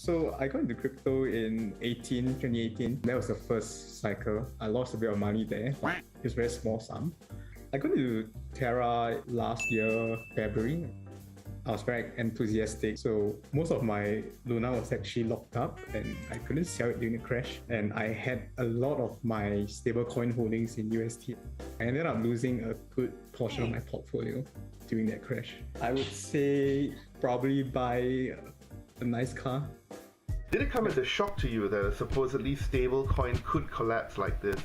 So I got into crypto in 2018. That was the first cycle. I lost a bit of money there, but it was a very small sum. I got into Terra last year, February. I was very enthusiastic. So most of my Luna was actually locked up and I couldn't sell it during the crash. And I had a lot of my stablecoin holdings in UST. I ended up losing a good portion of my portfolio during that crash. I would say probably buy a nice car. Did it come as a shock to you that a supposedly stable coin could collapse like this?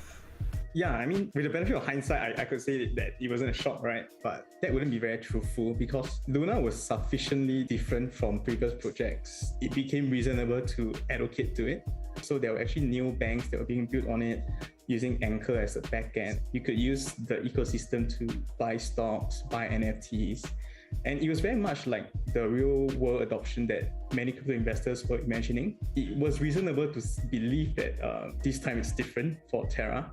Yeah, I mean, with the benefit of hindsight, I could say that it wasn't a shock, right? But that wouldn't be very truthful because Luna was sufficiently different from previous projects. It became reasonable to allocate to it. So there were actually new banks that were being built on it using Anchor as a backend. You could use the ecosystem to buy stocks, buy NFTs. And it was very much like the real world adoption that many crypto investors were imagining. It was reasonable to believe that this time it's different for Terra.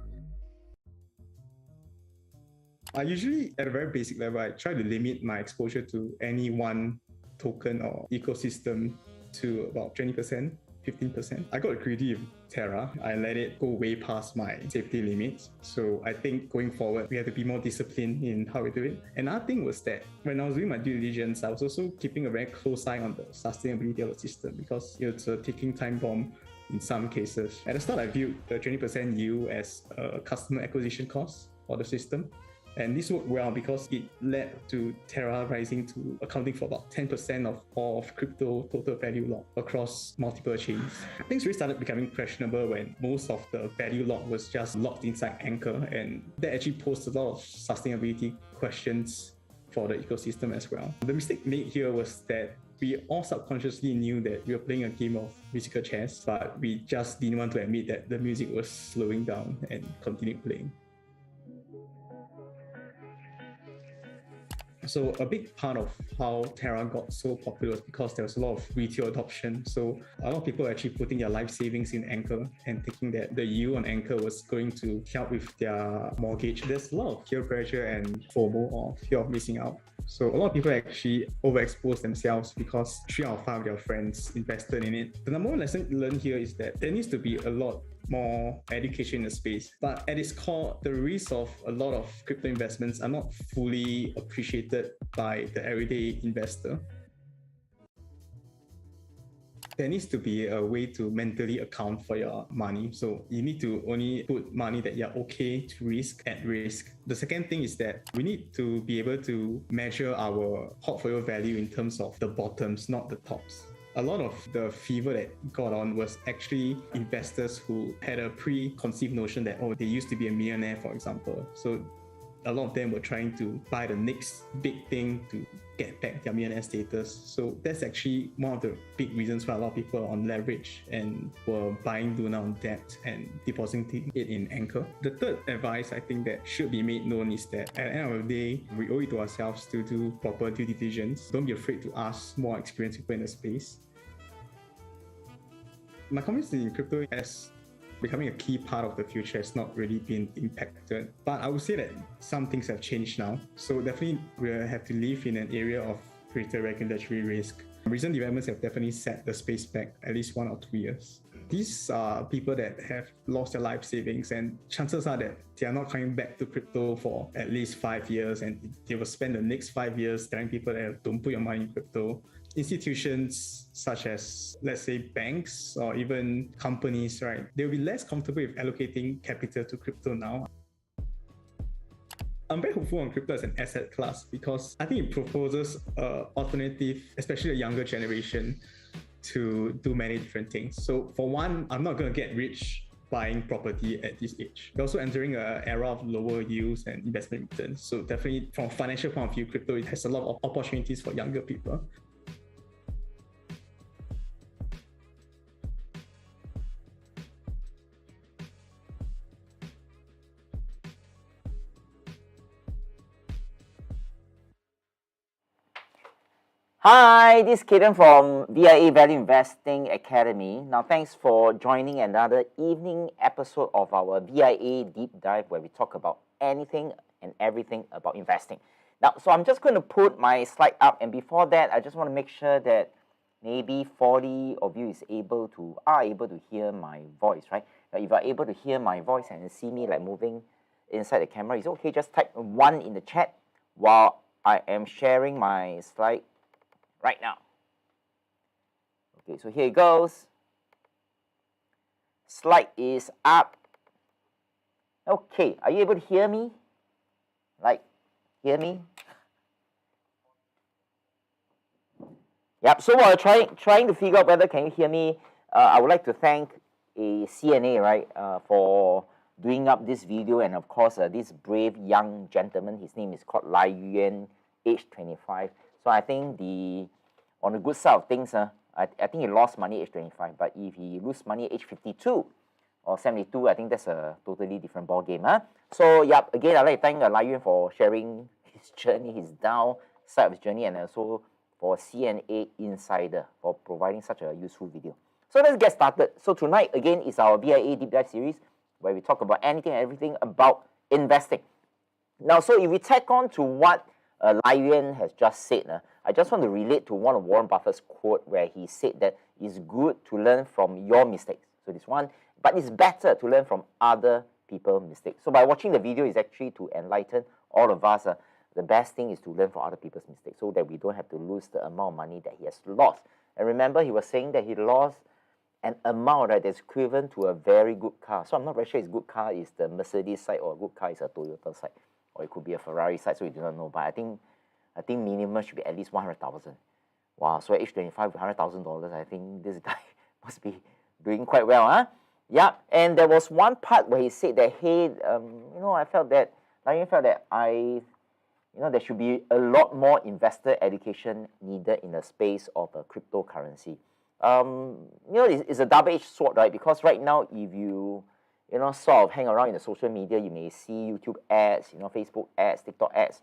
I usually, at a very basic level, I try to limit my exposure to any one token or ecosystem to about 20%, 15%. I got greedy with Terra. I let it go way past my safety limits. So I think going forward, we have to be more disciplined in how we do it. Another thing was that when I was doing my due diligence, I was also keeping a very close eye on the sustainability of the system because it's a ticking time bomb in some cases. At the start, I viewed the 20% yield as a customer acquisition cost for the system. And this worked well because it led to Terra rising to accounting for about 10% of all of crypto total value lock across multiple chains. Things really started becoming questionable when most of the value lock was just locked inside Anchor, and that actually posed a lot of sustainability questions for the ecosystem as well. The mistake made here was that we all subconsciously knew that we were playing a game of musical chairs, but we just didn't want to admit that the music was slowing down and continued playing. So a big part of how Terra got so popular was because there was a lot of retail adoption. So a lot of people were actually putting their life savings in Anchor and thinking that the yield on Anchor was going to help with their mortgage. There's a lot of peer pressure and FOMO, or fear of missing out. So a lot of people actually overexpose themselves because 3 out of 5 of their friends invested in it. The number one lesson learned here is that there needs to be a lot more education in the space. But at its core, the risks of a lot of crypto investments are not fully appreciated by the everyday investor. There needs to be a way to mentally account for your money. So you need to only put money that you're okay to risk at risk. The second thing is that we need to be able to measure our portfolio value in terms of the bottoms, not the tops. A lot of the fever that got on was actually investors who had a preconceived notion that, they used to be a millionaire, for example. So a lot of them were trying to buy the next big thing to get back their millionaire status. So that's actually one of the big reasons why a lot of people are on leverage and were buying Luna on debt and depositing it in Anchor. The third advice I think that should be made known is that at the end of the day, we owe it to ourselves to do proper due diligence. Don't be afraid to ask more experienced people in the space. My confidence in crypto as becoming a key part of the future has not really been impacted. But I would say that some things have changed now. So definitely we'll have to live in an area of greater regulatory risk. Recent developments have definitely set the space back at least 1 or 2 years. These are people that have lost their life savings, and chances are that they are not coming back to crypto for at least 5 years, and they will spend the next 5 years telling people that don't put your money in crypto. Institutions such as, let's say, banks or even companies, right, they'll be less comfortable with allocating capital to crypto now. I'm very hopeful on crypto as an asset class because I think it proposes an alternative, especially the younger generation, to do many different things. So for one, I'm not going to get rich buying property at this age. We're also entering an era of lower yields and investment returns. So definitely from a financial point of view, crypto, it has a lot of opportunities for younger people. Hi, this is Cayden from VIA Value Investing Academy. Now, thanks for joining another evening episode of our VIA Deep Dive, where we talk about anything and everything about investing. Now, so I'm just going to put my slide up, and before that, I just want to make sure that maybe 40 of you are able to hear my voice, right? Now, if you are able to hear my voice and see me like moving inside the camera, it's okay. Just type 1 in the chat while I am sharing my slide right now. Okay, so here it goes. Slide is up. Okay, are you able to hear me? Like, hear me? Yep, so while trying to figure out whether can you hear me, I would like to thank a CNA, right, for doing up this video, and of course, this brave young gentleman, his name is called Lai Yuan, age 25. So I think on the good side of things, I think he lost money age 25, but if he lose money age 52 or 72, I think that's a totally different ball game. So, yep, again, I'd like to thank Lai Yuan for sharing his journey, his downside of his journey, and also for CNA Insider for providing such a useful video. So let's get started. So tonight, again, is our VIA Deep Dive series where we talk about anything and everything about investing. Now, so if we tack on to what Lai Yuan has just said, I just want to relate to one of Warren Buffett's quote where he said that it's good to learn from your mistakes. So this one, but it's better to learn from other people's mistakes. So by watching the video is actually to enlighten all of us. The best thing is to learn from other people's mistakes so that we don't have to lose the amount of money that he has lost. And remember, he was saying that he lost an amount that's equivalent to a very good car. So I'm not very sure his good car is the Mercedes side or a good car is a Toyota side. Or it could be a Ferrari side, so we do not know. But I think minimum should be at least 100,000. Wow, so at age 25, $100,000, I think this guy must be doing quite well, huh? Yeah, and there was one part where he said that, hey, I felt that there should be a lot more investor education needed in the space of cryptocurrency. It's a double-edged sword, right? Because right now, if you sort of hang around in the social media, you may see YouTube ads, Facebook ads, TikTok ads,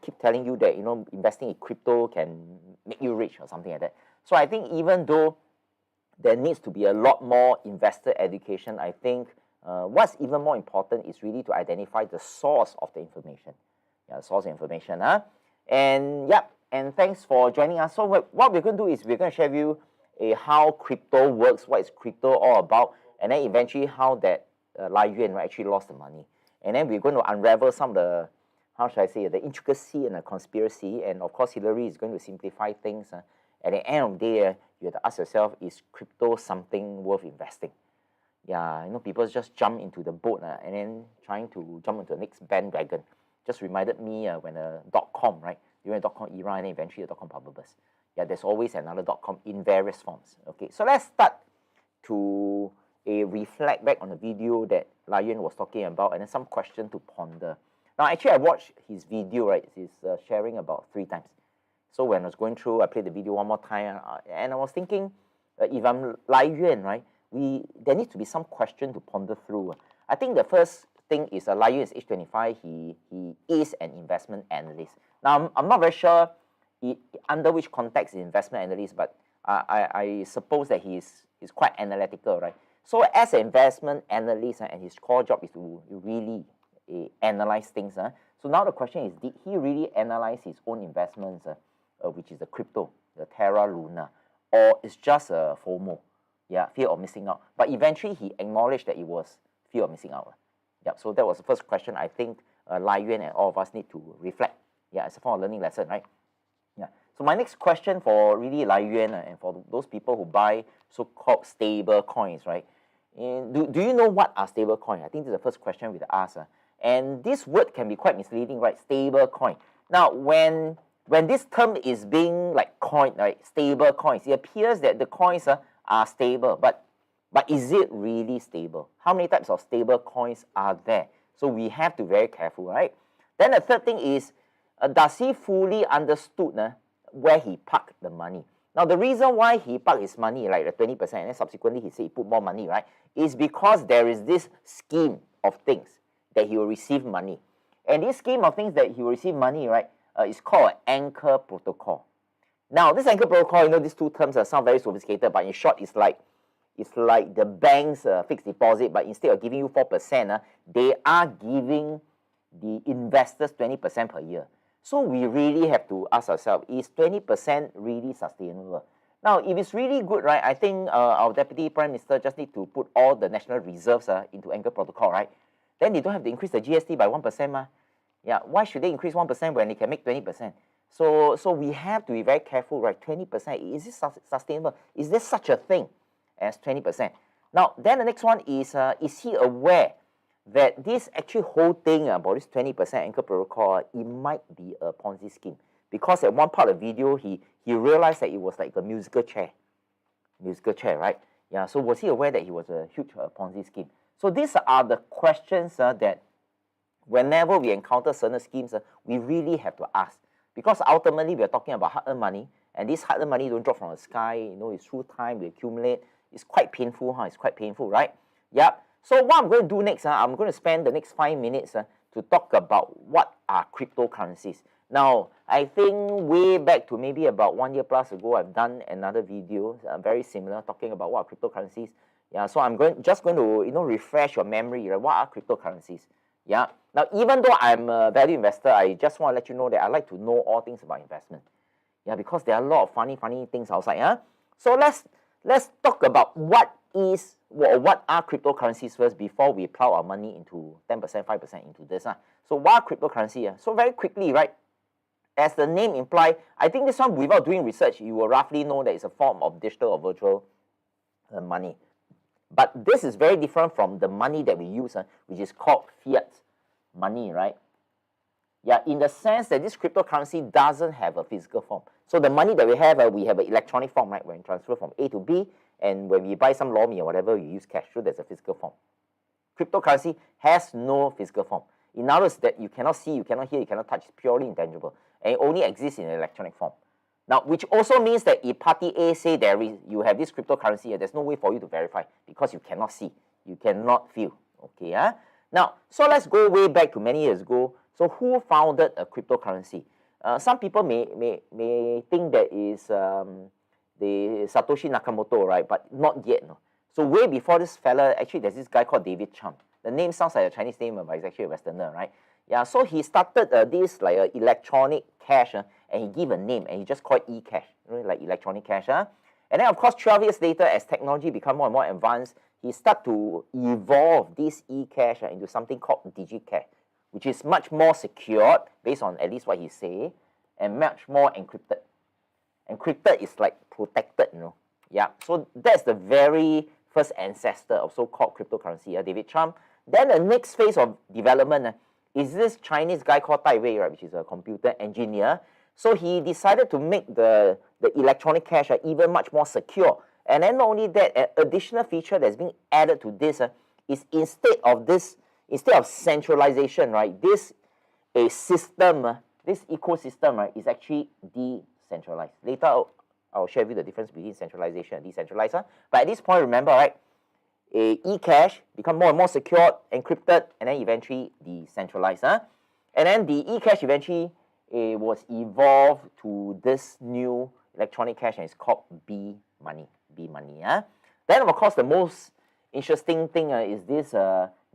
keep telling you that, investing in crypto can make you rich or something like that. So I think even though there needs to be a lot more investor education, I think what's even more important is really to identify the source of the information. Source information, and yep, and thanks for joining us. So what we're going to do is we're going to share with you how crypto works, what is crypto all about, and then eventually how that Lai Yuan actually lost the money. And then we're going to unravel some of the, how should I say, the intricacy and the conspiracy. And of course, Hillary is going to simplify things. At the end of the day, you have to ask yourself, is crypto something worth investing? Yeah, people just jump into the boat and then trying to jump into the next bandwagon. Just reminded me when the .com, right? During the .com era and eventually the .com bubble burst. Yeah, there's always another .com in various forms. Okay, so let's start to reflect back on the video that Lai Yuan was talking about and then some question to ponder. Now, actually, I watched his video, right? He's sharing about 3 times. So when I was going through, I played the video one more time and I was thinking, if I'm Lai Yuan, right, there needs to be some question to ponder through. I think the first thing is Lai Yuan is age 25. He is an investment analyst. Now, I'm not very sure under which context is investment analyst, but I suppose that he's quite analytical, right? So as an investment analyst, and his core job is to really analyze things. So now the question is, did he really analyze his own investments, which is the crypto, the Terra LUNA, or it's just a FOMO, fear of missing out? But eventually he acknowledged that it was fear of missing out. Yep, so that was the first question I think Lai Yuan and all of us need to reflect. Yeah, it's a form of learning lesson, right? Yeah. So my next question for really Lai Yuan and for those people who buy so-called stable coins, right? Do you know what are stable coins? I think this is the first question we'd ask. And this word can be quite misleading, right? Stable coin. Now, when this term is being like coined, right? Stable coins, it appears that the coins are stable, but is it really stable? How many types of stable coins are there? So we have to be very careful, right? Then the third thing is, does he fully understood where he parked the money? Now, the reason why he parked his money, like the 20%, and then subsequently he said he put more money, right, is because there is this scheme of things that he will receive money. And this scheme of things that he will receive money, right, is called an anchor protocol. Now, this anchor protocol, these two terms sound very sophisticated, but in short, it's like the bank's fixed deposit, but instead of giving you 4%, they are giving the investors 20% per year. So we really have to ask ourselves, is 20% really sustainable? Now, if it's really good, right, I think our Deputy Prime Minister just need to put all the national reserves into Anchor Protocol, right? Then they don't have to increase the GST by 1%, ma. Yeah, why should they increase 1% when they can make 20%? So we have to be very careful, right? 20%, is this sustainable? Is there such a thing as 20%? Now, then the next one is he aware that this actually whole thing about this 20% Anchor Protocol, it might be a Ponzi scheme? Because at one part of the video, he realized that it was like a musical chair, right? Yeah, so was he aware that he was a huge Ponzi scheme? So these are the questions that whenever we encounter certain schemes, we really have to ask. Because ultimately, we are talking about hard-earned money, and this hard-earned money don't drop from the sky, you know, it's through time, we accumulate. It's quite painful, It's quite painful, right? Yep. So what I'm going to do next, I'm going to spend the next 5 minutes to talk about what are cryptocurrencies. Now, I think way back to maybe about 1 year plus ago, I've done another video, very similar, talking about what are cryptocurrencies. Yeah, so I'm just going to, you know, refresh your memory, right? What are cryptocurrencies? Yeah. Now, even though I'm a value investor, I just want to let you know that I like to know all things about investment. Yeah, because there are a lot of funny things outside. So let's talk about what are cryptocurrencies first before we plow our money into 10%, 5% into this. So what are cryptocurrency? So very quickly, right? As the name implies, I think this one, without doing research, you will roughly know that it's a form of digital or virtual money. But this is very different from the money that we use, which is called fiat money, right? Yeah, in the sense that this cryptocurrency doesn't have a physical form. So the money that we have an electronic form, right? When we transfer from A to B, and when we buy some lor mee or whatever, we use cash. So there's a physical form. Cryptocurrency has no physical form. In other words, that you cannot see, you cannot hear, you cannot touch. It's purely intangible, and it only exists in an electronic form. Now, which also means that if party A say you have this cryptocurrency, there's no way for you to verify because you cannot see, you cannot feel. Okay, Now, so let's go way back to many years ago. So who founded a cryptocurrency? Some people may think that is the Satoshi Nakamoto, right? But not yet. No. So way before this fella, actually there's this guy called David Chang. The name sounds like a Chinese name, but it's actually a Westerner, right? Yeah, so he started this like electronic cash, and he gave a name, and he just called it e-cash, like electronic cash. And then, of course, 12 years later, as technology become more and more advanced, he started to evolve this e-cash into something called digicash, which is much more secured, based on at least what he say, and much more encrypted. Encrypted is like protected, Yeah, so that's the very first ancestor of so-called cryptocurrency, David Chang. Then the next phase of development is this Chinese guy called Tai Wei, right, which is a computer engineer. So he decided to make the electronic cash even much more secure. And then not only that, an additional feature that's being added to this is instead of centralization, right, this system, this ecosystem, right, is actually decentralized. Later, I'll share with you the difference between centralization and decentralized. But at this point, remember, right, e-cash become more and more secured, encrypted, and then eventually decentralized. And then the e-cash eventually was evolved to this new electronic cash, and it's called B-money. Then, of course, the most interesting thing is this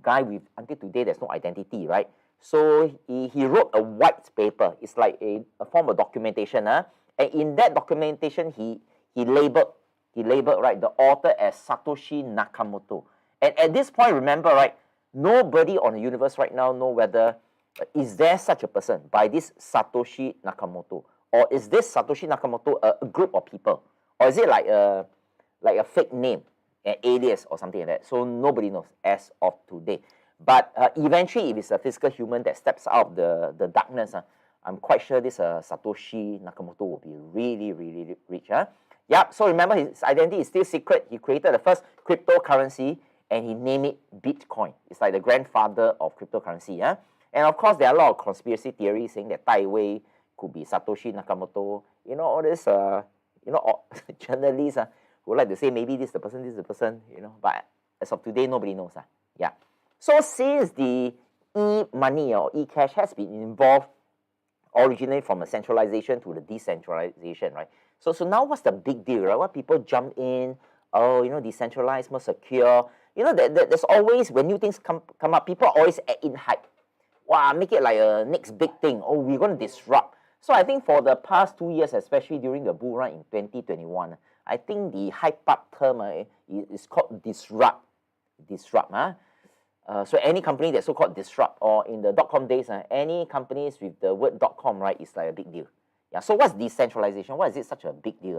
guy with, until today, there's no identity, right? So he wrote a white paper. It's like a form of documentation. And in that documentation, he labeled, right, the author as Satoshi Nakamoto. And at this point, remember, right, nobody on the universe right now know whether is there such a person by this Satoshi Nakamoto, or is this Satoshi Nakamoto a group of people, or is it like a fake name, an alias or something like that? So nobody knows as of today. But eventually, if it's a physical human that steps out of the darkness, I'm quite sure this Satoshi Nakamoto will be really, really rich. Yep, so remember, his identity is still secret. He created the first cryptocurrency, and he named it Bitcoin. It's like the grandfather of cryptocurrency. And of course, there are a lot of conspiracy theories saying that Tai Wei could be Satoshi Nakamoto. All this, journalists who like to say maybe this is the person, But as of today, nobody knows. Yeah. So since the e-money or e-cash has been involved originally from a centralization to the decentralization, right? So now what's the big deal, right? What people jump in, decentralized, more secure. There's always, when new things come up, people always add in hype. Wow, make it like a next big thing. Oh, we're going to disrupt. So I think for the past 2 years, especially during the bull run in 2021, I think the hype up term is called disrupt. Disrupt. So any company that's so-called disrupt, or in the .com days, any companies with the word .com, right, is like a big deal. Yeah. So what's decentralization? Why is it such a big deal?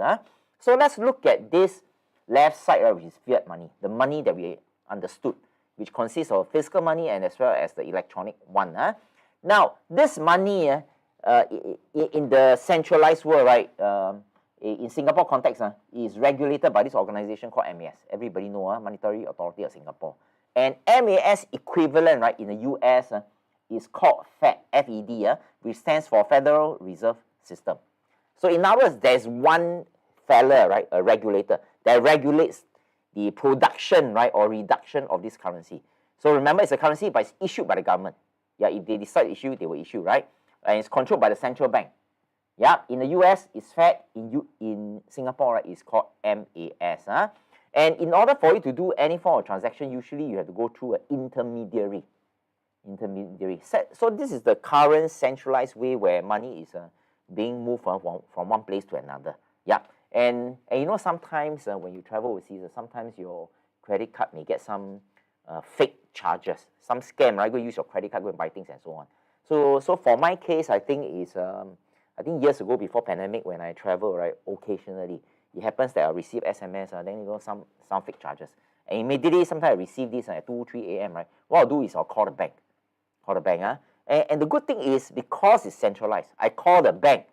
So let's look at this left side, right, which is fiat money, the money that we understood, which consists of physical money and as well as the electronic one. Now, this money in the centralized world, right, in Singapore context, is regulated by this organization called MAS. Everybody know, Monetary Authority of Singapore. And MAS equivalent, right, in the US is called FED, F-E-D, which stands for Federal Reserve System. So in other words, there's one fella, right, a regulator, that regulates the production, right, or reduction of this currency. So remember, it's a currency, but it's issued by the government. Yeah, if they decide to issue, they will issue, right? And it's controlled by the central bank. Yeah, in the US, it's Fed. In Singapore, right, it's called MAS. And in order for you to do any form of transaction, usually you have to go through an intermediary. So this is the current centralized way where money is being moved from one place to another. Yeah, and you know, sometimes when you travel overseas, sometimes your credit card may get some fake charges, some scam, right? Go use your credit card, go and buy things and so on. So for my case, I think is I think years ago before pandemic, when I travel, right, occasionally it happens that I receive SMS, then you know some fake charges, and immediately sometimes I receive this at 2-3 a.m. right. What I'll do is I'll call the bank, and the good thing is because it's centralized, I call the bank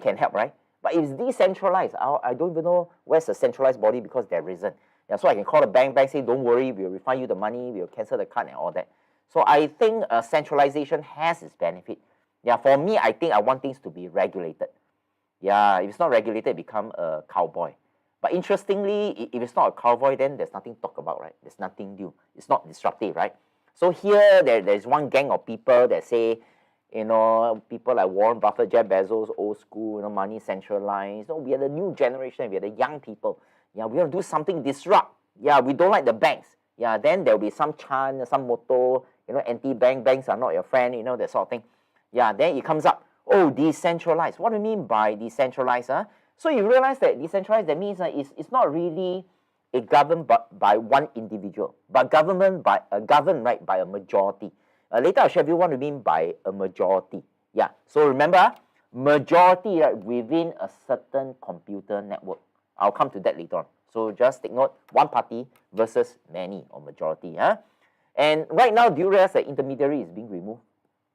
can help, right? But if it's decentralized, I don't even know where's the centralized body because there isn't. Yeah, so I can call the bank say, don't worry, we'll refund you the money, we'll cancel the card and all that. So I think centralization has its benefit. Yeah, for me, I think I want things to be regulated. Yeah, if it's not regulated, it become a cowboy. But interestingly, if it's not a cowboy, then there's nothing to talk about, right? There's nothing new. It's not disruptive, right? So here, there's one gang of people that say, you know, people like Warren Buffett, Jeff Bezos, old school, you know, money centralized. You know, we are the new generation. We are the young people. Yeah, we want to do something disrupt. Yeah, we don't like the banks. Yeah, then there'll be some chant, some motto, you know, anti-bank, banks are not your friend, you know, that sort of thing. Yeah, then it comes up, oh, decentralized. What do you mean by decentralized? So you realize that decentralized, that means it's not really a governed by one individual, but governed by a majority. Later I'll share with you what we mean by a majority. Yeah, so remember, majority, right, within a certain computer network. I'll come to that later on. So just take note, one party versus many or majority. And right now, do you realize that intermediary is being removed?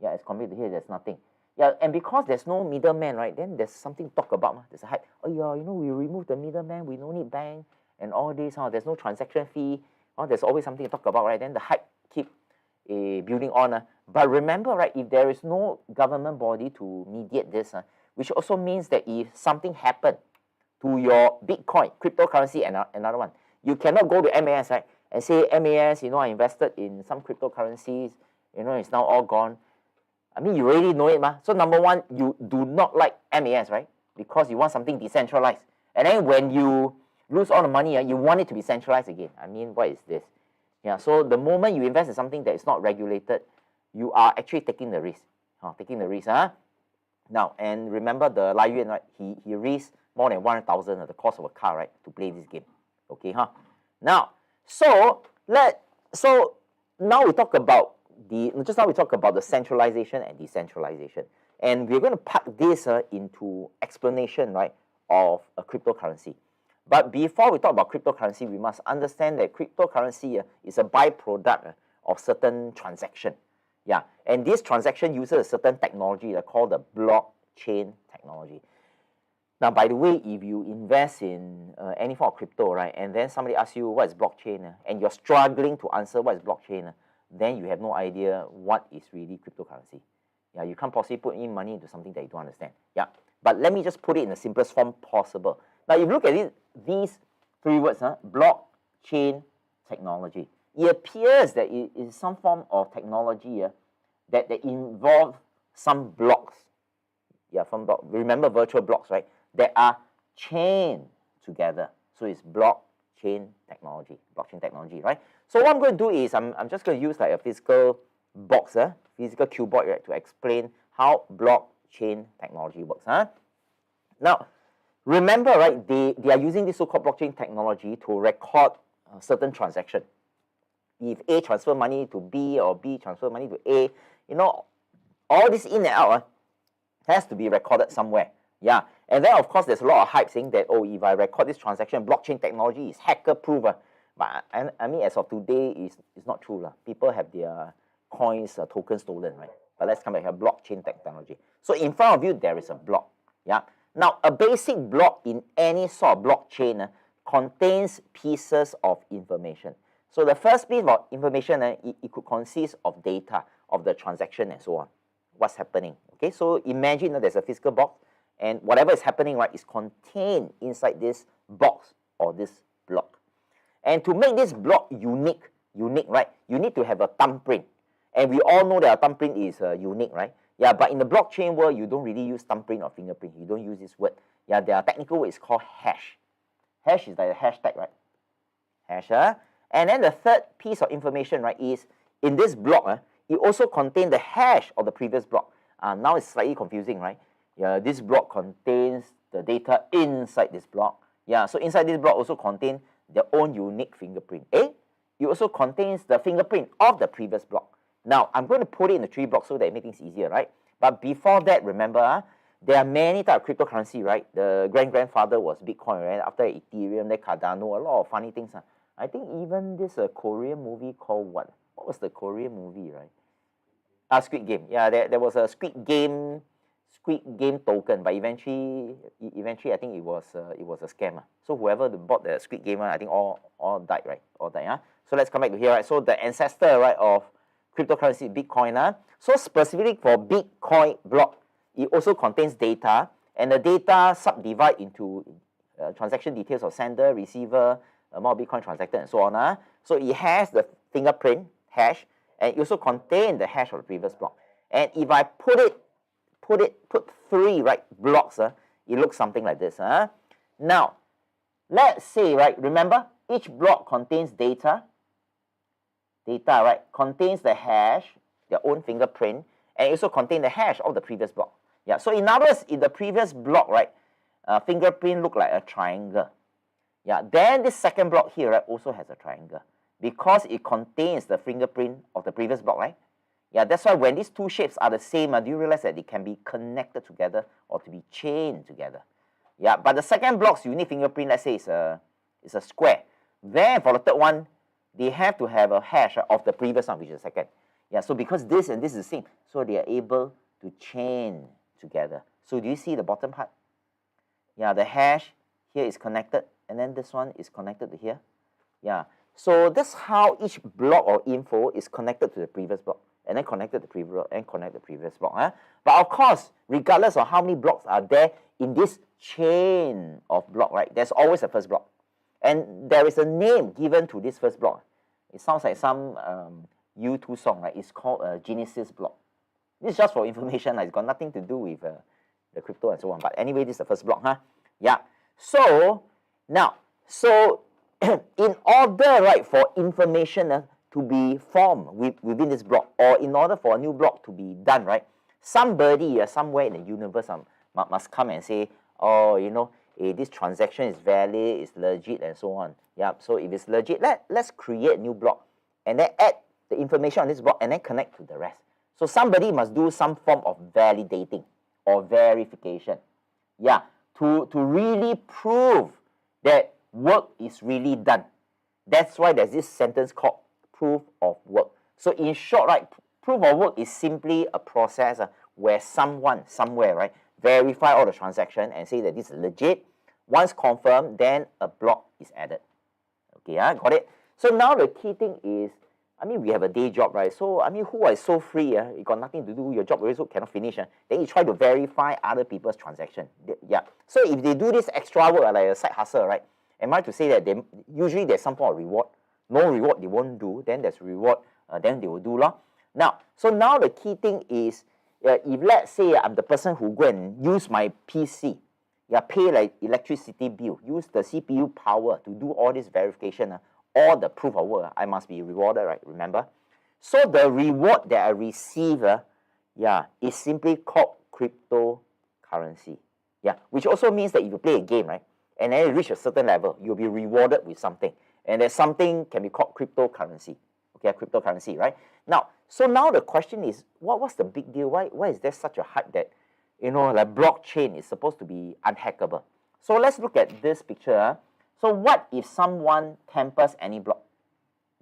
Yeah, as compared to here, there's nothing. Yeah, and because there's no middleman, right, then there's something to talk about. There's a hype. Oh yeah, you know, we remove the middleman, we don't need bank and all this. There's no transaction fee. There's always something to talk about, right? Then the hype keep building on. But remember, right, if there is no government body to mediate this, which also means that if something happened to your Bitcoin, cryptocurrency, and another one, you cannot go to MAS, right, and say, MAS, you know, I invested in some cryptocurrencies, you know, it's now all gone. I mean, you already know it, So number one, you do not like MAS, right? Because you want something decentralized. And then when you lose all the money, you want it to be centralized again. I mean, what is this? Yeah, so the moment you invest in something that is not regulated, you are actually taking the risk. Now, and remember the Lai Yuan, right? He raised more than 100,000 at the cost of a car, right, to play this game. Okay, Now, so now we talk about just now we talk about the centralization and decentralization, and we're going to pack this into explanation, right, of a cryptocurrency. But before we talk about cryptocurrency, we must understand that cryptocurrency is a byproduct of certain transaction. Yeah, and this transaction uses a certain technology called the blockchain technology. Now, by the way, if you invest in any form of crypto, right, and then somebody asks you what is blockchain, and you're struggling to answer what is blockchain, then you have no idea what is really cryptocurrency. Yeah, you can't possibly put in money into something that you don't understand. Yeah, but let me just put it in the simplest form possible. Now, if you look at these three words, blockchain technology, it appears that it is some form of technology that involves some blocks. Yeah, remember virtual blocks, right? That are chained together. So it's blockchain technology, right? So what I'm going to do is I'm just going to use like a physical box, physical keyboard, right, to explain how blockchain blockchain technology works. Now, remember, right, they are using this so-called blockchain technology to record a certain transaction. If A transfer money to B or B transfer money to A, all this in and out has to be recorded somewhere. Yeah, and then of course there's a lot of hype saying that, oh, if I record this transaction, blockchain technology is hacker-proof. But I mean, as of today, it's not true. People have their coins, tokens stolen, right? But let's come back here, blockchain technology. So in front of you, there is a block. Yeah. Now, a basic block in any sort of blockchain contains pieces of information. So the first piece of information, it could consist of data of the transaction and so on. What's happening? Okay, so imagine that there's a physical box, and whatever is happening, right, is contained inside this box or this block. And to make this block unique, right, you need to have a thumbprint. And we all know that a thumbprint is unique, right? Yeah, but in the blockchain world, you don't really use thumbprint or fingerprint. You don't use this word. Yeah, there are technical words called hash. Hash is like a hashtag, right? Hash. And then the third piece of information, right, is in this block, it also contains the hash of the previous block. Now it's slightly confusing, right? Yeah, this block contains the data inside this block. Yeah, so inside this block also contains their own unique fingerprint. It also contains the fingerprint of the previous block. Now, I'm going to put it in the 3 blocks so that it makes things easier, right? But before that, remember, there are many types of cryptocurrency, right? The grandfather was Bitcoin, right? After Ethereum, then Cardano, a lot of funny things. I think even this Korean movie called what? What was the Korean movie, right? Squid Game. Yeah, there was a Squid Game token, but eventually I think it was a scam. So whoever bought the Squid Game, I think all died, right? All died. So let's come back to here, right? So the ancestor, right, of cryptocurrency, Bitcoin. So specifically for Bitcoin block, it also contains data, and the data subdivide into transaction details of sender, receiver, amount of Bitcoin transacted, and so on. So it has the fingerprint hash, and it also contains the hash of the previous block. And if I put 3 right blocks, it looks something like this. Now, let's say, right, remember, each block contains data, right, contains the hash, their own fingerprint, and it also contains the hash of the previous block. Yeah, so in other words, in the previous block, right, fingerprint look like a triangle. Yeah, then this second block here, right, also has a triangle because it contains the fingerprint of the previous block, right? Yeah, that's why when these 2 shapes are the same, do you realize that they can be connected together or to be chained together? Yeah, but the second block's unique fingerprint, let's say, is a square. Then for the third one, they have to have a hash of the previous one, which is the second. Yeah, so because this and this is the same, so they are able to chain together. So do you see the bottom part? Yeah, the hash here is connected, and then this one is connected to here. Yeah, so that's how each block or info is connected to the previous block, and then connected to the previous block, and connect the previous block. But of course, regardless of how many blocks are there in this chain of block, right, there's always a first block. And there is a name given to this first block. It sounds like some U2 song, right? It's called a Genesis block. This is just for information. It's got nothing to do with the crypto and so on. But anyway, this is the first block. Yeah. So now, in order, right, for information to be formed within this block, or in order for a new block to be done, right, somebody somewhere in the universe must come and say, oh, this transaction is valid, it's legit, and so on. Yeah, so if it's legit, let's create a new block and then add the information on this block and then connect to the rest. So somebody must do some form of validating or verification. Yeah, to really prove that work is really done. That's why there's this sentence called proof of work. So in short, right, proof of work is simply a process where someone, somewhere, right, verify all the transaction and say that this is legit. Once confirmed, then a block is added. Okay, got it? So now the key thing is, we have a day job, right? So, who is so free, you got nothing to do, your job also cannot finish, then you try to verify other people's transaction. Yeah. So if they do this extra work, like a side hustle, right? Am I to say that usually there's some form of reward? No reward they won't do, then there's reward, then they will do. Now, so now the key thing is, if let's say I'm the person who go and use my PC, pay like electricity bill, use the CPU power to do all this verification, all the proof of work, I must be rewarded, right? Remember? So the reward that I receive, is simply called cryptocurrency. Yeah, which also means that if you play a game, right, and then you reach a certain level, you'll be rewarded with something. And that something can be called cryptocurrency. Okay, cryptocurrency, right? Now, so now the question is, what's the big deal? Why is there such a hype that, like blockchain is supposed to be unhackable? So let's look at this picture. So what if someone tampers any block?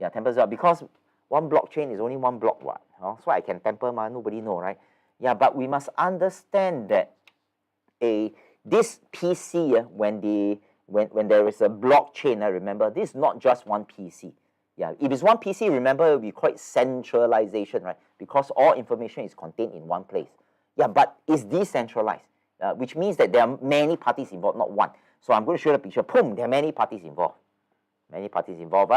Yeah, tampers up, because one blockchain is only one block, what? So I can tamper, nobody know, right? Yeah, but we must understand that this PC, when there is a blockchain, remember, this is not just one PC. Yeah, if it's one PC, remember, it will be quite centralization, right? Because all information is contained in one place. Yeah, but it's decentralized, which means that there are many parties involved, not one. So I'm going to show you a picture. Boom, there are many parties involved. Many parties involved.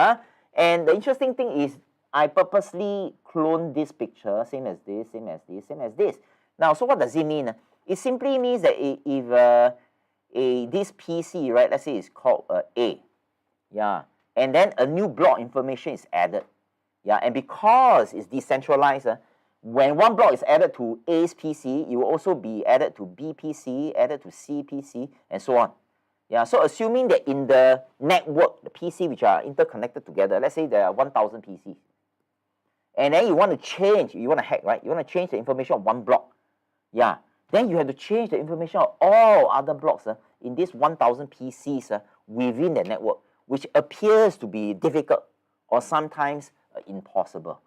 And the interesting thing is, I purposely cloned this picture, same as this, same as this, same as this. Now, so what does it mean? It simply means that if this PC, right, let's say it's called A, yeah, and then a new block information is added, yeah, and because it's decentralized, when one block is added to A's PC, it will also be added to B PC, added to C PC, and so on. Yeah, so assuming that in the network, the PC which are interconnected together, let's say there are 1,000 PCs, and then you want to change, you want to hack, right? You want to change the information of one block, yeah. Then you have to change the information of all other blocks in this 1,000 PCs within the network, which appears to be difficult or sometimes impossible.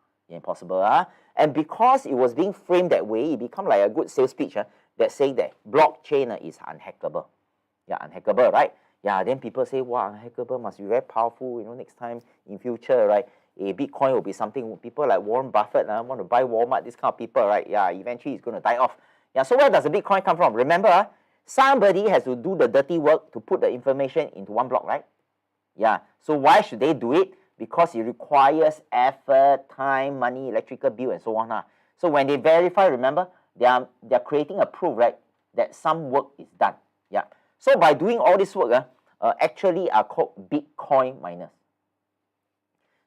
And because it was being framed that way, it became like a good sales pitch that saying that blockchain is unhackable. Yeah, unhackable, right? Yeah, then people say, wow, unhackable must be very powerful, next time in future, right? A Bitcoin will be something, people like Warren Buffett want to buy Walmart, this kind of people, right? Yeah, eventually it's going to die off. Yeah, so where does the Bitcoin come from? Remember, somebody has to do the dirty work to put the information into one block, right? Yeah, so why should they do it? Because it requires effort, time, money, electrical bill, and so on. So when they verify, remember, they're creating a proof, right, that some work is done. Yeah. So by doing all this work, actually are called Bitcoin miners.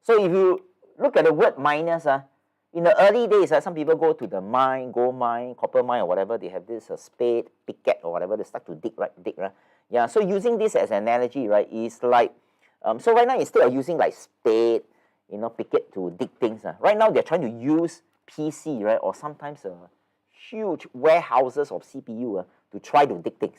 So if you look at the word miners, in the early days, some people go to the mine, gold mine, copper mine, or whatever. They have this spade, picket, or whatever. They start to dig, right? Yeah. So using this as an analogy, right, is like, so right now instead of using like spade, picket to dig things, right now they're trying to use PC, right, or sometimes huge warehouses of CPU to try to dig things.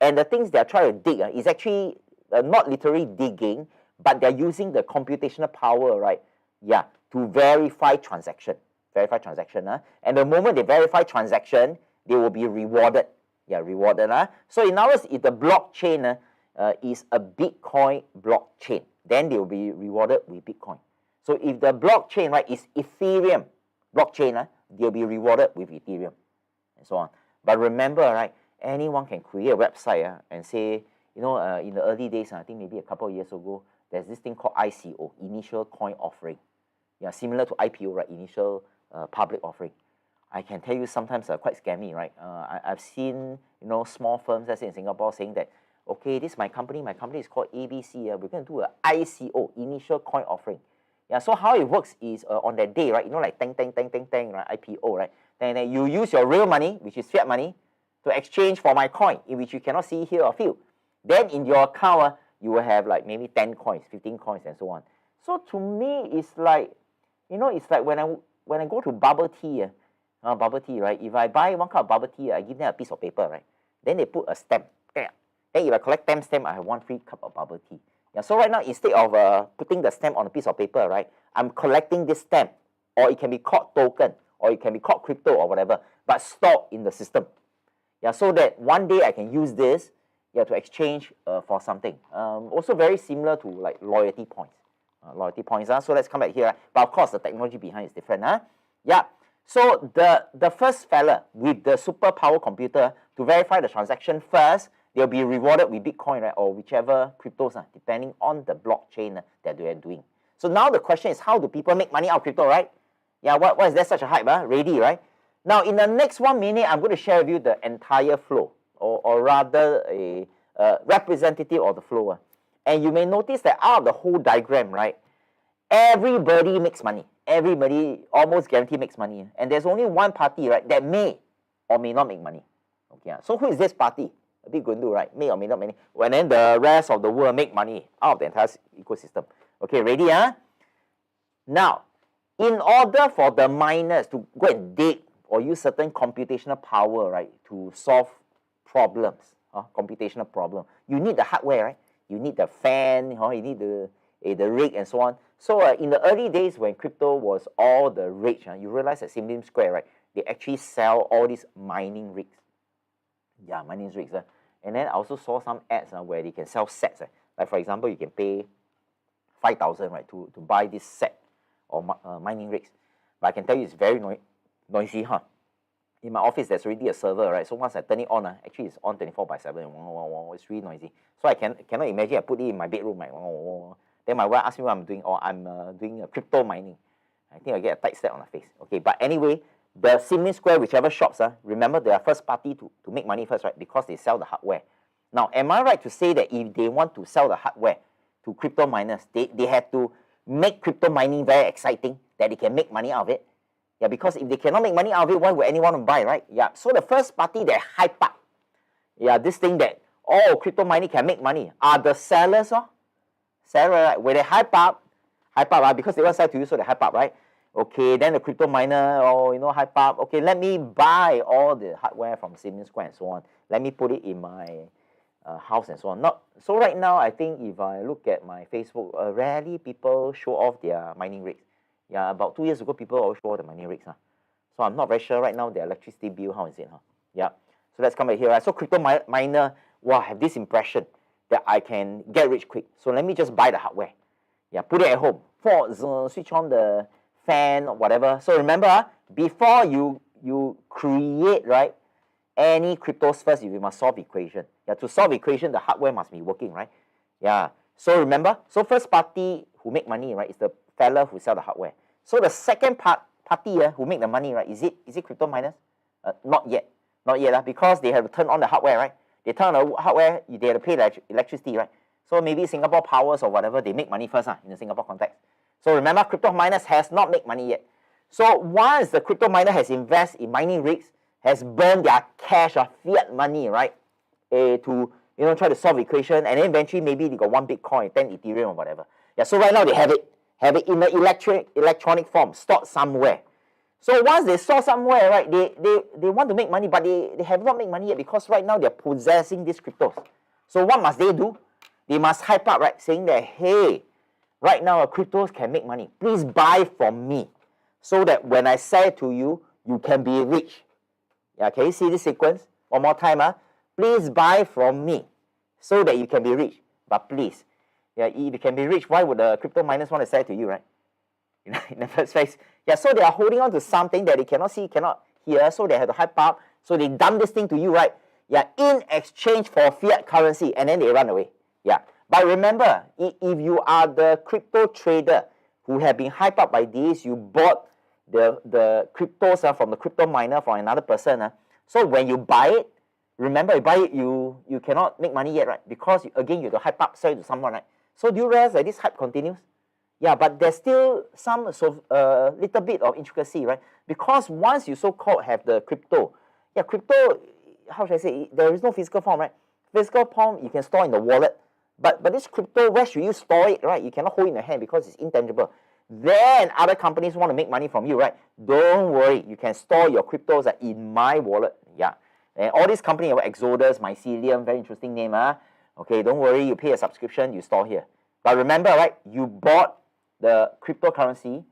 And the things they're trying to dig is actually not literally digging, but they're using the computational power, right? Yeah, to verify transaction. And the moment they verify transaction, they will be rewarded. Yeah, rewarded. So in other words, if the blockchain is a Bitcoin blockchain, then they will be rewarded with Bitcoin. So if the blockchain, right, is Ethereum blockchain, they'll be rewarded with Ethereum, and so on. But remember, right, anyone can create a website and say, in the early days, I think maybe a couple of years ago, there's this thing called ICO, initial coin offering. Yeah, similar to IPO, right? Initial public offering. I can tell you sometimes quite scammy, right? I've seen small firms, let's say in Singapore, saying that, okay, this is my company is called ABC. We're going to do an ICO, initial coin offering. Yeah, so how it works is on that day, right? Like tang, right? IPO, right? Then you use your real money, which is fiat money, to exchange for my coin, in which you cannot see, hear, or feel. Then in your account, you will have like maybe 10 coins, 15 coins, and so on. So to me, it's like, it's like when I go to bubble tea, right? If I buy one cup of bubble tea, I give them a piece of paper, right? Then they put a stamp. Then if I collect 10 stamps, I have one free cup of bubble tea. Yeah. So right now, instead of putting the stamp on a piece of paper, right, I'm collecting this stamp, or it can be called token, or it can be called crypto or whatever, but stored in the system. Yeah. So that one day I can use this, to exchange for something. Also very similar to like loyalty points. So let's come back here. But of course, the technology behind is different. Yeah. So the first fella with the superpower computer to verify the transaction first, they'll be rewarded with Bitcoin, right, or whichever cryptos, depending on the blockchain that they are doing. So now the question is, how do people make money out of crypto, right? Yeah. Why is there such a hype? Ready, right? Now in the next 1 minute, I'm going to share with you the entire flow, or rather a representative of the flow. And you may notice that out of the whole diagram, right, everybody makes money. Everybody almost guaranteed makes money. And there's only one party, right, that may or may not make money. Okay, so who is this party? A bit gundu, right? May or may not make money. When then the rest of the world make money out of the entire ecosystem. Okay, ready? Now, in order for the miners to go and dig or use certain computational power, right, to solve problems, computational problem, you need the hardware, right? You need the fan, you need the rig and so on. So in the early days when crypto was all the rage, you realize at Sim Lim Square, right, they actually sell all these mining rigs. Yeah, mining rigs. And then I also saw some ads where they can sell sets. Like for example, you can pay 5,000, right, to buy this set of mining rigs. But I can tell you it's very noisy, huh? In my office, there's already a server, right? So once I turn it on, actually it's on 24/7. It's really noisy. So I cannot imagine I put it in my bedroom, right? Then my wife asked me what I'm doing. Oh, I'm doing crypto mining. I think I get a tight slap on the face. Okay, but anyway, the Sim Lim Square, whichever shops, remember they are first party to make money first, right? Because they sell the hardware. Now, am I right to say that if they want to sell the hardware to crypto miners, they have to make crypto mining very exciting, that they can make money out of it? Yeah, because if they cannot make money out of it, why would anyone want to buy, right? Yeah, so the first party that hype up, yeah, this thing that, oh, crypto mining can make money, are the sellers, seller, right? Where they hype up, because they want to sell to you, so they hype up, right? Okay, then the crypto miner, hype up. Okay, let me buy all the hardware from Sim Lim Square and so on. Let me put it in my house and so on. So right now, I think if I look at my Facebook, rarely people show off their mining rigs. Yeah, about 2 years ago, people always show off the mining rigs. So I'm not very sure right now their electricity bill, how is it? Yeah, so let's come back here. Right? So crypto miner, wow, have this impression that I can get rich quick. So let me just buy the hardware. Yeah, put it at home. Switch on the fan or whatever. So remember, before you create, right, any cryptos first, you must solve equation. Yeah, to solve equation, the hardware must be working, right? Yeah. So remember, so first party who make money, right, is the fella who sell the hardware. So the second party who make the money, right, is it crypto miners? Not yet, because they have to turn on the hardware, right? They turn on the hardware, they have to pay electricity, right? So maybe Singapore Powers or whatever, they make money first in the Singapore context. So remember, crypto miners has not made money yet. So once the crypto miner has invested in mining rigs, has burned their cash or fiat money, right, to try to solve equation, and then eventually maybe they got 1 Bitcoin, 10 Ethereum or whatever. Yeah, so right now they have it in the electronic form, stored somewhere. So once they store somewhere, right, they want to make money, but they have not made money yet because right now they're possessing these cryptos. So what must they do? They must hype up, right, saying that, hey, right now cryptos can make money. Please buy from me so that when I sell to you, you can be rich. Yeah, can you see this sequence? One more time. Please buy from me so that you can be rich. But please, yeah, if you can be rich, why would the crypto miners want to sell to you, right? In the first place. Yeah, so they are holding on to something that they cannot see, cannot hear, so they have to hype up. So they dump this thing to you, right? Yeah, in exchange for fiat currency, and then they run away. Yeah, but remember, if you are the crypto trader who have been hyped up by this, you bought the cryptos from the crypto miner from another person. So when you buy it, remember, you buy it, you cannot make money yet, right? Because again, you have to hype up, sell it to someone, right? So do you realize that this hype continues? Yeah, but there's still some little bit of intricacy, right? Because once you so-called have the crypto, crypto, how should I say, there is no physical form, right? Physical form you can store in the wallet, but this crypto, where should you store it, right? You cannot hold it in your hand because it's intangible. Then other companies want to make money from you, right? Don't worry, you can store your cryptos in my wallet. Yeah, and all these companies have Exodus, Mycelium, very interesting name. Okay, don't worry, you pay a subscription, you store here. But remember, right, you bought the cryptocurrency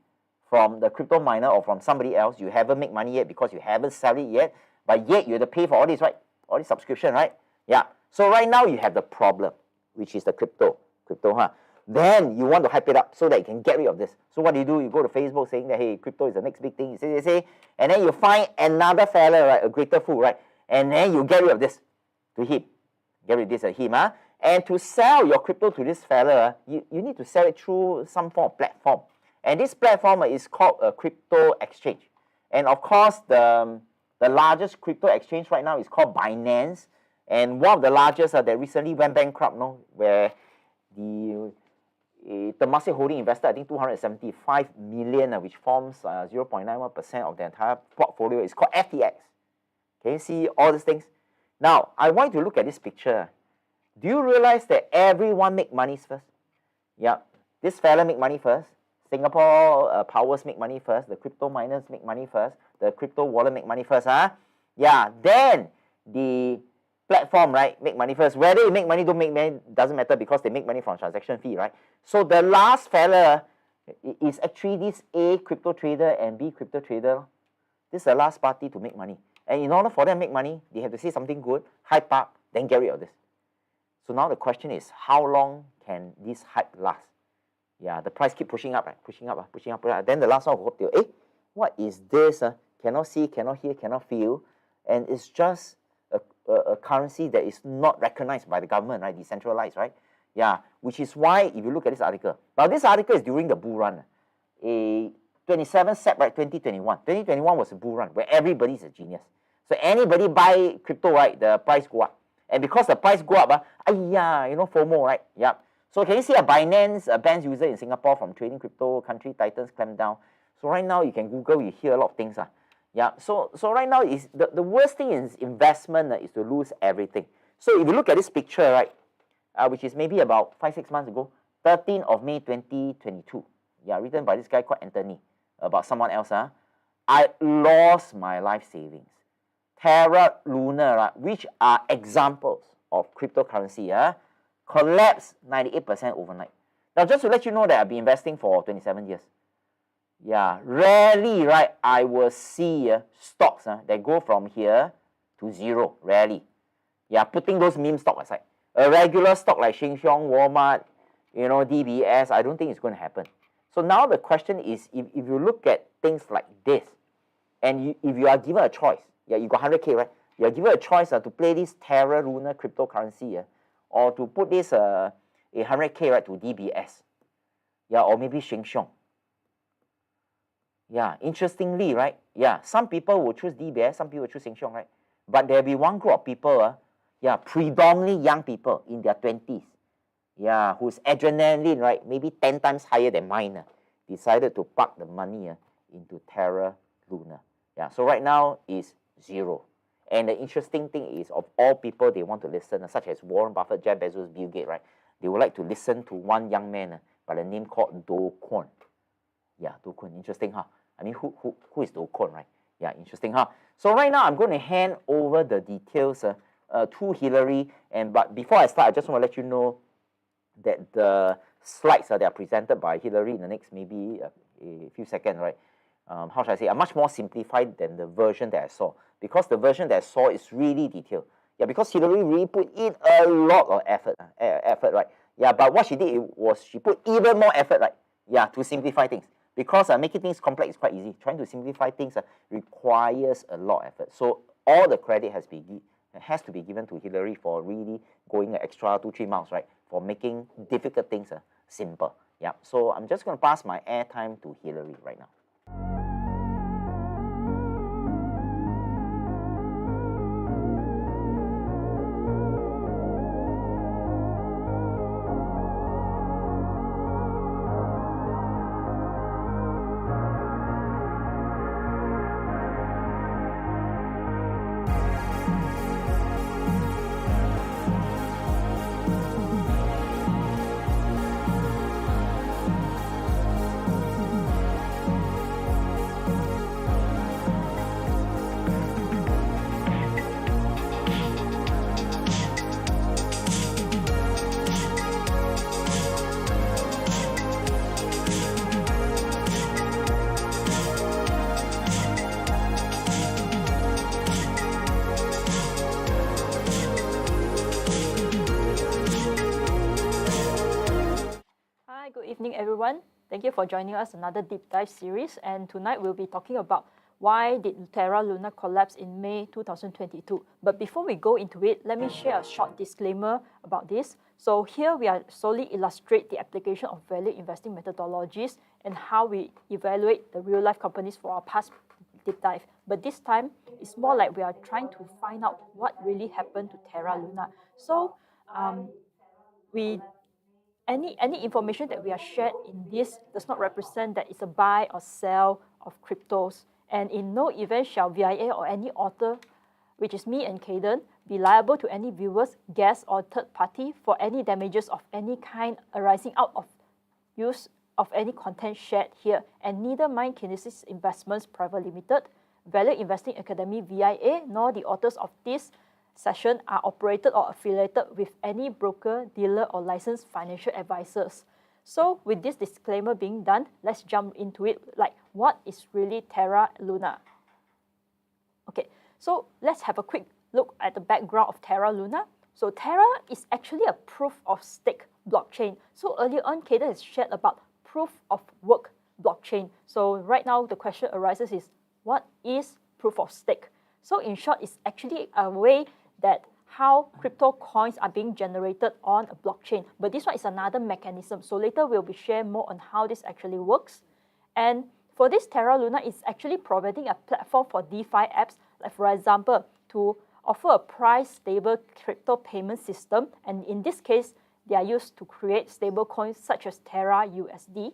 from the crypto miner or from somebody else. You haven't made money yet because you haven't sold it yet, but yet you have to pay for all this, right? All this subscription, right? Yeah. So right now you have the problem, which is the crypto, Then you want to hype it up so that you can get rid of this. So what do? You go to Facebook saying that, hey, crypto is the next big thing. You say, and then you find another fella, right, a greater fool, right? And then you get rid of this to him. Get rid of this to him, And to sell your crypto to this fella, you need to sell it through some form of platform. And this platform is called a crypto exchange. And of course, the largest crypto exchange right now is called Binance. And one of the largest that recently went bankrupt, where the Temasek Holding invested, I think, 275 million, which forms 0.91% of the entire portfolio. It's called FTX. Can you see all these things? Now, I want you to look at this picture. Do you realize that everyone make money first? Yeah, this fella make money first. Singapore powers make money first. The crypto miners make money first. The crypto wallet make money first. Yeah, then the platform, right, make money first. Whether you make money, don't make money, doesn't matter because they make money from transaction fee, right? So the last fella is actually this A crypto trader and B crypto trader. This is the last party to make money. And in order for them to make money, they have to say something good, hype up, then get rid of this. So now the question is, how long can this hype last? Yeah, the price keep pushing up, right? Pushing up, pushing up. Then the last one will hope to, what is this? Cannot see, cannot hear, cannot feel. And it's just a currency that is not recognized by the government, right? Decentralized, right? Yeah, which is why if you look at this article. Now this article is during the bull run. 27 Sep, right, 2021. 2021 was a bull run where everybody's a genius. So anybody buy crypto, right, the price go up. And because the price go up, FOMO, right? Yeah. So can you see a Binance, a bans user in Singapore from trading crypto, country titans clamp down. So right now you can Google, you hear a lot of things. Yeah. So right now is the worst thing in investment is to lose everything. So if you look at this picture, right, which is maybe about 5-6 months ago, 13th of May 2022. Yeah, written by this guy called Anthony about someone else. I lost my life savings. Terra LUNA, right, which are examples of cryptocurrency, collapsed 98% overnight. Now, just to let you know that I've been investing for 27 years. Yeah, rarely, right, I will see stocks that go from here to zero, rarely. Yeah, putting those meme stocks aside. A regular stock like Sheng Siong, Walmart, DBS, I don't think it's going to happen. So now the question is, if you look at things like this, and if you are given a choice, you got 100K, right? You are given a choice to play this Terra LUNA cryptocurrency, or to put this 100K, right, to DBS, or maybe Sheng Siong. Yeah, interestingly, right? Yeah, some people will choose DBS, some people will choose Sheng Siong, right? But there'll be one group of people, predominantly young people in their 20s, whose adrenaline, right, maybe 10 times higher than mine, decided to park the money into Terra LUNA. Yeah, so right now is zero. And the interesting thing is, of all people they want to listen, such as Warren Buffett, Jeff Bezos, Bill Gates, right, they would like to listen to one young man by the name called Do Kwon. Yeah, Do Kwon, interesting, huh? I mean, who is Do Kwon, right? Yeah, interesting, huh? So right now I'm going to hand over the details to Hillary. But before I start, I just want to let you know that the slides that are presented by Hillary in the next maybe a few seconds, right? How should I say, are much more simplified than the version that I saw. Because the version that I saw is really detailed. Yeah, because Hillary really put in a lot of effort, right? Yeah, but what she did was she put even more effort, right? Yeah, to simplify things. Because making things complex is quite easy. Trying to simplify things requires a lot of effort. So all the credit has to be given to Hillary for really going an extra 2-3 miles, right? For making difficult things simple. Yeah. So I'm just going to pass my airtime to Hillary right now. Good evening, everyone. Thank you for joining us another deep dive series. And tonight we'll be talking about why did Terra LUNA collapse in May 2022. But before we go into it, let me share a short disclaimer about this. So here we are solely illustrate the application of value investing methodologies and how we evaluate the real life companies for our past deep dive. But this time, it's more like we are trying to find out what really happened to Terra LUNA. So any information that we are shared in this does not represent that it's a buy or sell of cryptos, and in no event shall VIA or any author which is me and Cayden, be liable to any viewers, guests, or third party for any damages of any kind arising out of use of any content shared here, and neither Mind Kinesis Investments Private Limited, Value Investing Academy VIA, nor the authors of this session are operated or affiliated with any broker, dealer, or licensed financial advisors. So with this disclaimer being done, let's jump into it. Like, what is really Terra Luna? Okay, so let's have a quick look at the background of Terra Luna. So Terra is actually a proof of stake blockchain. So earlier on, Cayden has shared about proof of work blockchain. So right now the question arises is, what is proof of stake? So in short, it's actually a way that how crypto coins are being generated on a blockchain. But this one is another mechanism. So later we'll be sharing more on how this actually works. And for this, Terra Luna is actually providing a platform for DeFi apps, like for example, to offer a price-stable crypto payment system. And in this case, they are used to create stable coins such as Terra USD.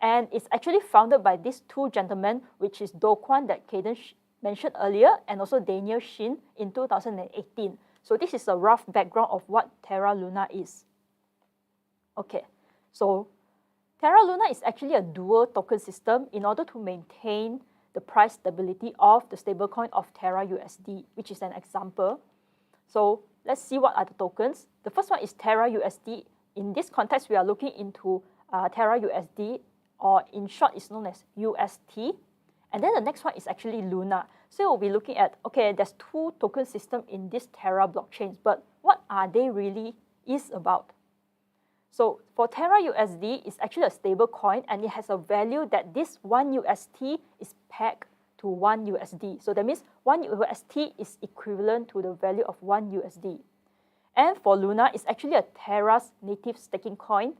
And it's actually founded by these two gentlemen, which is Do Kwon that Cayden mentioned earlier, and also Daniel Shin in 2018. So this is a rough background of what Terra Luna is. Okay, so Terra Luna is actually a dual token system in order to maintain the price stability of the stablecoin of Terra USD, which is an example. So let's see what are the tokens. The first one is Terra USD. In this context, we are looking into Terra USD, or in short, it's known as UST. And then the next one is actually Luna. So we'll be looking at, okay, there's two token systems in this Terra blockchains, but what are they really is about? So for Terra USD, it's actually a stable coin, and it has a value that this 1 UST is pegged to 1 USD. So that means 1 UST is equivalent to the value of 1 USD. And for Luna, it's actually a Terra's native staking coin.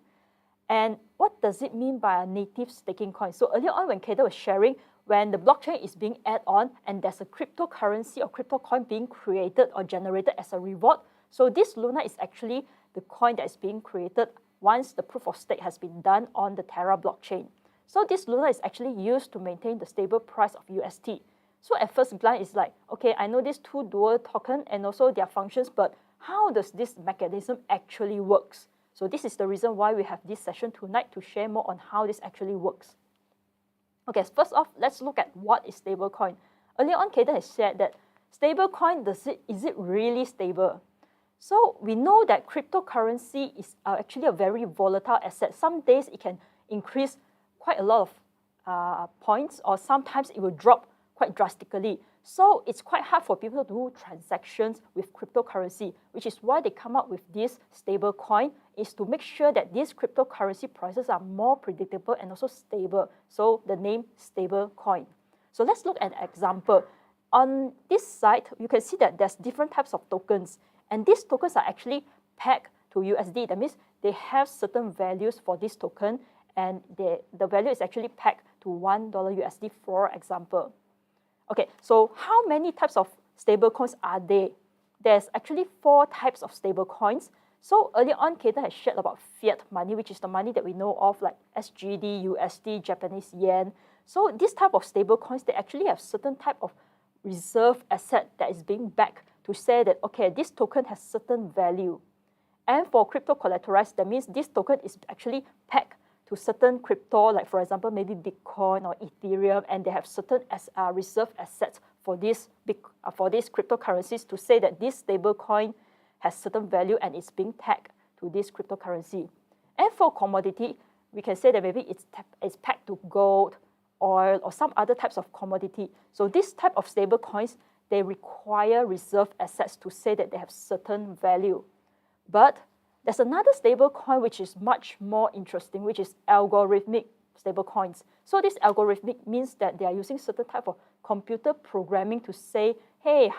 And what does it mean by a native staking coin? So earlier on when Cayden was sharing, when the blockchain is being added on and there's a cryptocurrency or crypto coin being created or generated as a reward, so this Luna is actually the coin that is being created once the proof of stake has been done on the Terra blockchain. So this Luna is actually used to maintain the stable price of UST. So at first glance, it's like, okay, I know these two dual tokens and also their functions, but how does this mechanism actually works? So this is the reason why we have this session tonight, to share more on how this actually works. Okay, first off, let's look at what is stablecoin. Earlier on, Cayden has said that stablecoin, is it really stable? So we know that cryptocurrency is actually a very volatile asset. Some days it can increase quite a lot of points, or sometimes it will drop quite drastically. So it's quite hard for people to do transactions with cryptocurrency, which is why they come up with this stable coin, is to make sure that these cryptocurrency prices are more predictable and also stable. So the name stable coin. So let's look at an example. On this side, you can see that there's different types of tokens, and these tokens are actually pegged to USD. That means they have certain values for this token, and the value is actually pegged to $1 USD, for example. Okay, so how many types of stablecoins are there? There's actually 4 types of stablecoins. So earlier on, Cayden has shared about fiat money, which is the money that we know of, like SGD, USD, Japanese yen. So this type of stablecoins, they actually have certain type of reserve asset that is being backed to say that, okay, this token has certain value. And for crypto collateralized, that means this token is actually pegged to certain crypto, like for example, maybe Bitcoin or Ethereum, and they have certain reserve assets for these cryptocurrencies to say that this stable coin has certain value and it's being tagged to this cryptocurrency. And for commodity, we can say that maybe it's pegged to gold, oil, or some other types of commodity. So this type of stable coins, they require reserve assets to say that they have certain value. But there's another stable coin which is much more interesting, which is algorithmic stable coins. So this algorithmic means that they are using certain type of computer programming to say, hey,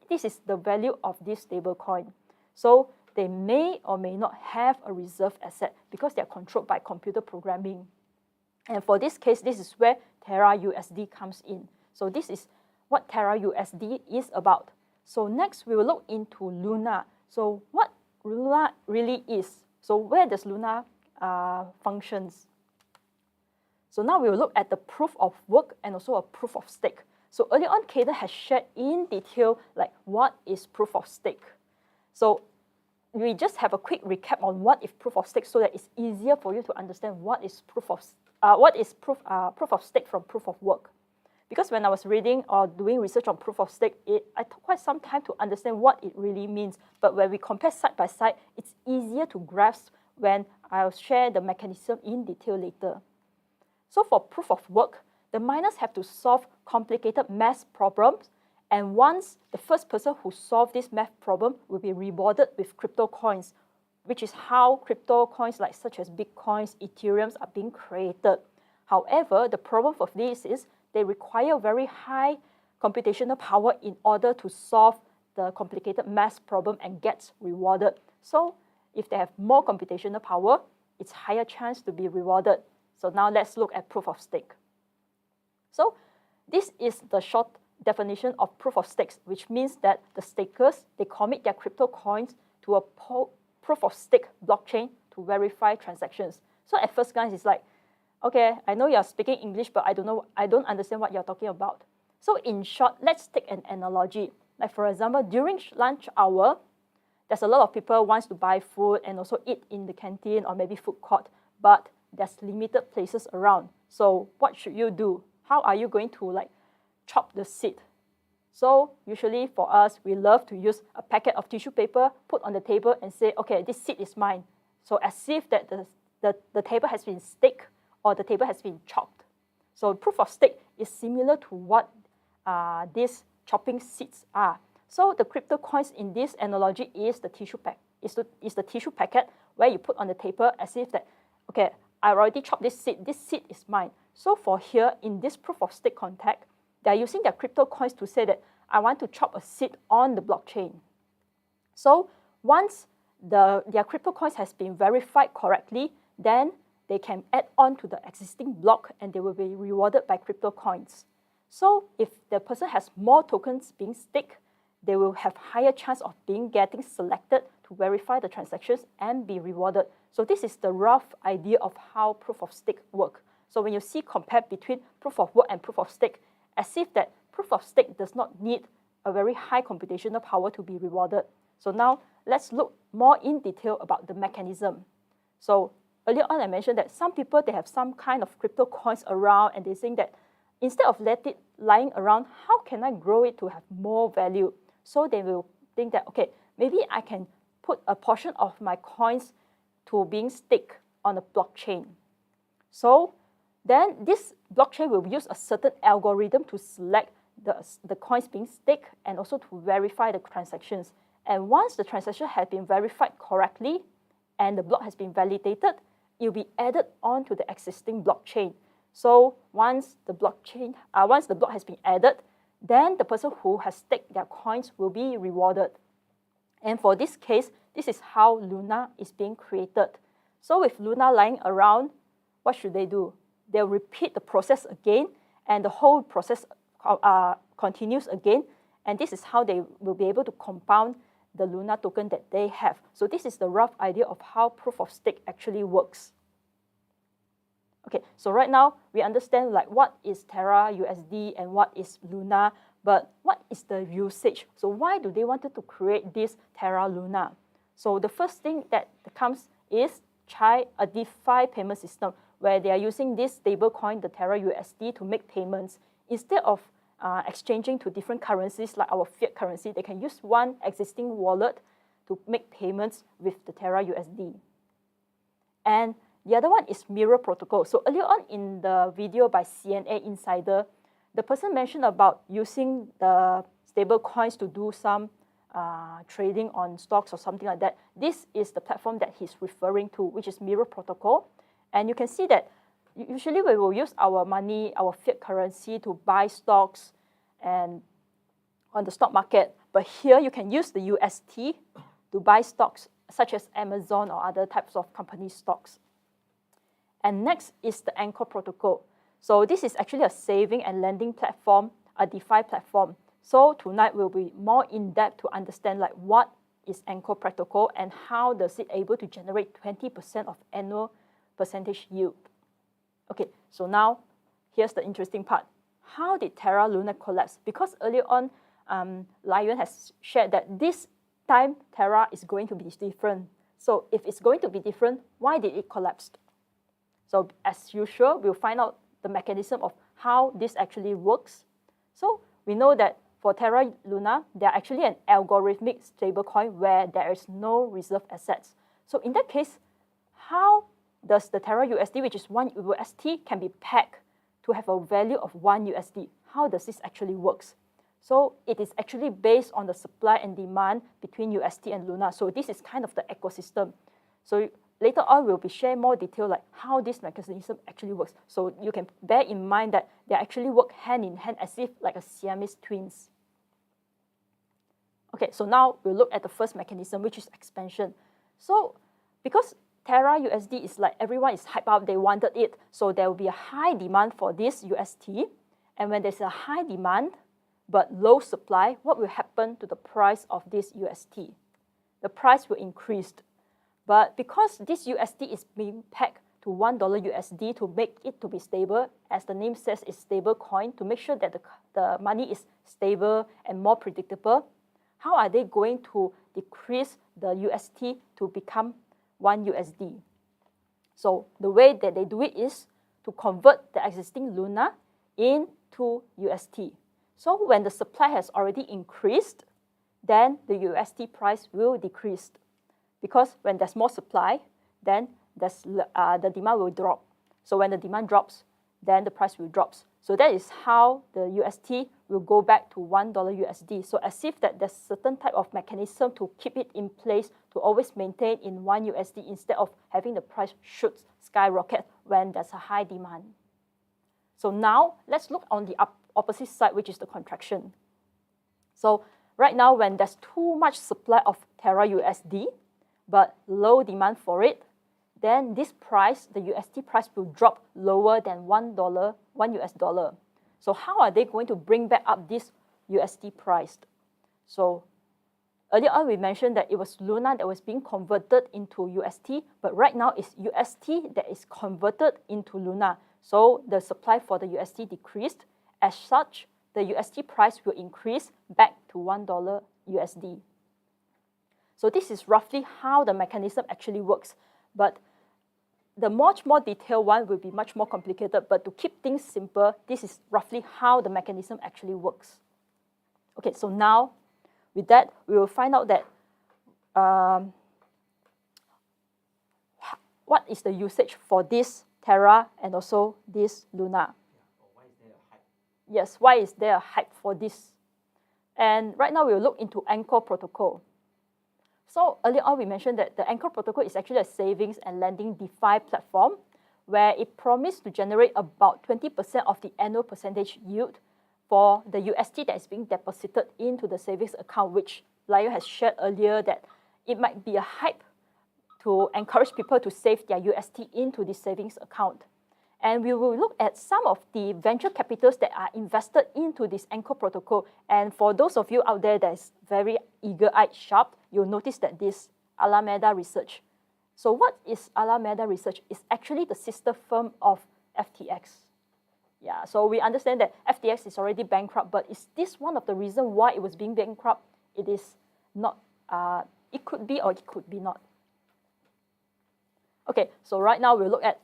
this is the value of this stable coin. So they may or may not have a reserve asset because they are controlled by computer programming. And for this case, this is where Terra USD comes in. So this is what Terra USD is about. So next, we will look into Luna. So what Luna really is. So where does Luna functions? So now we will look at the proof of work and also a proof of stake. So earlier on, Cayden has shared in detail like what is proof of stake. So we just have a quick recap on what is proof of stake so that it's easier for you to understand what is proof of stake from proof of work. Because when I was reading or doing research on proof of stake, I took quite some time to understand what it really means. But when we compare side by side, it's easier to grasp when I'll share the mechanism in detail later. So for proof of work, the miners have to solve complicated math problems, and once the first person who solved this math problem will be rewarded with crypto coins, which is how crypto coins like such as Bitcoins, Ethereums are being created. However, the problem of this is they require very high computational power in order to solve the complicated math problem and get rewarded. So if they have more computational power, it's higher chance to be rewarded. So now let's look at proof of stake. So this is the short definition of proof of stakes, which means that the stakers, they commit their crypto coins to a proof of stake blockchain to verify transactions. So at first glance, it's like, okay, I know you're speaking English, but I don't understand what you're talking about. So in short, let's take an analogy. Like for example, during lunch hour, there's a lot of people wants to buy food and also eat in the canteen or maybe food court, but there's limited places around. So what should you do? How are you going to like chop the seat? So usually for us, we love to use a packet of tissue paper, put on the table and say, okay, this seat is mine. So as if that the table has been staked or the table has been chopped. So proof of stake is similar to what these chopping seats are. So the crypto coins in this analogy is the tissue packet where you put on the table as if that, okay, I already chopped this seat is mine. So for here, in this proof of stake context, they're using their crypto coins to say that I want to chop a seat on the blockchain. So once their crypto coins has been verified correctly, then they can add on to the existing block and they will be rewarded by crypto coins. So if the person has more tokens being staked, they will have higher chance of getting selected to verify the transactions and be rewarded. So this is the rough idea of how proof of stake work. So when you see compared between proof of work and proof of stake, as if that proof of stake does not need a very high computational power to be rewarded. So now let's look more in detail about the mechanism. So earlier on I mentioned that some people, they have some kind of crypto coins around and they think that instead of let it lying around, how can I grow it to have more value? So they will think that, okay, maybe I can put a portion of my coins to being staked on a blockchain. So then this blockchain will use a certain algorithm to select the coins being staked and also to verify the transactions. And once the transaction has been verified correctly and the block has been validated, it will be added on to the existing blockchain. So once the block has been added, then the person who has staked their coins will be rewarded. And for this case, this is how Luna is being created. So with Luna lying around, what should they do? They'll repeat the process again, and the whole process continues again. And this is how they will be able to compound the Luna token that they have. So this is the rough idea of how proof of stake actually works. Okay, so right now we understand like what is Terra USD and what is Luna, but what is the usage? So why do they wanted to create this Terra Luna? So the first thing that comes is Chai, a DeFi payment system where they are using this stablecoin, the Terra USD, to make payments. Instead of exchanging to different currencies like our fiat currency, they can use one existing wallet to make payments with the Terra USD. And the other one is Mirror Protocol. So earlier on in the video by CNA Insider, the person mentioned about using the stable coins to do some trading on stocks or something like that. This is the platform that he's referring to, which is Mirror Protocol. And you can see that usually we will use our money, our fiat currency to buy stocks and on the stock market. But here you can use the UST to buy stocks such as Amazon or other types of company stocks. And next is the Anchor Protocol. So this is actually a saving and lending platform, a DeFi platform. So tonight we'll be more in-depth to understand like what is Anchor Protocol and how does it able to generate 20% of annual percentage yield. Okay, so now here's the interesting part. how did Terra LUNA collapse? Because earlier on, Lion has shared that this time Terra is going to be different. So if it's going to be different, why did it collapse? So as usual, we'll find out the mechanism of how this actually works. So we know that for Terra LUNA, they are actually an algorithmic stablecoin where there is no reserve assets. So in that case, how does the Terra USD, which is 1 USD, can be pegged to have a value of 1 USD? How does this actually works? So it is actually based on the supply and demand between USD and Luna. So this is kind of the ecosystem. So later on, we'll be sharing more detail like how this mechanism actually works. So you can bear in mind that they actually work hand in hand as if like a Siamese twins. Okay, so now we'll look at the first mechanism, which is expansion. So because Terra USD is like everyone is hyped up, they wanted it. So there will be a high demand for this UST. And when there's a high demand but low supply, what will happen to the price of this UST? The price will increase. But because this UST is being pegged to $1 USD to make it to be stable, as the name says, it's stable coin, to make sure that the money is stable and more predictable, how are they going to decrease the UST to become 1 USD? So the way that they do it is to convert the existing Luna into UST. So when the supply has already increased, then the UST price will decrease. Because when there's more supply, then the demand will drop. So when the demand drops, then the price will drop. So that is how the UST will go back to $1 USD. So as if that there's certain type of mechanism to keep it in place to always maintain in 1 USD instead of having the price shoot skyrocket when there's a high demand. So now let's look on the opposite side, which is the contraction. So right now, when there's too much supply of Terra USD, but low demand for it, then this price, the UST price, will drop lower than $1 US dollar. So how are they going to bring back up this USD price? So earlier on, we mentioned that it was Luna that was being converted into UST, but right now it's UST that is converted into Luna. So the supply for the UST decreased. As such, the UST price will increase back to $1 USD. So this is roughly how the mechanism actually works. But the much more detailed one will be much more complicated. But to keep things simple, this is roughly how the mechanism actually works. Okay, so now with that, we will find out that what is the usage for this Terra and also this Luna. Why is there a hype? Yes, why is there a hype for this? And right now, we'll look into Anchor Protocol. So earlier on, we mentioned that the Anchor Protocol is actually a savings and lending DeFi platform where it promised to generate about 20% of the annual percentage yield for the UST that is being deposited into the savings account, which Lio has shared earlier that it might be a hype to encourage people to save their UST into the savings account. And we will look at some of the venture capitals that are invested into this Anchor Protocol. And for those of you out there that is very eager-eyed sharp, you'll notice that this Alameda Research. So what is Alameda Research? It's actually the sister firm of FTX. Yeah, so we understand that FTX is already bankrupt, but is this one of the reasons why it was being bankrupt? It is not. It could be or it could be not. Okay, so right now we'll look at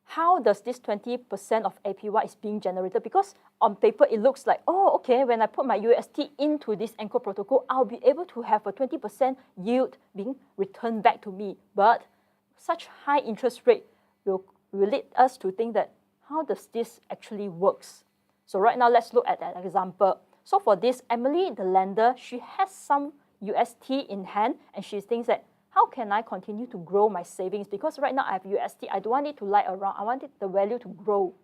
how does this 20% of APY is being generated? Because on paper, it looks like, oh, okay, when I put my UST into this Anchor Protocol, I'll be able to have a 20% yield being returned back to me. But such high interest rate will lead us to think that, how does this actually works? So right now, let's look at an example. So for this, Emily, the lender, she has some UST in hand, and she thinks that, how can I continue to grow my savings? Because right now I have UST, I don't want it to lie around, I want the value to grow.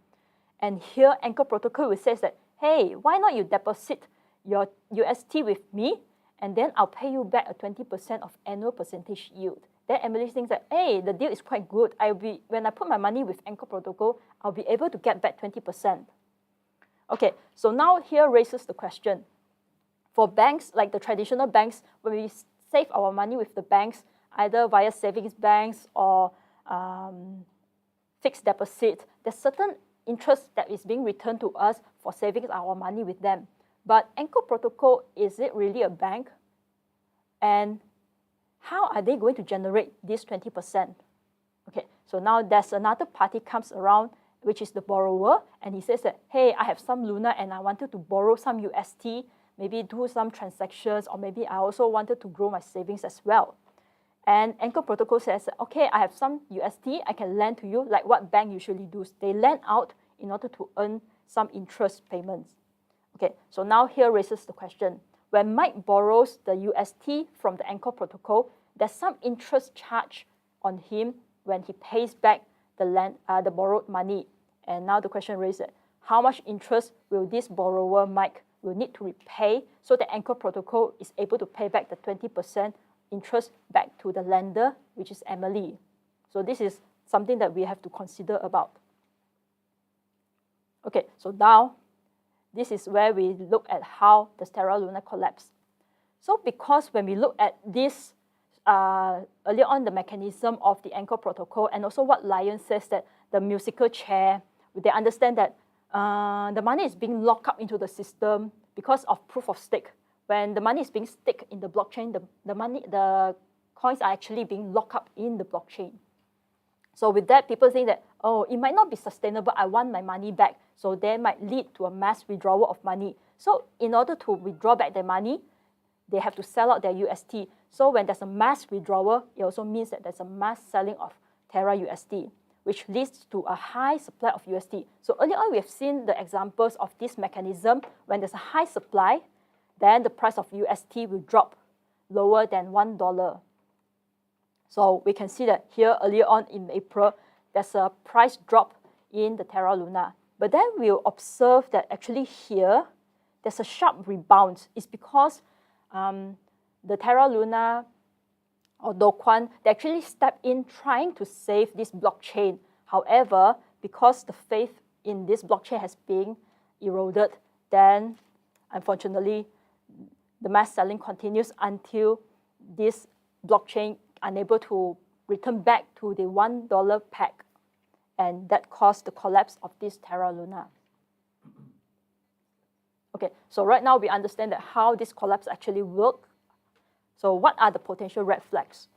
And here Anchor Protocol will say that, hey, why not you deposit your UST with me, and then I'll pay you back a 20% of annual percentage yield. Then Emily thinks that, hey, the deal is quite good. When I put my money with Anchor Protocol, I'll be able to get back 20%. Okay, so now here raises the question. For banks, like the traditional banks, when we save our money with the banks, either via savings banks or fixed deposit, there's certain interest that is being returned to us for saving our money with them. But Anchor Protocol, is it really a bank? And how are they going to generate this 20%? Okay, so now there's another party comes around, which is the borrower, and he says that, hey, I have some Luna and I wanted to borrow some UST, maybe do some transactions, or maybe I also wanted to grow my savings as well. And Anchor Protocol says, okay, I have some UST, I can lend to you, like what bank usually does. They lend out in order to earn some interest payments. Okay, so now here raises the question. When Mike borrows the UST from the Anchor Protocol, there's some interest charge on him when he pays back the borrowed money. And now the question raises, how much interest will this borrower, Mike, will need to repay so the Anchor Protocol is able to pay back the 20% interest back to the lender, which is Emily. So this is something that we have to consider about. Okay, so now this is where we look at how the Terra Luna collapsed. So because when we look at this earlier on, the mechanism of the Anchor Protocol, and also what Lion says that the musical chair, they understand that the money is being locked up into the system because of proof of stake. When the money is being staked in the blockchain, the coins are actually being locked up in the blockchain. So with that, people think that, oh, it might not be sustainable, I want my money back. So that might lead to a mass withdrawal of money. So in order to withdraw back their money, they have to sell out their UST. So when there's a mass withdrawal, it also means that there's a mass selling of Terra UST, which leads to a high supply of UST. So earlier on, we have seen the examples of this mechanism. When there's a high supply, then the price of UST will drop lower than $1. So we can see that here earlier on in April, there's a price drop in the Terra Luna. But then we'll observe that actually here, there's a sharp rebound. It's because the Terra Luna or Do Kwon, they actually step in trying to save this blockchain. However, because the faith in this blockchain has been eroded, then unfortunately, the mass selling continues until this blockchain unable to return back to the $1 peg. And that caused the collapse of this Terra Luna. Okay, so right now we understand that how this collapse actually works. So what are the potential red flags?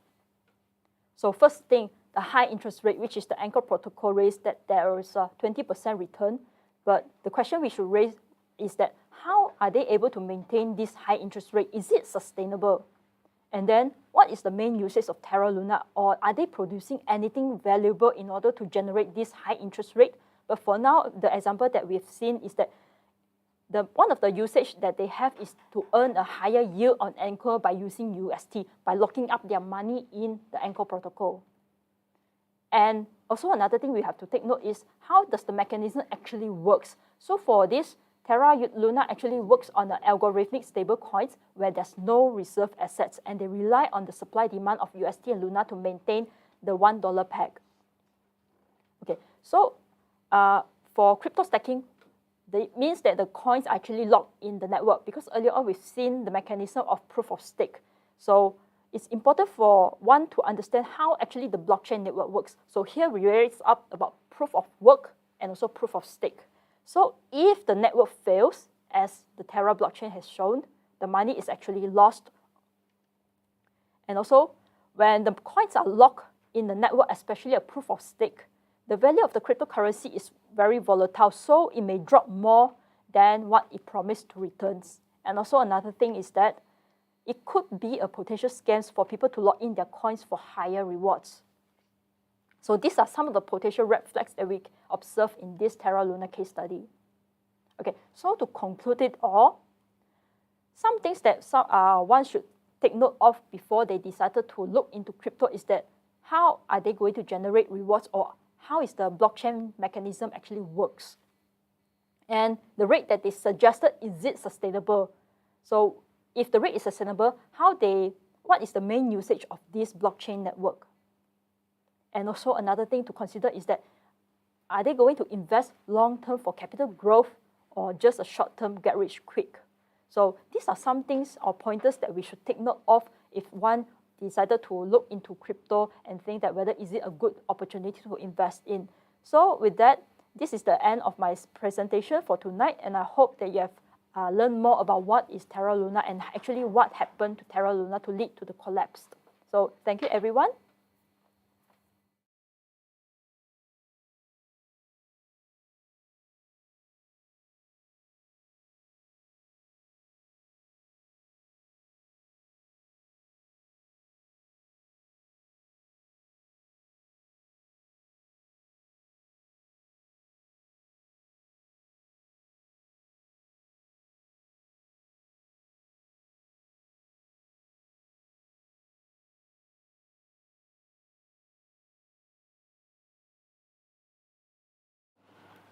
So first thing, the high interest rate, which is the Anchor Protocol raised that there is a 20% return. But the question we should raise is that how are they able to maintain this high interest rate? Is it sustainable? And then what is the main usage of Terra Luna? Or are they producing anything valuable in order to generate this high interest rate? But for now, the example that we've seen is that one of the usage that they have is to earn a higher yield on Anchor by using UST, by locking up their money in the Anchor Protocol. And also another thing we have to take note is how does the mechanism actually works? So for this, Terra Luna actually works on the algorithmic stable coins where there's no reserve assets, and they rely on the supply demand of UST and Luna to maintain the $1 peg. Okay, so for crypto stacking, it means that the coins are actually locked in the network, because earlier on we've seen the mechanism of proof of stake. So it's important for one to understand how actually the blockchain network works. So here we raise up about proof of work and also proof of stake. So if the network fails, as the Terra blockchain has shown, the money is actually lost. And also, when the coins are locked in the network, especially a proof of stake, the value of the cryptocurrency is very volatile, so it may drop more than what it promised to returns. And also another thing is that it could be a potential scam for people to lock in their coins for higher rewards. So these are some of the potential red flags that we observe in this Terra Luna case study. Okay, so to conclude it all, some things that one should take note of before they decided to look into crypto is that how are they going to generate rewards, or how is the blockchain mechanism actually works? And the rate that they suggested, is it sustainable? So if the rate is sustainable, what is the main usage of this blockchain network? And also another thing to consider is that, are they going to invest long-term for capital growth or just a short-term get rich quick? So these are some things or pointers that we should take note of if one decided to look into crypto and think that whether is it a good opportunity to invest in. So with that, this is the end of my presentation for tonight, and I hope that you have learned more about what is Terra Luna and actually what happened to Terra Luna to lead to the collapse. So thank you, everyone.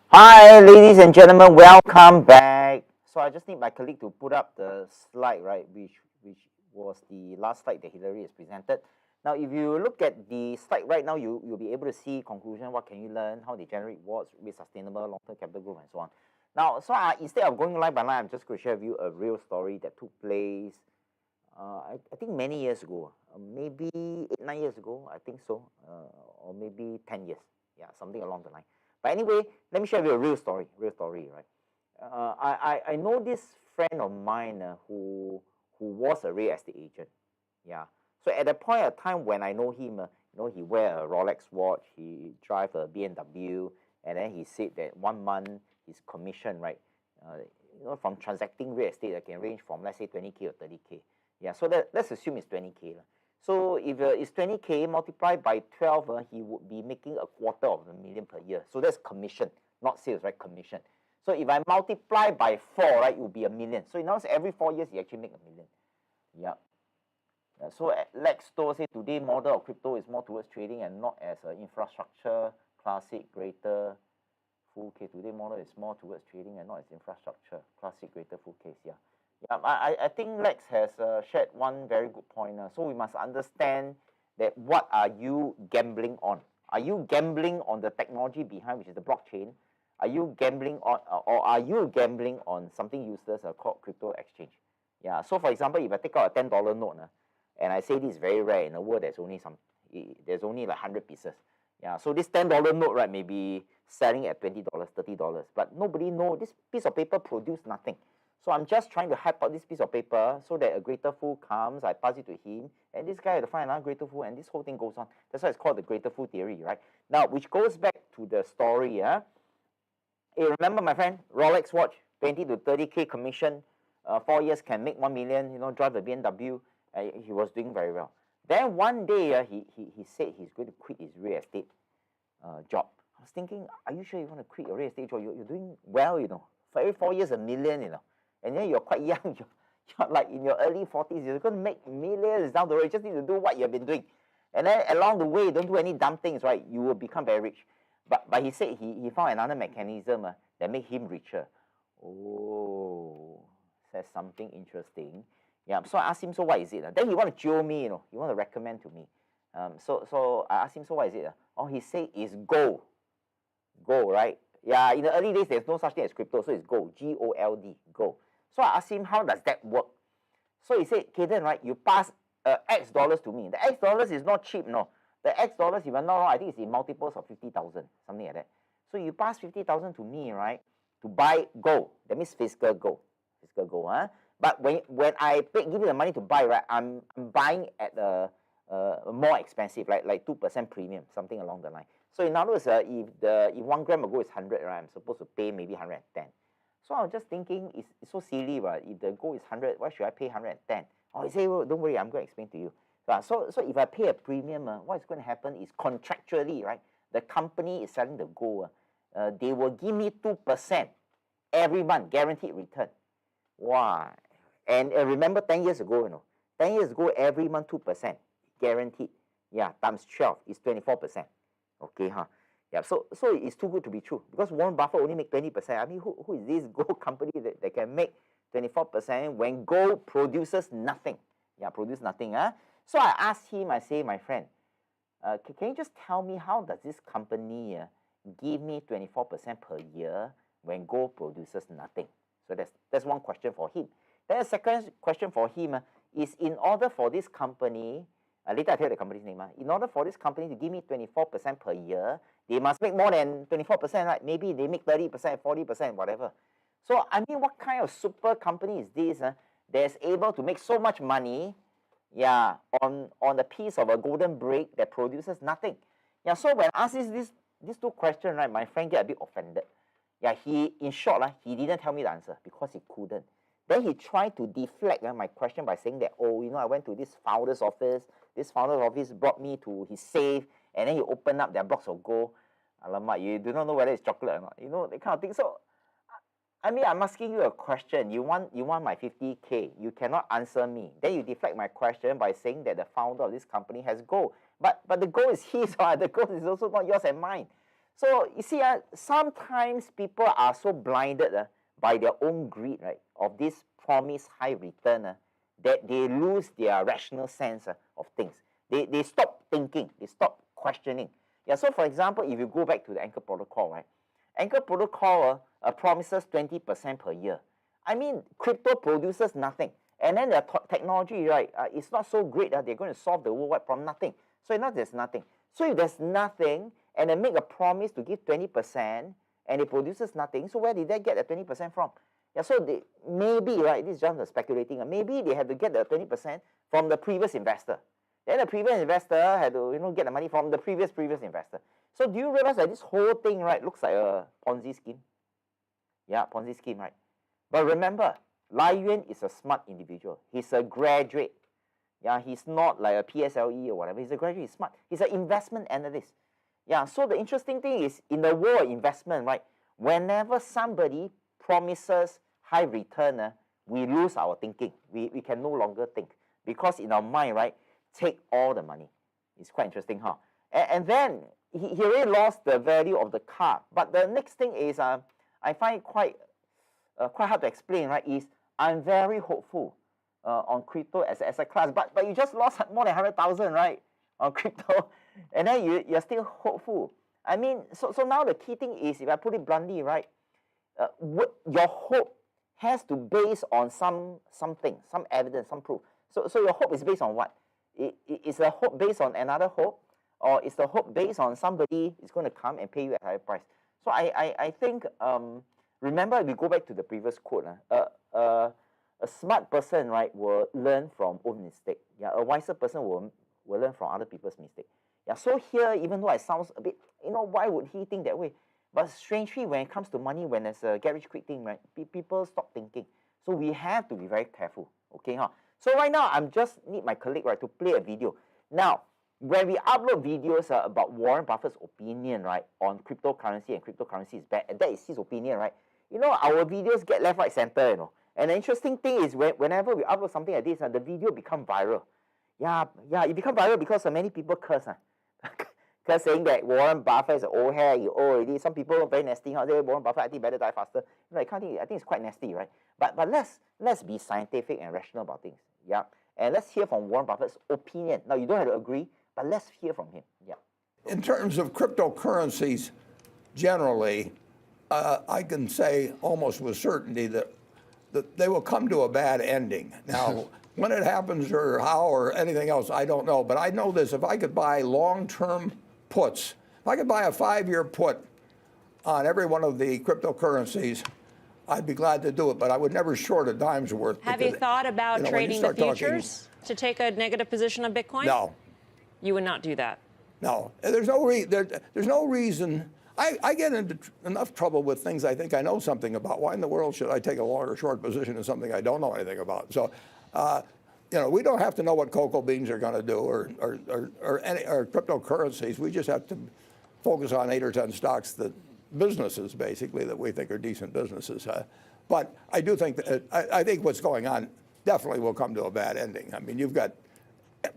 Hi, ladies and gentlemen, welcome back. So I just need my colleague to put up the slide, right, which was the last slide that Hilary has presented. Now, if you look at the slide right now, you'll be able to see conclusion, what can you learn, how they generate rewards with sustainable long-term capital growth, and so on. Now, so instead of going line by line, I'm just going to share with you a real story that took place, I think many years ago, maybe 8-9 years ago, I think so, or maybe 10 years, yeah, something along the line. But anyway, let me share with you a real story, right? I know this friend of mine who was a real estate agent, yeah. So at the point of time when I know him, he wear a Rolex watch, he drive a BMW, and then he said that 1 month his commission, right, from transacting real estate, that can range from, let's say, 20K or 30K. Yeah, so let's assume it's 20K. So if it's 20K multiplied by 12, he would be making $250,000 per year. So that's commission, not sales, right? Commission. So if I multiply by 4, right, it would be $1 million. So in other words, every 4 years, he actually make $1 million. Yeah. So Lex Toh say today model of crypto is more towards trading and not as an infrastructure, classic, greater, full case. Today model is more towards trading and not as infrastructure, classic, greater, full case. Yeah. Yeah, I think Lex has shared one very good point. So we must understand that what are you gambling on? Are you gambling on the technology behind, which is the blockchain? Are you gambling on, or are you gambling on something useless called crypto exchange? Yeah. So for example, if I take out a $10 note, and I say this is very rare in a world, there's only like 100 pieces. Yeah. So this $10 note, right, may be selling at $20, $30, but nobody knows this piece of paper produced nothing. So I'm just trying to hype out this piece of paper so that a greater fool comes, I pass it to him, and this guy has to find another greater fool, and this whole thing goes on. That's why it's called the greater fool theory, right? Now, which goes back to the story. Hey, remember, my friend, Rolex watch, 20 to 30K commission, 4 years can make 1 million, drive a BMW. He was doing very well. Then one day, he said he's going to quit his real estate job. I was thinking, are you sure you want to quit your real estate job? You're doing well, For every 4 years, $1 million, And then you're quite young. You're like in your early 40s. You're going to make millions down the road. You just need to do what you've been doing. And then along the way, don't do any dumb things, right? You will become very rich. But he said he found another mechanism that made him richer. Oh, says something interesting. Yeah, so I asked him, so what is it? Then he want to chill me, He want to recommend to me. So I asked him, so what is it? Oh, he said it's gold. Gold, right? Yeah, in the early days, there's no such thing as crypto, so it's gold, G-O-L-D, gold. So I asked him, how does that work? So he said, Cayden, right, you pass X dollars to me. The X dollars is not cheap, no. The X dollars, if I'm not wrong, I think it's in multiples of 50,000, something like that. So you pass 50,000 to me, right, to buy gold. That means physical gold. Physical gold, But when I give you the money to buy, right, I'm buying at a more expensive, like 2% premium, something along the line. So in other words, if 1 gram of gold is 100, right, I'm supposed to pay maybe 110. So I was just thinking, it's so silly, right? If the gold is 100, why should I pay 110? Oh, he said, well, don't worry, I'm going to explain to you. So if I pay a premium, what's going to happen is contractually, right? The company is selling the gold. They will give me 2% every month, guaranteed return. Wow. And remember 10 years ago, 10 years ago, every month 2%, guaranteed. Yeah, times 12 is 24%. Okay, Yeah, so it's too good to be true, because Warren Buffett only make 20%. I mean, who is this gold company that can make 24% when gold produces nothing? Yeah, produce nothing. So I asked him, I say, my friend, can you just tell me how does this company give me 24% per year when gold produces nothing? So that's one question for him. Then the second question for him is, in order for this company later I tell you the company's name. In order for this company to give me 24% per year, they must make more than 24%, right? Maybe they make 30%, 40%, whatever. So, I mean, what kind of super company is this that's able to make so much money, yeah, on a piece of a golden brick that produces nothing? Yeah, so when I ask these two questions, right, my friend get a bit offended. Yeah, in short, he didn't tell me the answer because he couldn't. Then he tried to deflect my question by saying that, oh, you know, I went to this founder's office. This founder's office brought me to his safe, and then he opened up their blocks of gold. Alamak, you do not know whether it's chocolate or not. You know, that kind of thing. So, I mean, I'm asking you a question. You want my 50K. You cannot answer me. Then you deflect my question by saying that the founder of this company has gold. But the gold is his, right? The gold is also not yours and mine. So, you see, sometimes people are so blinded by their own greed, right, of this promised high return, that they lose their rational sense of things. They stop thinking. They stop questioning. Yeah, so for example, if you go back to the Anchor Protocol, right, Anchor Protocol promises 20% per year. I mean, crypto produces nothing. And then the technology, right, it's not so great that they're going to solve the worldwide problem, nothing. So now there's nothing. So if there's nothing, and they make a promise to give 20%, and it produces nothing, so where did they get the 20% from? Yeah, so maybe, right, this is just speculating, maybe they had to get the 20% from the previous investor. Then the previous investor had to, you know, get the money from the previous investor. So do you realize that this whole thing, right, looks like a Ponzi scheme? Yeah, Ponzi scheme, right? But remember, Lai Yuan is a smart individual. He's a graduate. Yeah, he's not like a PSLE or whatever. He's a graduate. He's smart. He's an investment analyst. Yeah, so the interesting thing is, in the world of investment, right, whenever somebody promises high return, we lose our thinking. We can no longer think. Because in our mind, right, take all the money. It's quite interesting, huh? And then he really lost the value of the car. But the next thing is, I find it quite hard to explain, right, is I'm very hopeful on crypto as a class. But you just lost more than 100,000, right, on crypto. And then you're still hopeful. I mean, so now the key thing is, if I put it bluntly, right, your hope has to base on something, some evidence, some proof. So your hope is based on what? Is the hope based on another hope? Or is the hope based on somebody is going to come and pay you at a higher price? So I think, remember, we go back to the previous quote. A smart person, right, will learn from own mistake. Yeah, a wiser person will learn from other people's mistake. Yeah, so here, even though it sounds a bit, you know, why would he think that way? But strangely, when it comes to money, when there's a get rich quick thing, right, people stop thinking. So we have to be very careful, okay, huh? So right now, I'm just need my colleague, right, to play a video. Now, when we upload videos about Warren Buffett's opinion, right, on cryptocurrency, and cryptocurrency is bad, and that is his opinion, right, you know, our videos get left, right, center, you know. And the interesting thing is, whenever we upload something like this, the video become viral. Yeah, it become viral because many people curse. Because saying that Warren Buffett is an old hair, you old already. Some people are very nasty. How say Warren Buffett, I think better die faster. You know, I think it's quite nasty, right? But let's be scientific and rational about things. Yeah, and let's hear from Warren Buffett's opinion. Now you don't have to agree, but let's hear from him. Yeah. In terms of cryptocurrencies, generally, I can say almost with certainty that they will come to a bad ending. Now, when it happens or how or anything else, I don't know. But I know this: if I could buy long-term puts, if I could buy a 5-year put on every one of the cryptocurrencies, I'd be glad to do it. But I would never short a dime's worth. Have you thought about trading the futures to take a negative position on Bitcoin? No. You would not do that? No. There's no reason. I get into enough trouble with things I think I know something about. Why in the world should I take a long or short position in something I don't know anything about? So, you know, we don't have to know what cocoa beans are going to do or cryptocurrencies. We just have to focus on 8 or 10 stocks, that businesses basically that we think are decent businesses. But I do think that I think what's going on definitely will come to a bad ending. I mean, you've got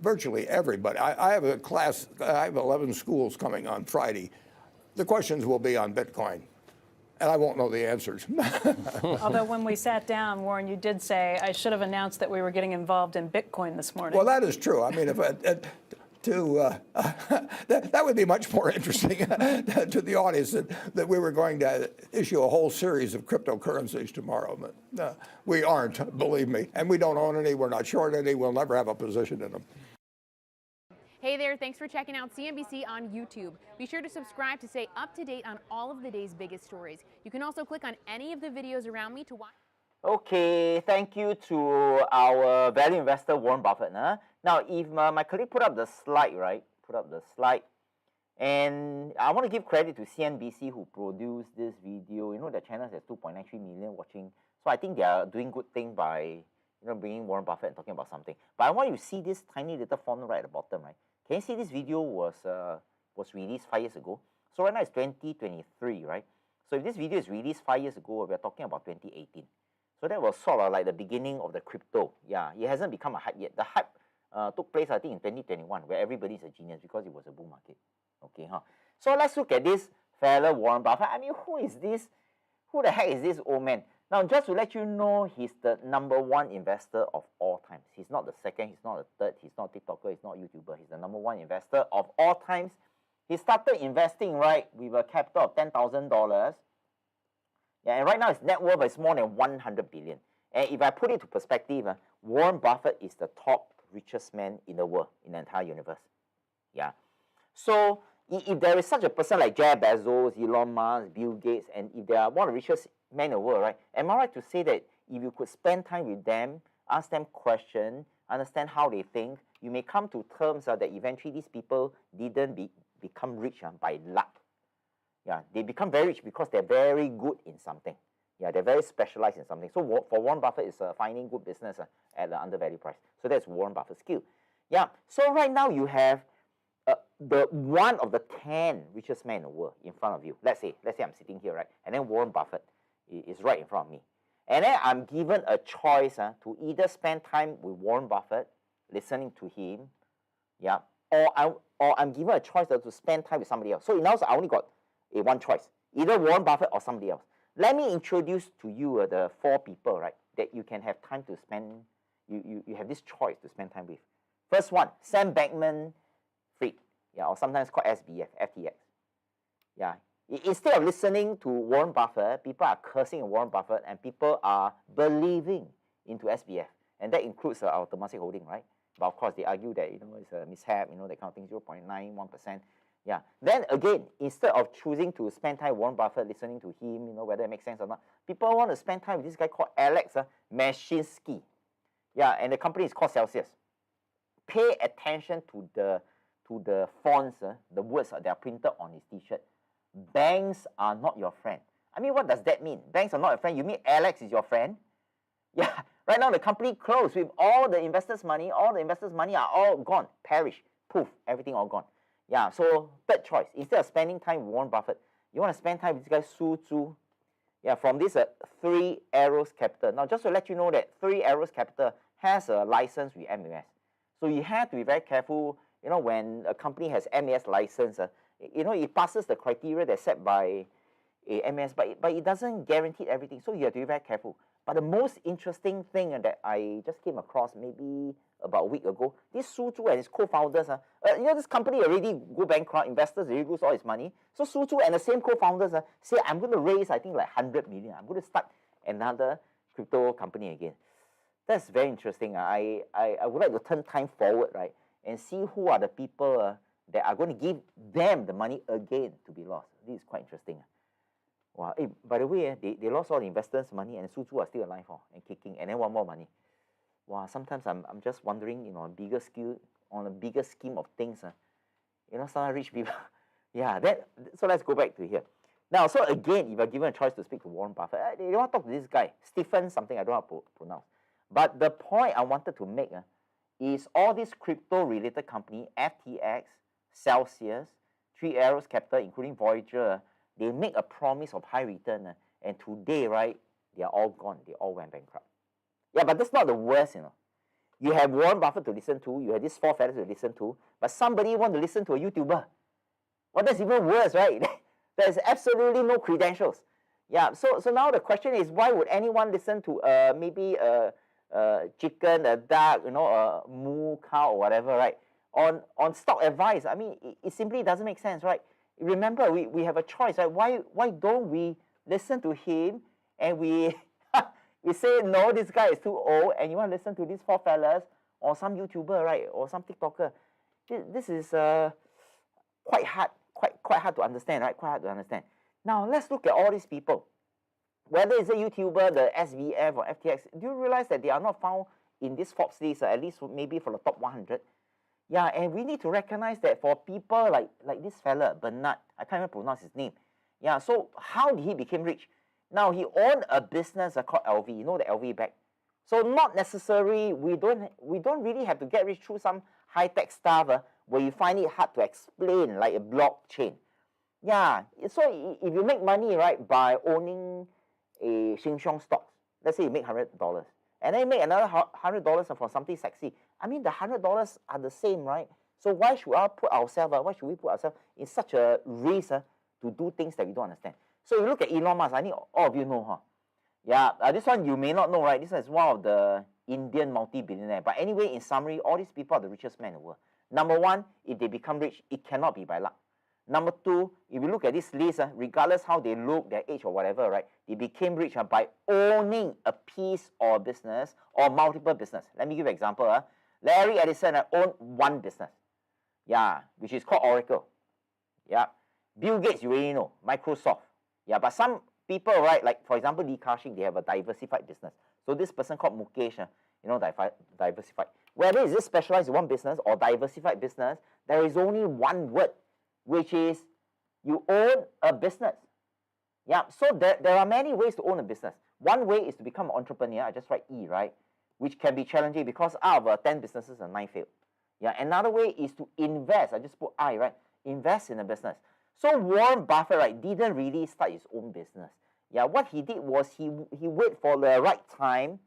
virtually everybody. I have a class. I have 11 schools coming on Friday. The questions will be on Bitcoin, and I won't know the answers. Although when we sat down, Warren, you did say, I should have announced that we were getting involved in Bitcoin this morning. Well, that is true. I mean, if that would be much more interesting to the audience that we were going to issue a whole series of cryptocurrencies tomorrow. But we aren't, believe me. And we don't own any. We're not short any. We'll never have a position in them. Hey there, thanks for checking out CNBC on YouTube. Be sure to subscribe to stay up to date on all of the day's biggest stories. You can also click on any of the videos around me to watch. Okay, thank you to our value investor Warren Buffett. Now, if my colleague put up the slide, right? Put up the slide. And I want to give credit to CNBC who produced this video. You know, the channel has 2.93 million watching. So I think they are doing good thing by, bringing Warren Buffett and talking about something. But I want you to see this tiny little font right at the bottom, right? Can you see this video was released 5 years ago? So right now it's 2023, right? So if this video is released 5 years ago, we're talking about 2018. So that was sort of like the beginning of the crypto. Yeah, it hasn't become a hype yet. The hype took place, I think, in 2021, where everybody's a genius because it was a bull market. Okay, huh? So let's look at this fella, Warren Buffett. I mean, who is this? Who the heck is this old man? Now, just to let you know, he's the #1 investor of all times. He's not the second, he's not the third, he's not TikToker, he's not YouTuber. He's the #1 investor of all times. He started investing, right, with a capital of $10,000. Yeah, and right now his net worth is more than 100 billion. And if I put it to perspective, Warren Buffett is the top richest man in the world, in the entire universe. Yeah. So if there is such a person like Jeff Bezos, Elon Musk, Bill Gates, and if they are one of the richest men in the world, right? Am I right to say that if you could spend time with them, ask them questions, understand how they think, you may come to terms that eventually these people didn't become rich by luck. Yeah, they become very rich because they're very good in something. Yeah, they're very specialized in something. So for Warren Buffett, it's finding good business at an undervalued price. So that's Warren Buffett's skill. Yeah, so right now you have the one of the 10 richest men in the world in front of you. Let's say I'm sitting here, right? And then Warren Buffett is right in front of me. And then I'm given a choice to either spend time with Warren Buffett, listening to him, yeah, or I'm given a choice to spend time with somebody else. So now I only got one choice, either Warren Buffett or somebody else. Let me introduce to you the 4 people, right, that you can have time to spend, you have this choice to spend time with. First one, Sam Bankman-Fried, yeah, or sometimes called SBF, FTX. Yeah, instead of listening to Warren Buffett, people are cursing Warren Buffett and people are believing into SBF. And that includes our Temasek holding, right? But of course, they argue that, it's a mishap, that kind of thing, 0.91%. Yeah. Then again, instead of choosing to spend time with Warren Buffett, listening to him, whether it makes sense or not, people want to spend time with this guy called Alex Mashinsky. Yeah, and the company is called Celsius. Pay attention to the fonts, the words that are printed on his t-shirt. Banks are not your friend. I mean, what does that mean? Banks are not your friend. You mean Alex is your friend? Yeah. Right now, the company closed with all the investors' money. All the investors' money are all gone, perished, poof, everything all gone. Yeah, so third choice, instead of spending time with Warren Buffett, you want to spend time with this guy, Su Zhu. Yeah, from this 3 Arrows Capital. Now, just to let you know that 3 Arrows Capital has a license with MAS. So you have to be very careful, when a company has MAS license, it passes the criteria that's set by MAS, but it doesn't guarantee everything. So you have to be very careful. But the most interesting thing that I just came across maybe about a week ago, this Su Zhu and his co-founders, this company already go bankrupt, investors already lose all his money. So Su Zhu and the same co-founders say, I'm going to raise, I think, like 100 million. I'm going to start another crypto company again. That's very interesting. I would like to turn time forward, right, and see who are the people that are going to give them the money again to be lost. This is quite interesting. Wow. Hey, by the way, they lost all the investors' money and Su Zhu are still alive and kicking, and then want more money. Wow, sometimes I'm just wondering, on a bigger scheme of things, some rich people. Yeah, so let's go back to here. Now, so again, if you're given a choice to speak to Warren Buffett, they want to talk to this guy, Stephen something, I don't know how to pronounce. But the point I wanted to make is all these crypto-related companies, FTX, Celsius, 3 Arrows Capital, including Voyager, they make a promise of high return, and today, right, they are all gone. They all went bankrupt. Yeah, but that's not the worst, You have Warren Buffett to listen to, you have these 4 fellas to listen to, but somebody want to listen to a YouTuber. Well, that's even worse, right? There's absolutely no credentials. Yeah, so now the question is, why would anyone listen to maybe a chicken, a duck, a moo cow or whatever, right? On stock advice, I mean, it simply doesn't make sense, right? Remember, we have a choice, right? Why don't we listen to him and we say, no, this guy is too old and you want to listen to these 4 fellas or some YouTuber, right, or some TikToker. This is quite hard to understand, right? Quite hard to understand. Now let's look at all these people. Whether it's a YouTuber, the SVF or FTX, do you realize that they are not found in this Forbes list, at least maybe for the top 100? Yeah, and we need to recognize that for people like this fella, Bernard, I can't even pronounce his name. Yeah, so how did he become rich? Now, he owned a business called LV, you know the LV bag. So not necessary, we don't really have to get rich through some high-tech stuff where you find it hard to explain, like a blockchain. Yeah, so if you make money, right, by owning a Sheng Siong stocks, let's say you make $100, and then you make another $100 for something sexy. I mean, the $100 are the same, right? So why should we put ourselves in such a race to do things that we don't understand? So you look at Elon Musk, I think all of you know, huh? Yeah, this one you may not know, right? This is one of the Indian multi-billionaire. But anyway, in summary, all these people are the richest men in the world. Number one, if they become rich, it cannot be by luck. Number two, if you look at this list, regardless how they look, their age or whatever, right, they became rich by owning a piece or business or multiple business. Let me give you an example. Larry Ellison owned one business, yeah, which is called Oracle. Yeah, Bill Gates, you already know, Microsoft. Yeah, but some people, right, like for example, Lee Ka-shing, they have a diversified business. So this person called Mukesh, you know, diversified. Whether is this specialized in one business or diversified business, there is only one word, which is you own a business. Yeah, so there are many ways to own a business. One way is to become an entrepreneur. I just write E, right? Which can be challenging because out of 10 businesses, 9 failed. Yeah, another way is to invest. I just put I, right? Invest in a business. So Warren Buffett, right, didn't really start his own business. Yeah, what he did was he waited for the right time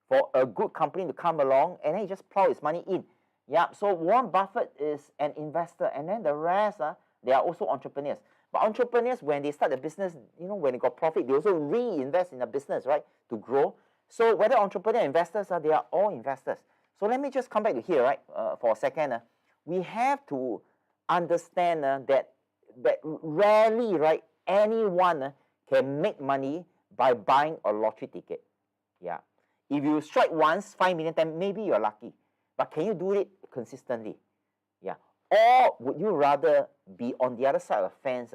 for a good company to come along, and then he just plowed his money in. Yeah, so Warren Buffett is an investor, and then the rest, they are also entrepreneurs. But entrepreneurs, when they start a business, you know, when they got profit, they also reinvest in the business, right, to grow. So whether entrepreneur investors, they are all investors. So let me just come back to here, right, for a second. We have to understand that rarely, right, anyone can make money by buying a lottery ticket. Yeah. If you strike once, 5 million times, maybe you're lucky. But can you do it consistently? Yeah. Or would you rather be on the other side of the fence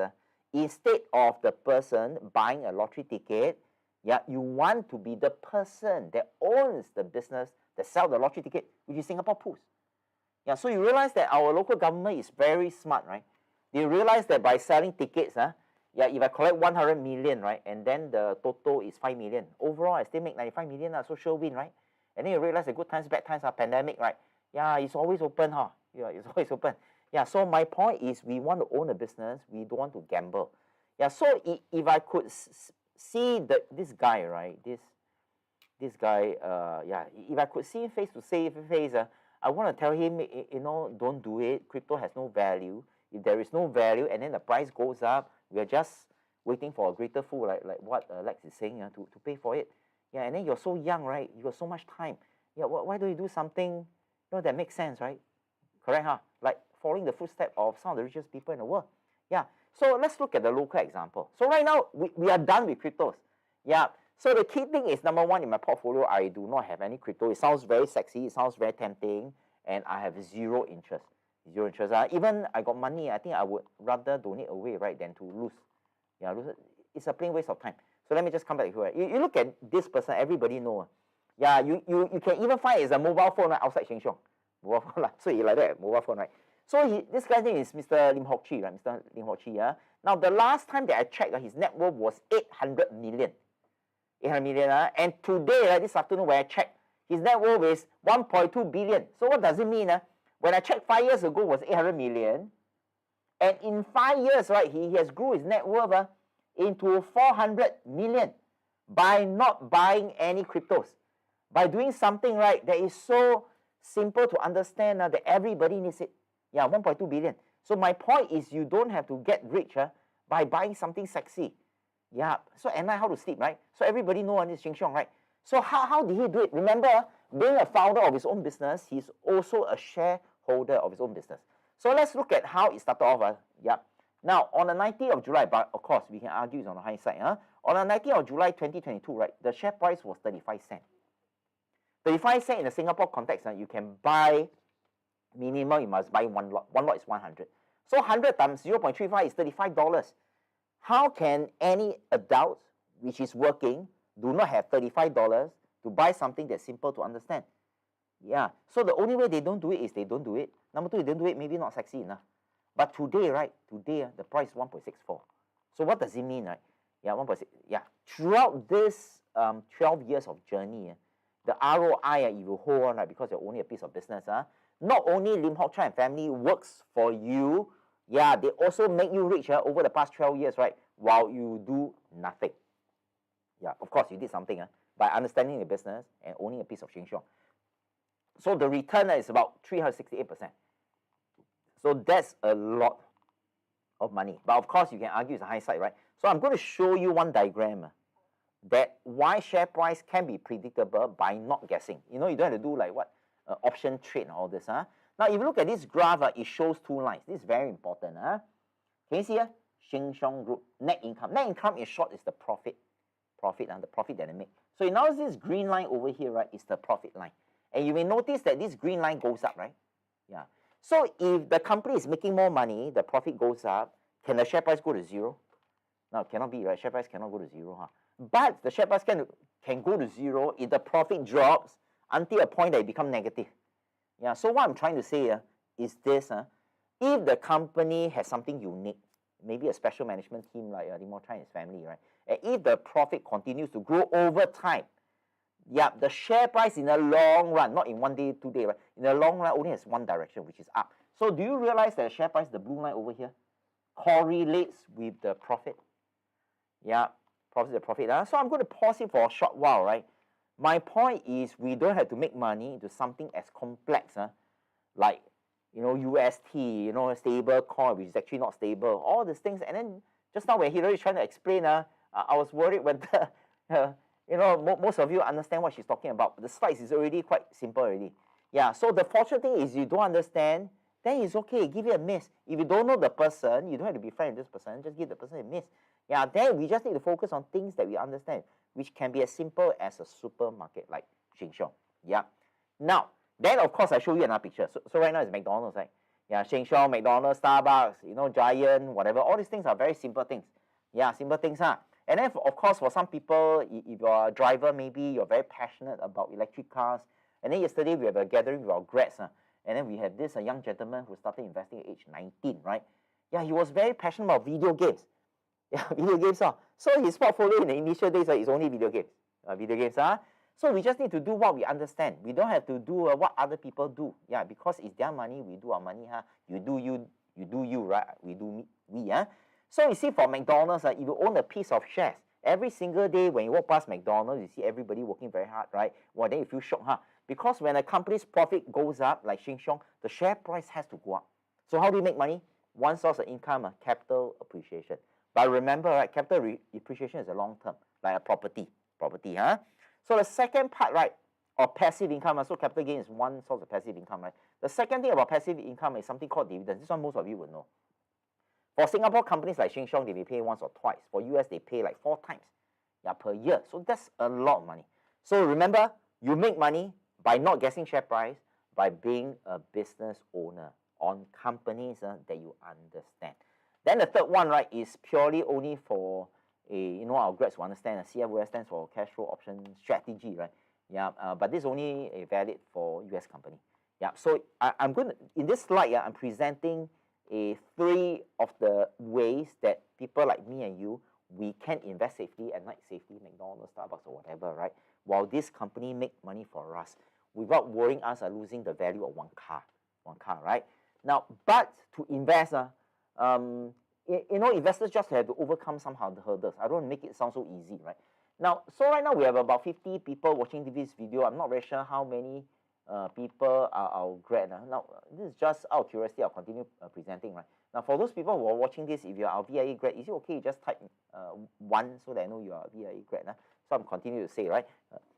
instead of the person buying a lottery ticket? Yeah, you want to be the person that owns the business that sells the lottery ticket, which is Singapore Pools. Yeah, so you realize that our local government is very smart, right? They realize that by selling tickets, yeah, if I collect 100 million, right, and then the total is 5 million, overall I still make 95 million, so sure win, right? And then you realize the good times, bad times are pandemic, right? Yeah, it's always open, huh? Yeah, it's always open. Yeah, so my point is we want to own a business, we don't want to gamble. Yeah, so if I could see this guy, right, this guy, yeah, if I could see him face to face, I want to tell him, you know, don't do it. Crypto has no value. If there is no value and then the price goes up, we are just waiting for a greater fool, like what Lex is saying, to pay for it. Yeah, and then you're so young, right? You got so much time. Yeah, why don't you do something, you know, that makes sense, right? Correct, huh? Like following the footsteps of some of the richest people in the world. Yeah. So let's look at the local example. So right now we are done with cryptos. Yeah. So the key thing is, number one, in my portfolio, I do not have any crypto. It sounds very sexy. It sounds very tempting, and I have zero interest. Zero interest. Even I got money, I think I would rather donate away, right, than to lose. Yeah, lose it. It's a plain waste of time. So let me just come back here. You look at this person, everybody know. Yeah, you can even find it as a mobile phone right, outside Sheng Siong. Mobile phone, so you like that, mobile phone, right? So this guy's name is Mr. Lim Hock Chi, right? Mr. Lim Hock Chi, yeah. Now the last time that I checked, his net worth was 800 million. 800 million, and today, right, this afternoon when I checked, his net worth is 1.2 billion. So what does it mean? When I checked 5 years ago, it was 800 million. And in 5 years, right, he has grew his net worth into 400 million by not buying any cryptos. By doing something, right, that is so simple to understand that everybody needs it. Yeah, 1.2 billion. So my point is you don't have to get rich by buying something sexy. Yeah, so at night how to sleep, right? So everybody knows on this Sheng Siong, right? So how did he do it? Remember, being a founder of his own business, he's also a shareholder of his own business. So let's look at how it started off. Yeah. Now, on the 19th of July, but of course, we can argue it's on the hindsight. On the 19th of July 2022, right, the share price was 35 cents. 35 cents in the Singapore context, you can buy Minimum, you must buy one lot. One lot is 100. So 100 times 0.35 is $35. How can any adult which is working do not have $35 to buy something that's simple to understand? Yeah, so the only way they don't do it is they don't do it. Number two, they don't do it, maybe not sexy enough. But today, right, the price is 1.64. So what does it mean, right? Yeah, 1.6. Yeah, throughout this 12 years of journey, the ROI, if you hold on, right, because you're only a piece of business, not only Lim Hock Chang and family works for you, yeah, they also make you rich over the past 12 years, right, while you do nothing. Yeah, of course, you did something by understanding the business and owning a piece of Sheng Siong. So the return is about 368%. So that's a lot of money. But of course, you can argue it's a high side, right? So I'm going to show you one diagram that why share price can be predictable by not guessing. You know, you don't have to do like what option trade and all this. Now, if you look at this graph, it shows two lines. This is very important. Can you see here? Sheng Siong Group net income. Net income in short is the profit. The profit that they make. So you notice this green line over here, right, is the profit line. And you may notice that this green line goes up, right? Yeah. So if the company is making more money, the profit goes up, can the share price go to zero? No, it cannot be, right? Share price cannot go to zero. But the share price can go to zero if the profit drops until a point that it becomes negative. Yeah. So what I'm trying to say is this. If the company has something unique, maybe a special management team like Lim Hock Chang and his family, right? And if the profit continues to grow over time, yeah, the share price in the long run, not in 1 day, 2 day, right? In the long run, only has one direction, which is up. So do you realize that the share price, the blue line over here, correlates with the profit? Yeah, the profit. So I'm going to pause it for a short while, right? My point is we don't have to make money into something as complex, like, you know, UST, you know, stable coin, which is actually not stable, all these things. And then just now when Hillary is trying to explain, I was worried whether, you know, most of you understand what she's talking about. The slides is already quite simple already. Yeah, so the fortunate thing is you don't understand, then it's okay, give it a miss. If you don't know the person, you don't have to be friends with this person, just give the person a miss. Yeah, then we just need to focus on things that we understand, which can be as simple as a supermarket like Sheng Siong. Yeah. Now, then of course I show you another picture. So right now it's McDonald's, right? Yeah, Sheng Siong, McDonald's, Starbucks, you know, Giant, whatever. All these things are very simple things. Yeah, simple things. And then of course for some people, if you're a driver, maybe you're very passionate about electric cars. And then yesterday we have a gathering with our grads. And then we had this young gentleman who started investing at age 19, right? Yeah, he was very passionate about video games. Yeah, video games. So his portfolio in the initial days is only video games. So we just need to do what we understand. We don't have to do what other people do. Yeah, because it's their money, we do our money. You do you, right? We do we. So you see for McDonald's, if you own a piece of shares, every single day when you walk past McDonald's, you see everybody working very hard, right? Well, then you feel shocked, because when a company's profit goes up, like Sheng Siong, the share price has to go up. So how do you make money? One source of income, capital appreciation. But remember, right, capital appreciation is a long term, like a property. So the second part, right, of passive income, so capital gain is one source of passive income, right? The second thing about passive income is something called dividends. This one most of you will know. For Singapore companies like Sheng Siong, they may pay once or twice. For US, they pay like 4 times per year. So that's a lot of money. So remember, you make money by not guessing share price, by being a business owner on companies that you understand. Then the third one, right, is purely only for our grads who understand. CFOS stands for cash flow option strategy, right? Yeah, but this is only valid for US company. Yeah, so I'm going to, in this slide, I'm presenting 3 of the ways that people like me and you, we can invest safely and not safely, McDonald's, Starbucks, or whatever, right? While this company make money for us without worrying us losing the value of one car, right? Now, but to invest, investors just have to overcome some hurdles. I don't make it sound so easy, right? Now, so right now we have about 50 people watching this video. I'm not very sure how many people are our grad. Now, this is just out of curiosity. I'll continue presenting, right? Now, for those people who are watching this, if you're our VIA grad, is it okay you just type 1 so that I know you are a VIA grad? So I'm continuing to say, right?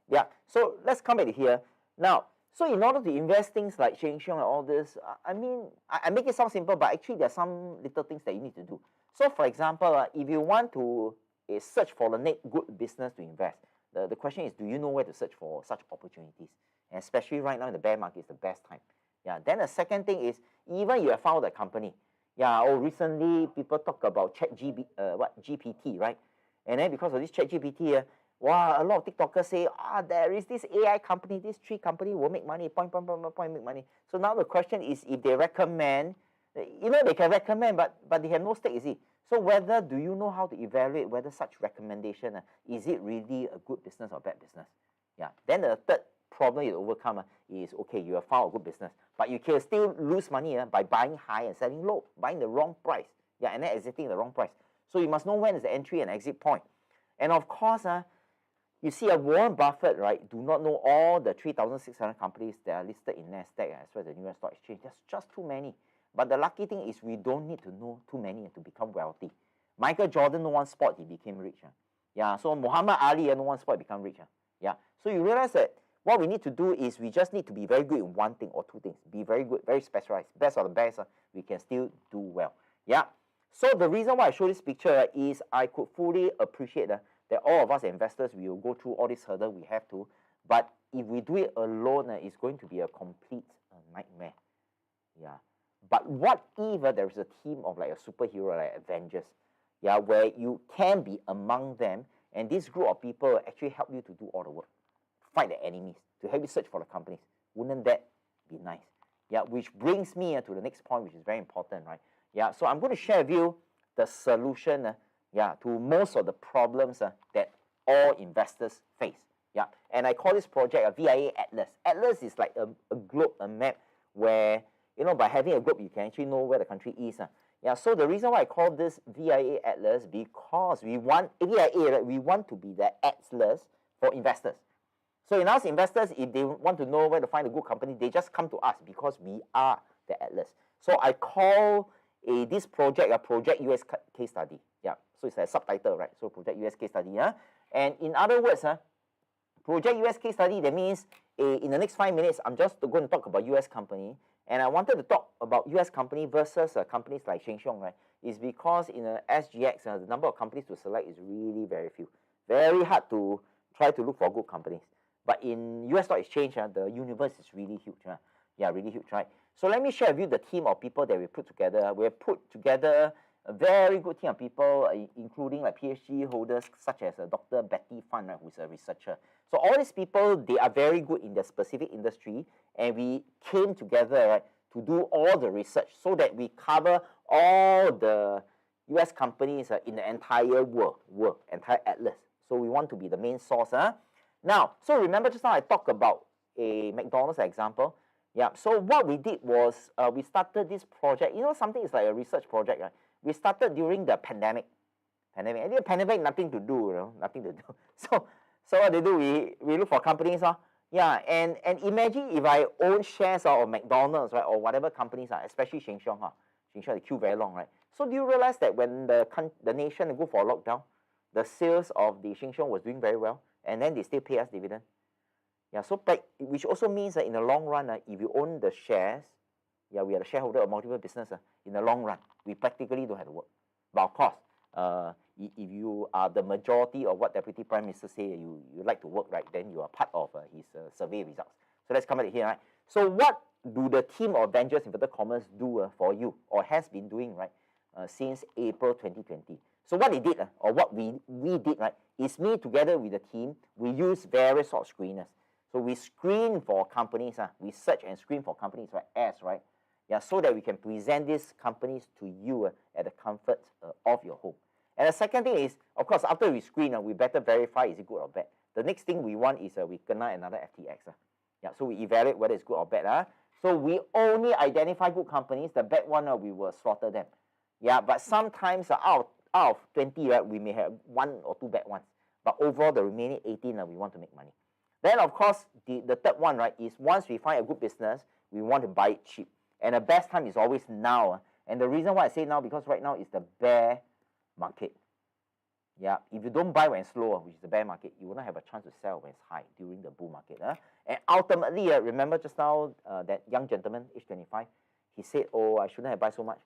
Yeah, so let's come back to here. Now, so in order to invest things like Sheng Siong and all this, I mean, I make it sound simple, but actually there are some little things that you need to do. So for example, if you want to search for the next good business to invest, the question is, do you know where to search for such opportunities? And especially right now in the bear market is the best time. Yeah. Then the second thing is, even you have found a company. Yeah. Oh, recently people talk about GPT, right? And then because of this ChatGPT, wow, a lot of TikTokers say, there is this AI company, this 3 company will make money, point, make money. So now the question is, if they recommend, they can recommend, but they have no stake, you see. So whether do you know how to evaluate whether such recommendation, is it really a good business or bad business? Yeah. Then the third problem you overcome is, okay, you have found a good business, but you can still lose money by buying high and selling low, buying the wrong price. Yeah, and then exiting the wrong price. So you must know when is the entry and exit point. And of course, you see, Warren Buffett, right, do not know all the 3,600 companies that are listed in NASDAQ as well as the New York Stock Exchange. There's just too many. But the lucky thing is we don't need to know too many to become wealthy. Michael Jordan, no one sport, he became rich. Yeah, so Muhammad Ali, no one sport, become rich. Yeah, so you realize that what we need to do is we just need to be very good in one thing or two things. Be very good, very specialized, best of the best, we can still do well. Yeah. So the reason why I show this picture is I could fully appreciate that all of us investors, we will go through all this hurdle we have to. But if we do it alone, it's going to be a complete nightmare. Yeah. But what if there is a team of like a superhero like Avengers, yeah, where you can be among them, and this group of people actually help you to do all the work, fight the enemies, to help you search for the companies. Wouldn't that be nice? Yeah, which brings me to the next point, which is very important, right? Yeah, so I'm going to share with you the solution, to most of the problems that all investors face. Yeah, and I call this project a VIA Atlas. Atlas is like a globe, a map where, by having a globe, you can actually know where the country is. Yeah, so the reason why I call this VIA Atlas, because we want, VIA, right, we want to be the Atlas for investors. So in us investors, if they want to know where to find a good company, they just come to us because we are the Atlas. So I call this project a Project US Case Study. Yeah, so it's a subtitle, right? So Project US Case Study. And in other words, Project US Case Study, that means in the next 5 minutes, I'm just going to talk about US company. And I wanted to talk about US company versus companies like Sheng Siong, right? Is because in the SGX, the number of companies to select is really very few. Very hard to try to look for good companies. But in US Stock Exchange, the universe is really huge. Yeah, really huge, right? So let me share with you the team of people that we put together. We have put together a very good team of people, including like PhD holders such as Dr. Betty Fan, right, who's a researcher. So all these people, they are very good in their specific industry, and we came together, right, to do all the research so that we cover all the US companies in the entire world, entire atlas. So we want to be the main source. Now, so remember just now I talked about a McDonald's example. Yeah, so what we did was we started this project. Something is like a research project. Right? We started during the pandemic. And the pandemic, nothing to do, nothing to do. So what they do, we look for companies. Yeah, and imagine if I own shares of McDonald's, right, or whatever companies, especially Sheng Siong. Sheng Siong, the queue very long, right? So do you realize that when the nation go for a lockdown, the sales of the Sheng Siong was doing very well, and then they still pay us dividend? Yeah, so which also means that in the long run, if you own the shares, yeah, we are the shareholder of multiple businesses. In the long run, we practically don't have to work. But of course, if you are the majority of what Deputy Prime Minister say you like to work, right, then you are part of his survey results. So let's come back here, right? So what do the team of Avengers inverted commas do for you, or has been doing, right, since April 2020? So what they did, or what we did, right, is me together with the team, we use various sort of screeners. So we screen for companies, we search and screen for companies, right, yeah, so that we can present these companies to you at the comfort of your home. And the second thing is, of course, after we screen, we better verify is it good or bad. The next thing we want is we kena another FTX. Yeah, so we evaluate whether it's good or bad. So we only identify good companies. The bad one, we will slaughter them. Yeah, but sometimes out of 20, right, we may have 1 or 2 bad ones. But overall, the remaining 18, we want to make money. Then, of course, the third one, right, is once we find a good business, we want to buy it cheap. And the best time is always now. And the reason why I say now, because right now is the bear market. Yeah, if you don't buy when it's slow, which is the bear market, you will not have a chance to sell when it's high during the bull market. And ultimately, remember just now that young gentleman, age 25, he said, oh, I shouldn't have buy so much.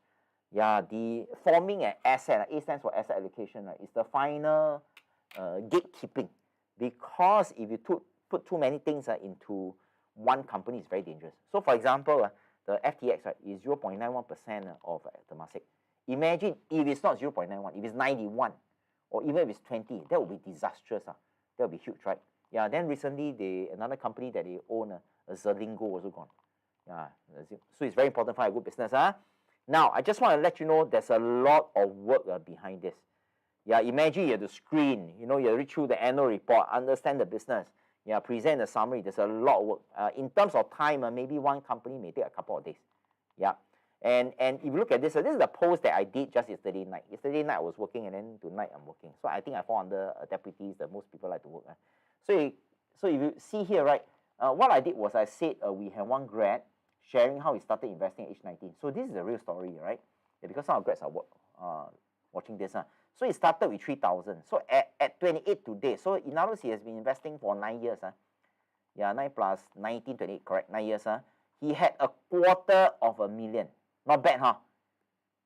Yeah, the forming an asset, A stands for asset allocation, right, is the final gatekeeping. Because if you put too many things into one company, it's very dangerous. So for example, the FTX, right, is 0.91% of Temasek. Imagine if it's not 0.91, if it's 91, or even if it's 20, that would be disastrous. That would be huge, right? Yeah, then recently, another company that they own, Zerlingo, also gone. Yeah, so it's very important for a good business. Now, I just want to let you know there's a lot of work behind this. Yeah, imagine you have to screen, you have to read through the annual report, understand the business, yeah, present the summary. There's a lot of work. In terms of time, maybe one company may take a couple of days. Yeah, and if you look at this, this is the post that I did just yesterday night. Yesterday night I was working, and then tonight I'm working. So I think I fall under deputies that most people like to work. So if you see here, right, what I did was I said we have one grad sharing how he started investing at age 19. So this is the real story, right? Yeah, because some of grads are watching this. So he started with 3,000. So at 28 today, so in other words, he has been investing for 9 years. Yeah, 9 plus 19, 28, correct, 9 years. He had $250,000. Not bad, huh?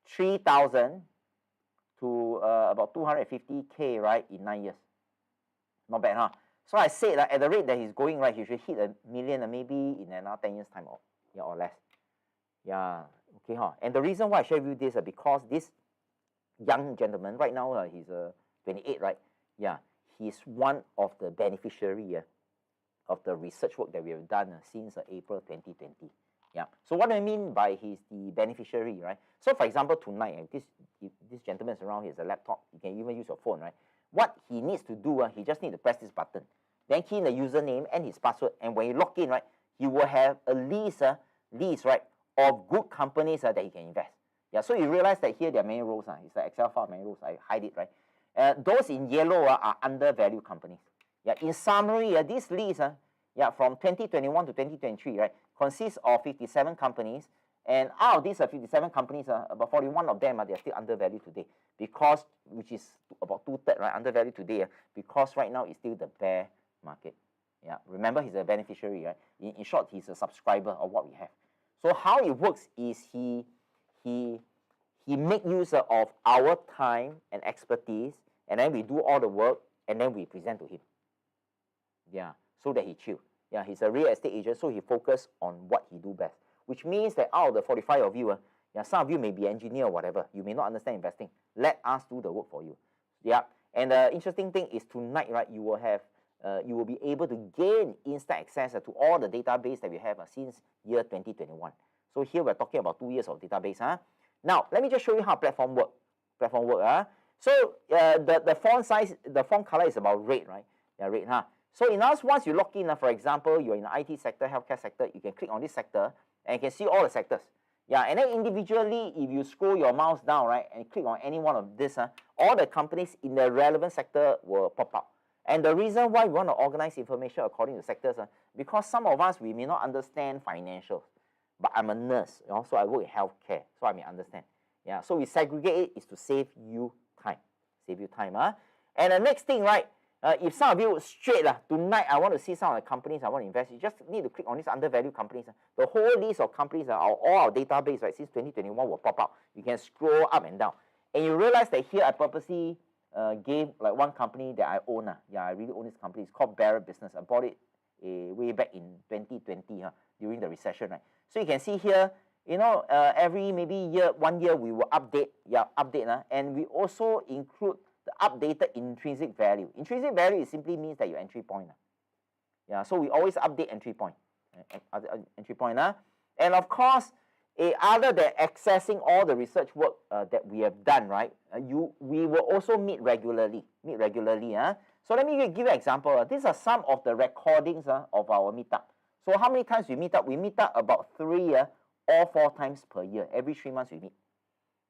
3,000 to about 250K, right, in 9 years. Not bad, huh? So I said at the rate that he's going, right, he should hit $1 million maybe in another 10 years' time or less. Yeah, okay, huh? And the reason why I share with you this is because this young gentleman, right now, he's 28, right? Yeah, he's one of the beneficiary of the research work that we have done since April 2020. Yeah. So what do I mean by he's the beneficiary, right? So for example, tonight, if this gentleman is around, he has a laptop, you can even use your phone, right? What he needs to do, he just needs to press this button. Then key in the username and his password. And when you log in, right, he will have a list, right, of good companies that he can invest. Yeah, so you realize that here there are many rows. It's an Excel file, many rows. I hide it, right? Those in yellow are undervalued companies. Yeah, in summary, this list, from 2021 to 2023, right, consists of 57 companies. And out of these 57 companies, about 41 of them, they're still undervalued today, because, which is about 2/3, right, undervalued today, because right now it's still the bear market. Yeah, remember he's a beneficiary, right? In short, he's a subscriber of what we have. So how it works is he make use of our time and expertise, and then we do all the work, and then we present to him. Yeah, so that he chill. Yeah, he's a real estate agent, so he focus on what he do best. Which means that out of the 45 of you, some of you may be engineer or whatever. You may not understand investing. Let us do the work for you. Yeah, and the interesting thing is tonight, right, you will be able to gain instant access to all the database that we have since year 2021. So here we're talking about 2 years of database. Now, let me just show you how platform work. So the font size, the font color is about red, right? Yeah, red, So in us, once you log in, for example, you're in the IT sector, healthcare sector, you can click on this sector, and you can see all the sectors. Yeah, and then individually, if you scroll your mouse down, right, and click on any one of this, all the companies in the relevant sector will pop up. And the reason why we want to organize information according to sectors, because some of us, we may not understand financials. But I'm a nurse, so I work in healthcare, so I may understand. Yeah, so we segregate it is to save you time. And the next thing, right, if some of you straight, tonight I want to see some of the companies I want to invest, you just need to click on these undervalued companies. The whole list of companies, all our database, right, since 2021 will pop up. You can scroll up and down. And you realize that here I purposely gave like one company that I own. Yeah, I really own this company. It's called Barrett Business. I bought it way back in 2020 during the recession, right? So you can see here, every maybe 1 year we will update, and we also include the updated intrinsic value. Intrinsic value it simply means that your entry point. Yeah, so we always update entry point. And of course, other than accessing all the research work that we have done, right? We will also meet regularly. So let me give you an example. These are some of the recordings of our meetup. So how many times we meet up? We meet up about 3 or 4 times per year. Every 3 months we meet.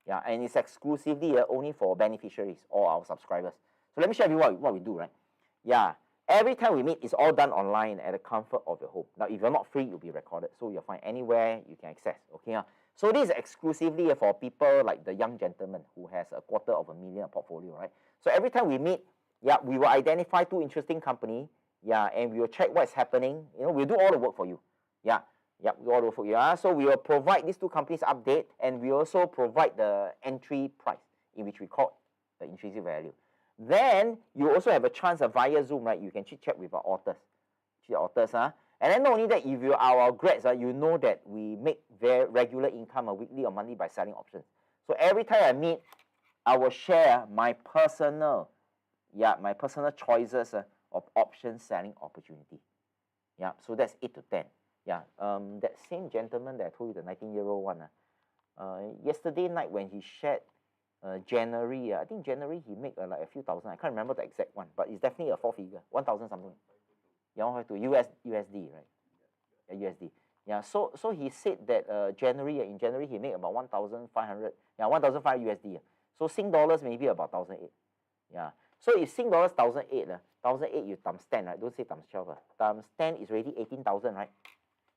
Yeah, and it's exclusively only for beneficiaries or our subscribers. So let me show you what we do, right? Yeah, every time we meet, it's all done online at the comfort of your home. Now, if you're not free, you'll be recorded. So you'll find anywhere you can access, okay? So this is exclusively for people like the young gentleman who has $250,000 portfolio, right? So every time we meet, we will identify 2 interesting companies, and we will check what's happening. We'll do all the work for you. We do all the work for you. So we will provide these 2 companies update, and we also provide the entry price, in which we call the intrinsic value. Then you also have a chance via Zoom, right? You can chit chat with our authors. And And then not only that, if you are our grads, you know that we make very regular income, weekly or monthly, by selling options. So every time I meet, I will share my personal choices of option selling opportunity. Yeah, so that's 8 to 10. Yeah, that same gentleman that I told you, the 19-year-old one, yesterday night when he shared January, I think January he made like a few thousand. I can't remember the exact one, but it's definitely a 4-figure, 1,000 something. Yeah, USD, right? Yeah, USD. Yeah, so he said that in January he made about 1,500. Yeah, 1,500 USD. So Sing dollars maybe about 1,008. Yeah. So if Sing dollars 1,008, 1,008 you times 10, right? Don't say times 12. Times 10 is already 18,000, right?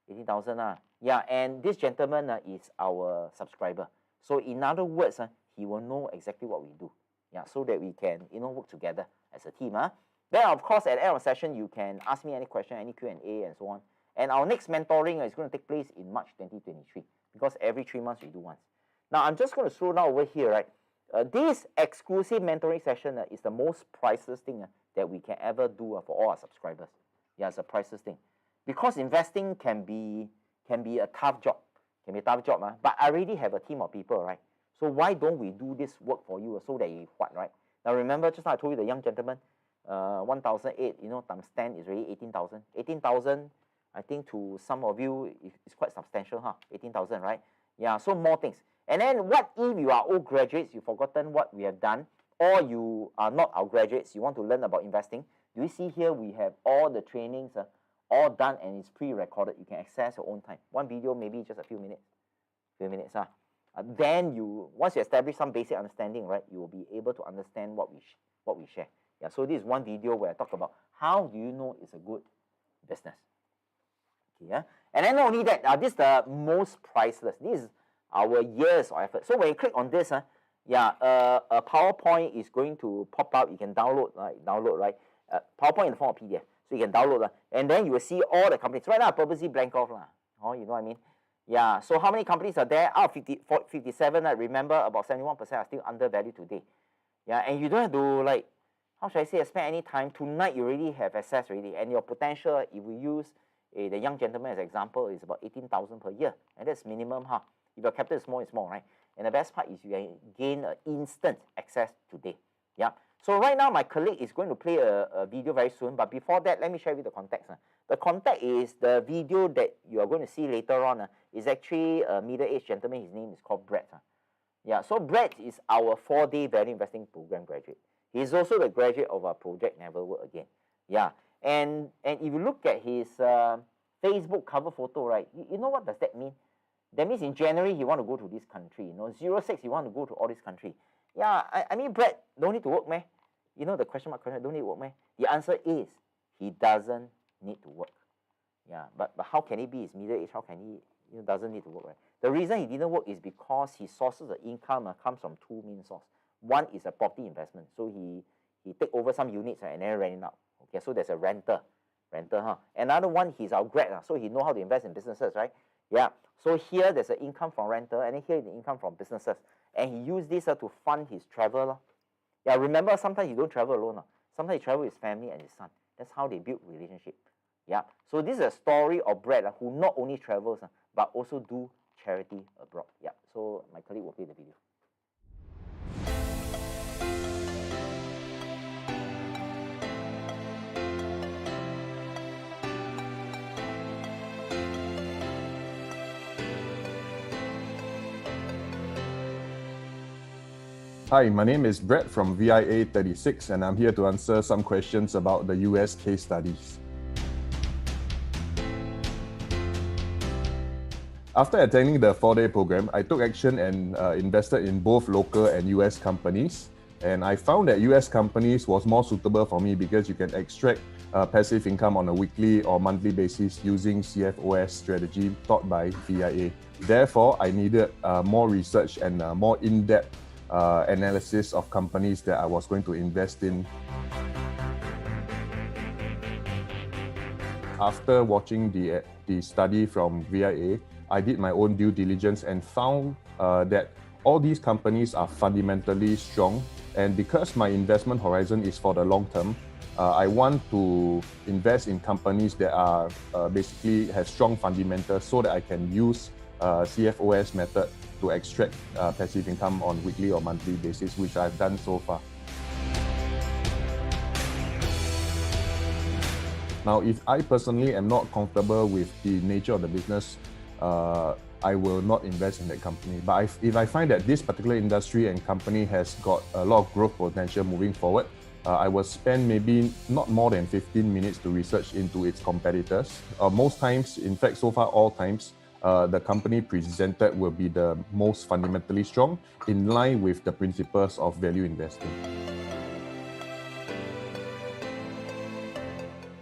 18,000. Yeah, and this gentleman is our subscriber. So in other words, he will know exactly what we do. Yeah, so that we can work together as a team. Then of course at the end of the session you can ask me any question, any Q&A and so on. And our next mentoring is going to take place in March 2023 because every 3 months we do once. Now I'm just going to slow down over here, right? This exclusive mentoring session is the most priceless thing that we can ever do for all our subscribers. Yeah, it's a priceless thing. Because investing can be a tough job. But I already have a team of people, right? So why don't we do this work for you so that you right? Now remember, just now I told you the young gentleman, 1,008, times 10 is already 18,000. 18,000, I think to some of you, it's quite substantial, 18,000, right? Yeah, so more things. And then what if you are old graduates, you've forgotten what we have done, or you are not our graduates, you want to learn about investing? Do you see here we have all the trainings all done and it's pre-recorded. You can access your own time. One video, maybe just a few minutes. Then once you establish some basic understanding, right, you will be able to understand what we share. Yeah, so this is one video where I talk about how do you know it's a good business. Okay, yeah? And then not only that, this is the most priceless. This is our years of effort. So when you click on this, a PowerPoint is going to pop out. You can download, right? PowerPoint in the form of PDF. So you can download, and then you will see all the companies. Right now, I purposely blank off. You know what I mean? Yeah, so how many companies are there? Out of 57, remember about 71% are still undervalued today. Yeah, and you don't have to, how should I say, spend any time. Tonight, you already have access already. And your potential, if we use the young gentleman as an example, is about 18,000 per year. And that's minimum, If your capital is small, it's small, right? And the best part is you can gain instant access today. Yeah. So right now, my colleague is going to play a video very soon. But before that, let me share with you the context. The context is the video that you are going to see later on. Is actually a middle-aged gentleman. His name is called Brett. Yeah, so Brett is our 4-day value investing program graduate. He's also the graduate of our project Never Work Again. Yeah, and if you look at his Facebook cover photo, right, you know what does that mean? That means in January, he want to go to this country. 06, he want to go to all this country. Yeah, I mean, Brett, don't need to work, meh? The question mark question, don't need to work, meh? The answer is, he doesn't need to work. Yeah, but how can he be his middle age? How can he doesn't need to work, right? The reason he didn't work is because his sources of income comes from two main sources. One is a property investment. So he take over some units and then rent it out. Okay, so there's a renter, Another one, he's our grad, so he know how to invest in businesses, right? Yeah. So here there's an income from rental, and then here the income from businesses. And he used this to fund his travel. Yeah, remember, sometimes you don't travel alone. Sometimes you travel with his family and his son. That's how they build relationship. Yeah. So this is a story of Brett who not only travels but also do charity abroad. Yeah. So my colleague will play the video. Hi, my name is Brett from VIA 36 and I'm here to answer some questions about the US case studies. After attending the 4-day program, I took action and invested in both local and US companies. And I found that US companies was more suitable for me because you can extract passive income on a weekly or monthly basis using CFOS strategy taught by VIA. Therefore, I needed more research and more in-depth analysis of companies that I was going to invest in. After watching the study from VIA, I did my own due diligence and found that all these companies are fundamentally strong. And because my investment horizon is for the long term, I want to invest in companies that are basically have strong fundamentals so that I can use CFOS method to extract passive income on weekly or monthly basis, which I've done so far. Now, if I personally am not comfortable with the nature of the business, I will not invest in that company. But if I find that this particular industry and company has got a lot of growth potential moving forward, I will spend maybe not more than 15 minutes to research into its competitors. Most times, in fact, so far all times, the company presented will be the most fundamentally strong in line with the principles of value investing.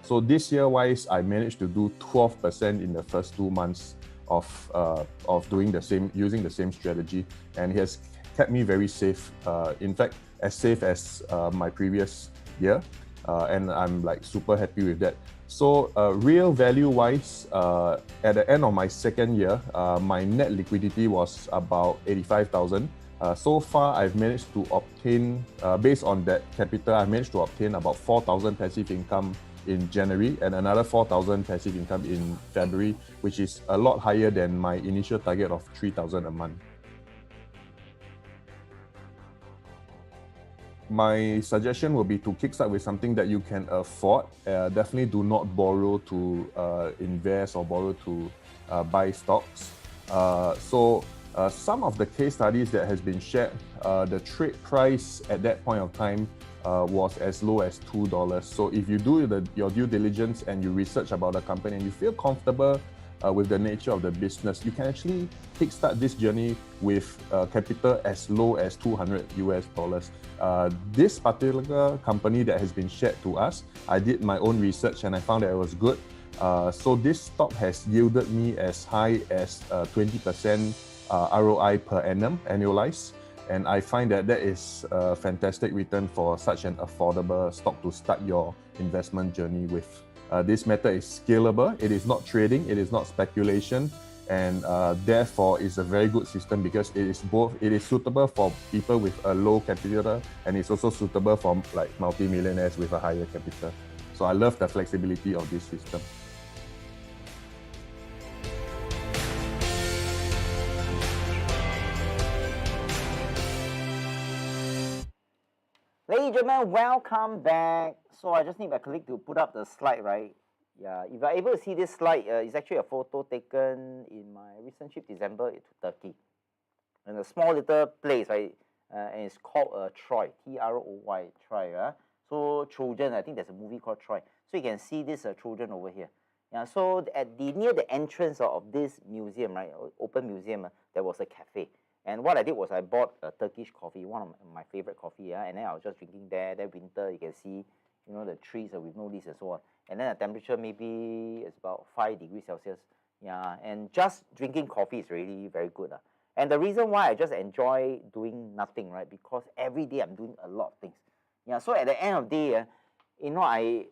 So this year-wise, I managed to do 12% in the first 2 months of doing the same, using the same strategy, and it has kept me very safe. In fact, as safe as my previous year, and I'm like super happy with that. So real value-wise, at the end of my second year, my net liquidity was about 85,000. So far, I've managed to obtain, based on that capital, I managed to obtain about 4,000 passive income in January and another 4,000 passive income in February, which is a lot higher than my initial target of 3,000 a month. My suggestion will be to kickstart with something that you can afford. Definitely do not borrow to invest or borrow to buy stocks. Some of the case studies that has been shared, the trade price at that point of time was as low as $2. So if you do your due diligence and you research about the company and you feel comfortable with the nature of the business, you can actually kickstart this journey with capital as low as $200 US. This particular company that has been shared to us, I did my own research and I found that it was good. So this stock has yielded me as high as 20% ROI per annum annualized. And I find that that is a fantastic return for such an affordable stock to start your investment journey with. This method is scalable, it is not trading, it is not speculation, and therefore it's a very good system because it is suitable for people with a low capital, and it's also suitable for like multi-millionaires with a higher capital. So I love the flexibility of this system. Ladies and gentlemen, welcome back. So I just need my colleague to put up the slide, right? Yeah, if you're able to see this slide, it's actually a photo taken in my recent trip December to Turkey. In a small little place, right? And it's called Troy, T-R-O-Y, Troy. So Trojan, I think there's a movie called Troy. So you can see this Trojan over here. Yeah, so near the entrance of this museum, right, open museum, there was a cafe. And what I did was I bought a Turkish coffee, one of my favorite coffee, and then I was just drinking there. Then winter, you can see, you know, the trees with no leaves and so on. And then the temperature maybe is about 5 degrees Celsius. Yeah, and just drinking coffee is really very good. And the reason why I just enjoy doing nothing, right, because every day I'm doing a lot of things. Yeah, so at the end of the day, you know, I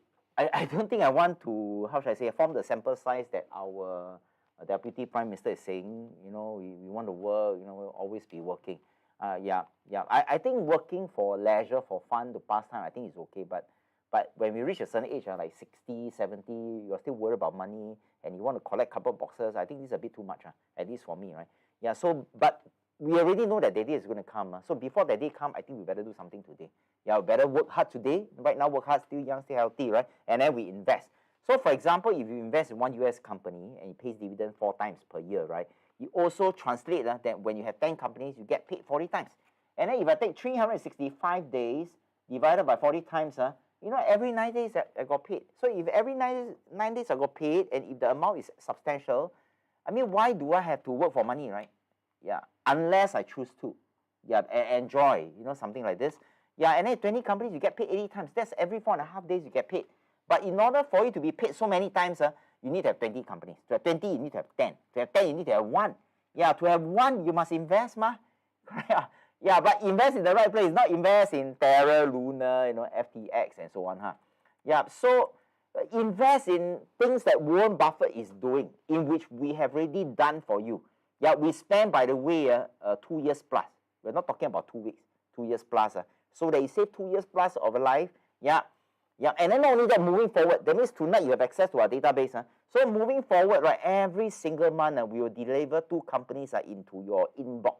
don't think I want to, how should I say, form the sample size that our Deputy Prime Minister is saying, you know, we want to work, you know, we'll always be working. I think working for leisure, for fun, to pass time, I think is okay. But when we reach a certain age, like 60, 70, you're still worried about money and you want to collect a couple of boxes, I think this is a bit too much, at least for me, right? Yeah, so, but we already know that the day is going to come. So before that day comes, I think we better do something today. Yeah, we better work hard today. Right now, work hard, still young, still healthy, right? And then we invest. So for example, if you invest in one US company and it pays dividend 4 times per year, right? You also translate that when you have 10 companies, you get paid 40 times. And then if I take 365 days divided by 40 times, you know, every 9 days I got paid. So if every 9 days I got paid, and if the amount is substantial, I mean, why do I have to work for money, right? Yeah, unless I choose to. Yeah, enjoy, you know, something like this. Yeah, and then 20 companies, you get paid 80 times. That's every 4.5 days you get paid. But in order for you to be paid so many times, you need to have 20 companies. To have 20, you need to have 10. To have 10, you need to have 1. Yeah, to have 1, you must invest, Yeah, but invest in the right place, not invest in Terra LUNA, you know, FTX and so on, Yeah, so invest in things that Warren Buffett is doing, in which we have already done for you. Yeah, we spend, by the way, 2 years plus. We're not talking about 2 weeks, 2 years plus. So that you save 2 years plus of a life. Yeah, Yeah, and then not only that, moving forward, that means tonight you have access to our database. So moving forward, right, every single month we will deliver 2 companies into your inbox.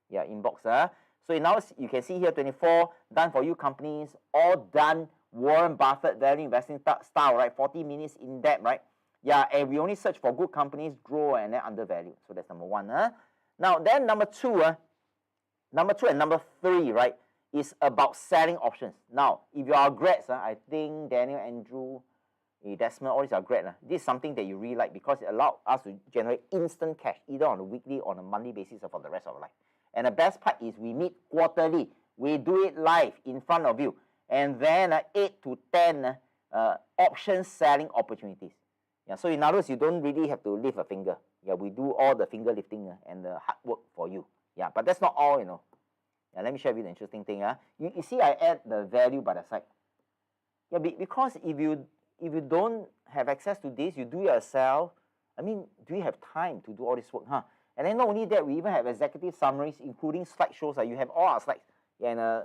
Yeah, inbox. So now you can see here 24 done for you companies, all done Warren Buffett value investing style, right? 40 minutes in depth, right? Yeah, and we only search for good companies, grow and then undervalue. So that's number 1. Now then number 2 and number 3, right, is about selling options. Now, if you are grads, I think Daniel, Andrew, Desmond, all these are grad. This is something that you really like because it allows us to generate instant cash, either on a weekly or on a monthly basis or for the rest of our life. And the best part is we meet quarterly. We do it live in front of you. And then 8 to 10 option selling opportunities. Yeah, so in other words, you don't really have to lift a finger. Yeah, we do all the finger lifting and the hard work for you. Yeah, but that's not all, Yeah, let me share with you the interesting thing. You see, I add the value by the side. Yeah, because if you don't have access to this, you do it yourself. I mean, do you have time to do all this work, And then not only that, we even have executive summaries, including slideshows. You have all our slides in a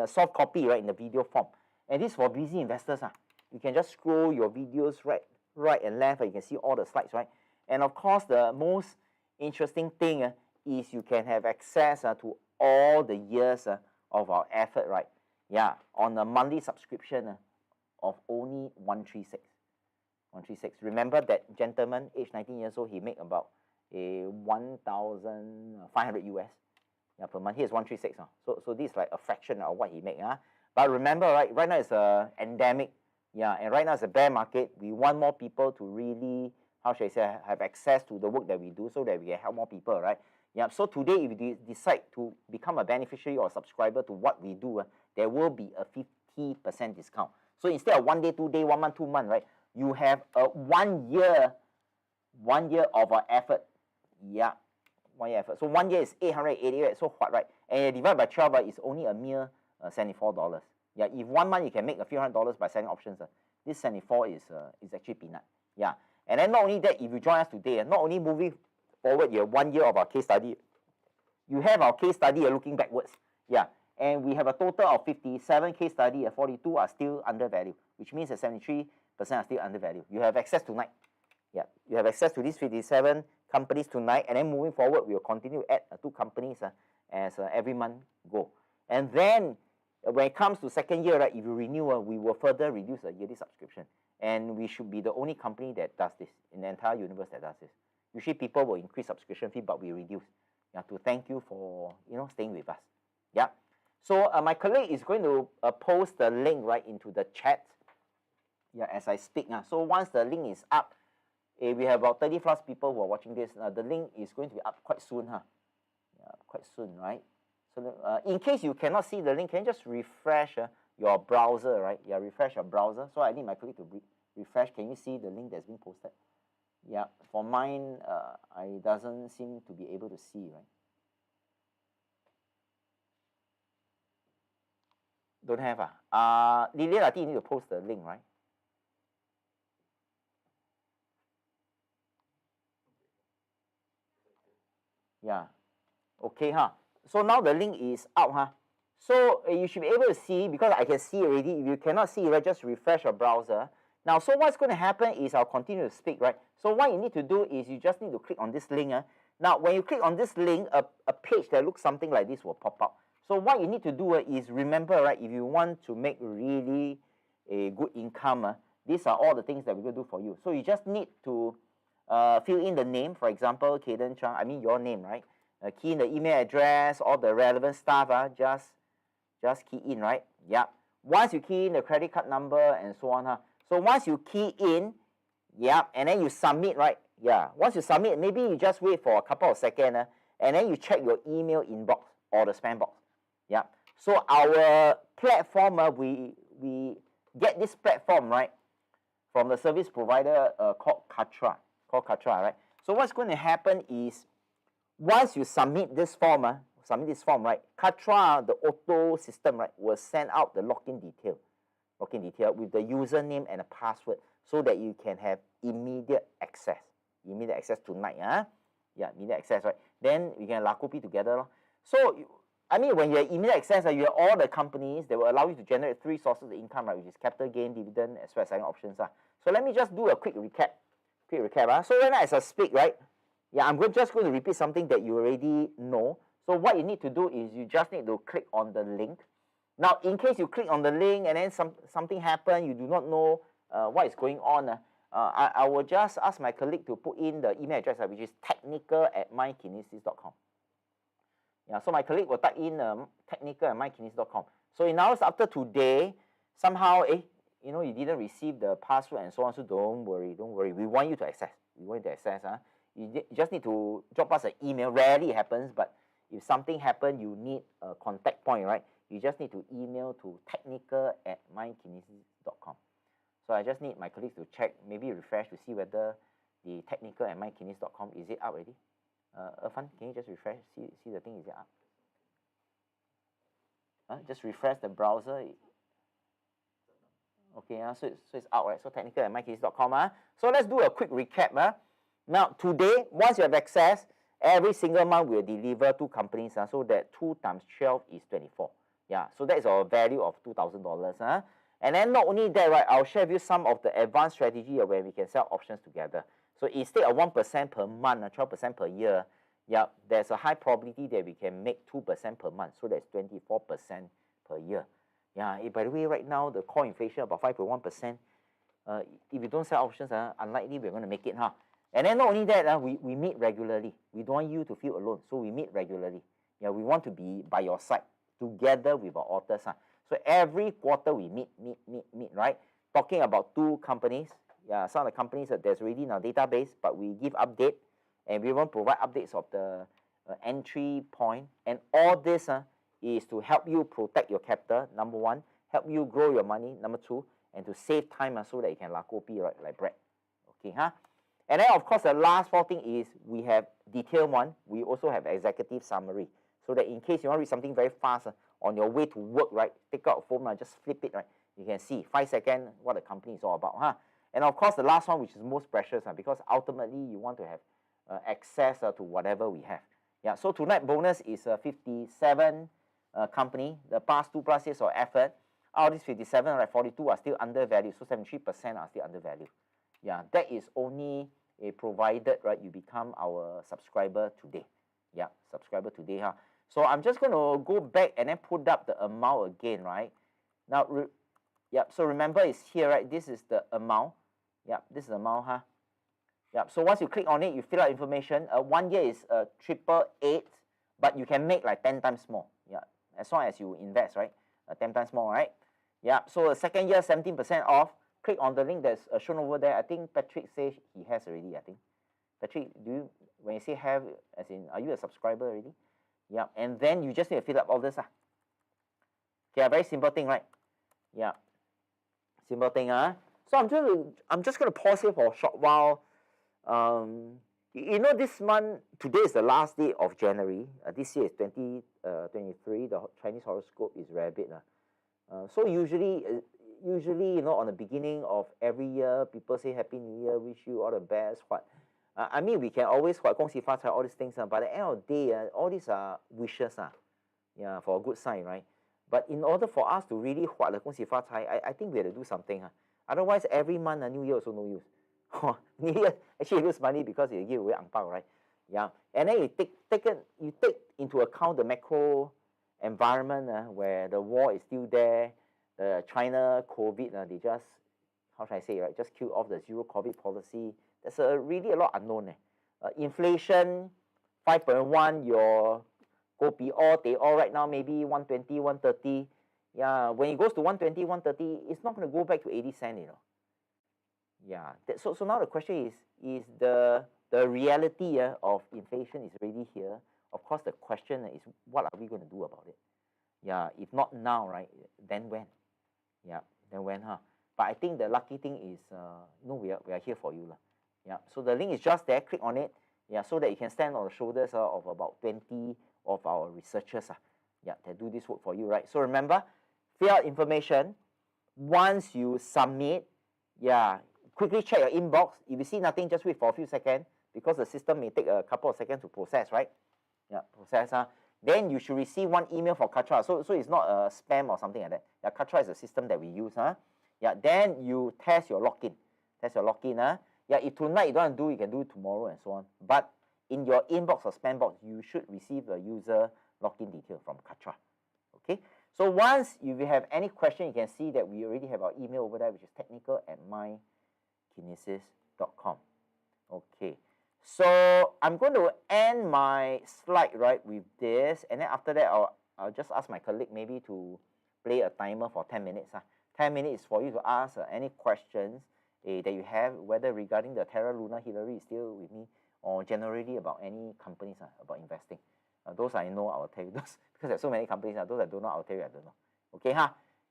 soft copy, right, in the video form. And this is for busy investors. You can just scroll your videos right and left, and you can see all the slides, right? And of course, the most interesting thing is you can have access to all the years of our effort, right? Yeah, on a monthly subscription of only 136. 136. Remember that gentleman, age 19 years old, he make about 1,500 US per month. Here's 136. So this is like a fraction of what he make. But remember, right now it's a endemic. Yeah, and right now it's a bear market. We want more people to really, how should I say, have access to the work that we do so that we can help more people, right? Yeah, so today if you decide to become a beneficiary or subscriber to what we do, there will be a 50% discount. So instead of 1 day, 2 day, 1 month, 2 months, right, you have a 1 year of our effort. Yeah, 1 year effort. So 1 year is 888, so what, right? And divided by 12, right, it's only a mere $74. Yeah, if 1 month you can make a few $100 by selling options, this 74 is actually peanut. Yeah, and then not only that, if you join us today, not only moving forward, you have 1 year of our case study. You have our case study looking backwards. Yeah, and we have a total of 57 case study, 42 are still undervalued, which means that 73% are still undervalued. You have access tonight. Yeah, you have access to these 57 companies tonight, and then moving forward, we will continue to add 2 companies as every month go. And then when it comes to second year, right, if you renew, we will further reduce the yearly subscription. And we should be the only company that does this in the entire universe that does this. Usually people will increase subscription fee, but we reduce. Yeah, to thank you for staying with us. Yeah. So my colleague is going to post the link right into the chat. Yeah, as I speak. So once the link is up, we have about 30 plus people who are watching this. The link is going to be up quite soon. Yeah, quite soon, right? So in case you cannot see the link, can you just refresh your browser, right? Yeah, refresh your browser. So I need my colleague to refresh. Can you see the link that's been posted? Yeah, for mine, I doesn't seem to be able to see, right? Don't have. Lilian, I think you need to post the link, right? Yeah. Okay, So now the link is out, So you should be able to see, because I can see already. If you cannot see, right, just refresh your browser. Now, so what's going to happen is I'll continue to speak, right? So what you need to do is you just need to click on this link. Now, when you click on this link, a page that looks something like this will pop up. So what you need to do is remember, right, if you want to make really a good income, these are all the things that we're going to do for you. So you just need to fill in the name, for example, Cayden Chang, I mean your name, right? Key in the email address, all the relevant stuff, just key in, right? Yeah. Once you key in the credit card number and so on, So once you key in, yeah, and then you submit, right? Yeah. Once you submit, maybe you just wait for a couple of seconds, and then you check your email inbox or the spam box. Yeah. So our platform, we get this platform, right, from the service provider called Katra. Right? So what's going to happen is, once you submit this form, right, Katra, the auto system, right, will send out the login detail with the username and a password, so that you can have immediate access tonight. Yeah, immediate access, right? Then we can lakupi together. So I mean, when you have immediate access, you have all the companies that will allow you to generate three sources of income, right, which is capital gain, dividend, as well as selling options. So let me just do a quick recap. So right now, as I speak, right, yeah, I'm just going to repeat something that you already know. So what you need to do is you just need to click on the link. Now, in case you click on the link and then something happened, you do not know what is going on, I will just ask my colleague to put in the email address, which is technical@mykinesis.com. Yeah, so my colleague will type in technical@mykinesis.com. So in hours after today, somehow, you didn't receive the password and so on. So don't worry. We want you to access. You just need to drop us an email. Rarely it happens, but if something happens, you need a contact point, right? You just need to email to technical@mykinesis.com. So I just need my colleagues to check, maybe refresh to see whether the technical@mykinesis.com, is it up already? Irfan, can you just refresh, see the thing, is it up? Just refresh the browser. Okay, so it's out, right? So technical@mykinesis.com. So let's do a quick recap. Now, today, once you have access, every single month we'll deliver 2 companies. So that 2 times 12 is 24. Yeah, so that is our value of $2,000. And then not only that, right, I'll share with you some of the advanced strategy where we can sell options together. So instead of 1% per month, 12% per year, yeah, there's a high probability that we can make 2% per month. So that's 24% per year. Yeah, by the way, right now, the core inflation about 5.1%. If you don't sell options, unlikely we're going to make it. And then not only that, we meet regularly. We don't want you to feel alone, so we meet regularly. Yeah, we want to be by your side together with our authors. So every quarter we meet, right? Talking about 2 companies. Yeah, some of the companies that there's already in our database, but we give update, and we want to provide updates of the entry point. And all this is to help you protect your capital, number 1, help you grow your money, number 2, and to save time so that you can kopi, right, like bread. Okay, And then, of course, the last 4 thing is we have detailed one. We also have executive summary, so that in case you want to read something very fast on your way to work, right, take out a phone, just flip it, right, you can see 5 seconds what the company is all about. And of course, the last one, which is most precious, because ultimately you want to have access to whatever we have. Yeah. So tonight bonus is 57 company. The past 2+ years of effort, out of these 57, right, 42 are still undervalued. So 73% are still undervalued. Yeah. That is only provided, right, you become our subscriber today. Yeah, subscriber today. So I'm just going to go back and then put up the amount again, right? Now, so remember it's here, right? This is the amount. Yeah, this is the amount. Yeah, so once you click on it, you fill out information. 1 year is 888, but you can make like 10 times more. Yeah, as long as you invest, right? 10 times more, right? Yeah, so the second year, 17% off. Click on the link that's shown over there. I think Patrick says he has already, I think. Patrick, when you say have, as in, are you a subscriber already? Yeah, and then you just need to fill up all this. Okay, a very simple thing, right? Yeah, simple thing. So I'm just going to pause here for a short while. This month, today is the last day of January. This year is 2023. The Chinese horoscope is rabbit. So usually, on the beginning of every year, people say Happy New Year, wish you all the best. I mean, we can always 恭喜发财, all these things. But at the end of the day, all these are wishes. Yeah, for a good sign, right? But in order for us to really 恭喜发财, I think we have to do something. Otherwise, every month, New Year also no use. New Year, actually you lose money because you give away ang pao, right? Yeah. And then you take into account the macro environment where the war is still there, the China COVID, they just, how should I say, right? Just kill off the zero COVID policy. There's really a lot unknown. Inflation, 5.1, your kopi all, they all right now maybe 120, 130. Yeah, when it goes to 120, 130, it's not going to go back to 80 cents, Yeah, so now the question is the reality of inflation is already here. Of course, the question is, what are we going to do about it? Yeah, if not now, right, then when? Yeah, then when, But I think the lucky thing is, we are here for you. Yeah, so the link is just there. Click on it. Yeah, so that you can stand on the shoulders of about 20 of our researchers. Yeah, that do this work for you, right? So remember, fill out information. Once you submit, yeah, quickly check your inbox. If you see nothing, just wait for a few seconds because the system may take a couple of seconds to process, right? Yeah, process. then you should receive one email for Katra. So it's not a spam or something like that. Yeah, Katra is a system that we use. Yeah, then you test your login. Yeah, if tonight you don't want to do, you can do it tomorrow and so on. But in your inbox or spam box, you should receive a user login detail from Katra. Okay, so once you have any question, you can see that we already have our email over there, which is technical@mykinesis.com. Okay, so I'm going to end my slide right with this, and then after that I'll just ask my colleague maybe to play a timer for 10 minutes. 10 minutes for you to ask any questions that you have, whether regarding the Terra Luna. Hillary is still with me, or generally about any companies about investing. Those I know, I will tell you. Those, because there's so many companies. Those I don't know, I'll tell you I don't know. Okay,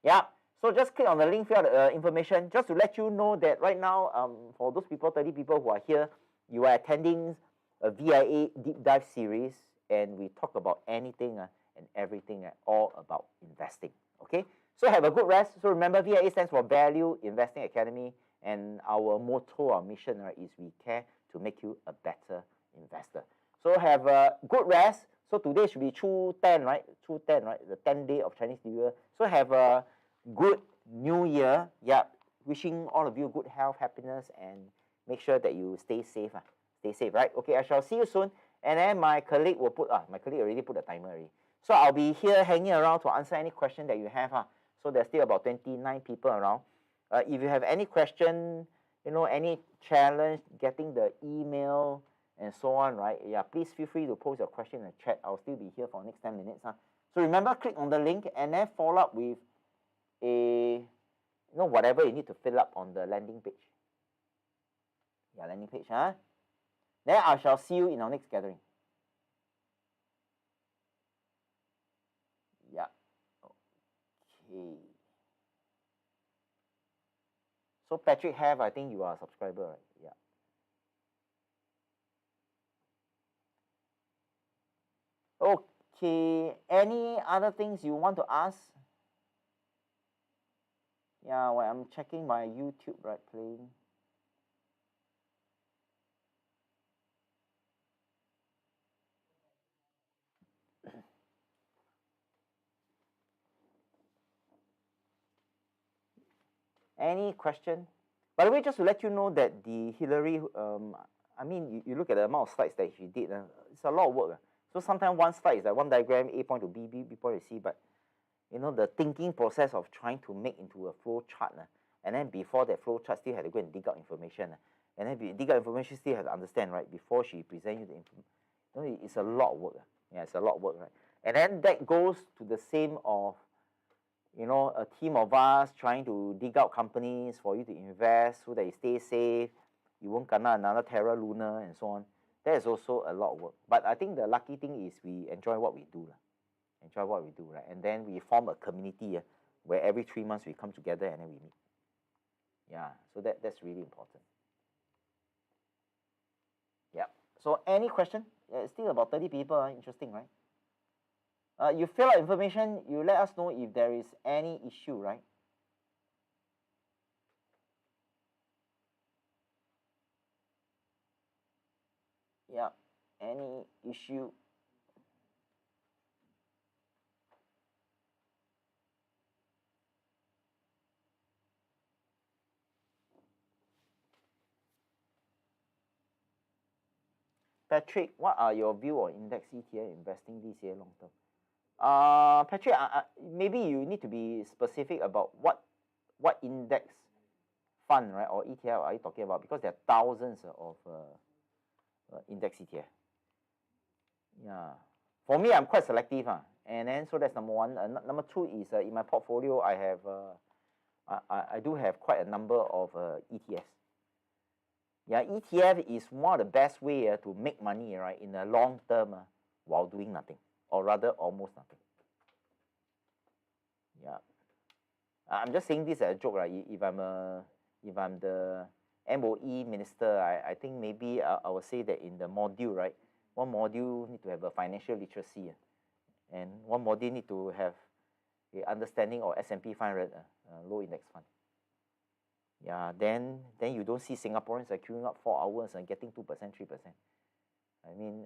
yeah. So just click on the link, fill out the information, just to let you know that right now, for those people, 30 people who are here, you are attending a VIA Deep Dive series, and we talk about anything and everything all about investing. Okay, so have a good rest. So remember, VIA stands for Value Investing Academy, and our motto, our mission, right, is we care to make you a better investor. So have a good rest. So today should be 2/10, right? 2/10, right? The 10th day of Chinese New Year. So have a good New Year. Yeah, wishing all of you good health, happiness, and make sure that you stay safe. Stay safe, right? Okay, I shall see you soon. And then my colleague will put, my colleague already put the timer already. So I'll be here hanging around to answer any question that you have. So there's still about 29 people around. If you have any question, any challenge, getting the email and so on, right? Yeah, please feel free to post your question in the chat. I'll still be here for the next 10 minutes. So remember, click on the link and then follow up with whatever you need to fill up on the landing page. Yeah, landing page. Then I shall see you in our next gathering. Yeah. Okay. So Patrick I think you are a subscriber, right? Yeah. Okay. Any other things you want to ask? Yeah, well, I'm checking my YouTube, right, playing. Any question? By the way, just to let you know that the Hillary, I mean, you look at the amount of slides that she did, it's a lot of work. So sometimes one slide is like one diagram, A point to B, B point to C, but the thinking process of trying to make into a flow chart, and then before that flow chart, still had to go and dig out information, and then dig out information, still have to understand, right, before she present you the information. It's a lot of work. Yeah, it's a lot of work, right? And then that goes to the same of a team of us trying to dig out companies for you to invest so that you stay safe, you won't kena another Terra Luna and so on. That is also a lot of work. But I think the lucky thing is we enjoy what we do. Right? And then we form a community where every 3 months we come together and then we meet. Yeah, so that's really important. Yeah. So any question? It's still about 30 people. Interesting, right? You fill out information, you let us know if there is any issue, right? Yeah, any issue. Patrick, what are your view on index ETF investing this year long term? Patrick, maybe you need to be specific about what index fund, right, or ETF are you talking about? Because there are thousands of index ETF. Yeah, for me, I'm quite selective, and then so that's number one. Number two is in my portfolio, I have I do have quite a number of ETFs. Yeah, ETF is one of the best way to make money, right, in the long term while doing nothing, or rather almost nothing. Yeah, I'm just saying this as a joke, right? If I'm the MOE minister, I think maybe I will say that in the module, right, one module need to have a financial literacy, and one module need to have a understanding of S&P 500 low index fund. Yeah, then you don't see Singaporeans are queuing up 4 hours and getting 2%, 3%. I mean,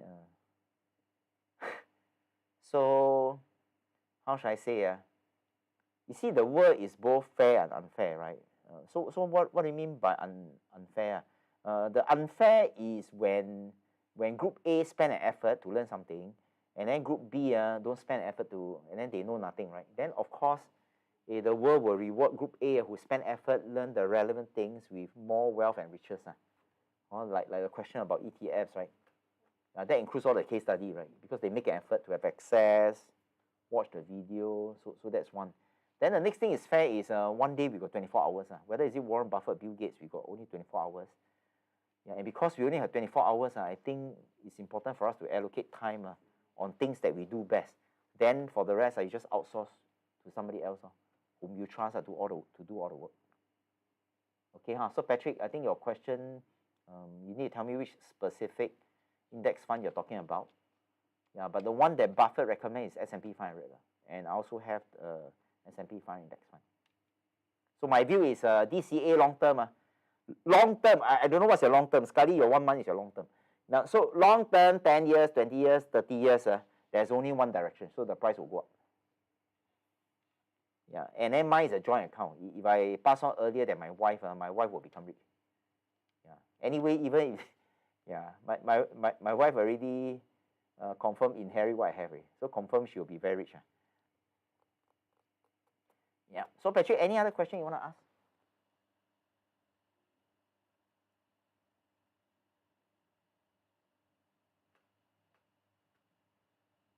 So, how should I say? You see, the world is both fair and unfair, right? So what do you mean by unfair? The unfair is when Group A spend an effort to learn something, and then Group B don't spend effort to, and then they know nothing, right? Then, of course, the world will reward Group A who spend effort, learn the relevant things with more wealth and riches. Or like the question about ETFs, right? That includes all the case study, right? Because they make an effort to have access, watch the video, so that's one. Then the next thing is fair is one day we got 24 hours. Whether is it Warren Buffett, Bill Gates, we got only 24 hours. Yeah, and because we only have 24 hours, I think it's important for us to allocate time on things that we do best. Then for the rest, you just outsource to somebody else whom you trust to do all the work. Okay, so Patrick, I think your question, you need to tell me which specific index fund you're talking about. Yeah, but the one that Buffett recommends is S&P 500, and I also have S&P 500 index fund. So my view is DCA long term. Long term, I don't know what's your long term. Scully, your 1 month is your long term. Now, so long term, 10 years, 20 years, 30 years, there's only one direction, so the price will go up. Yeah, and then mine is a joint account. If I pass on earlier than my wife will become rich. Yeah. Anyway, even if, yeah, my wife already confirmed inherit what I have. So confirm she will be very rich. Yeah. So Patrick, any other question you want to ask?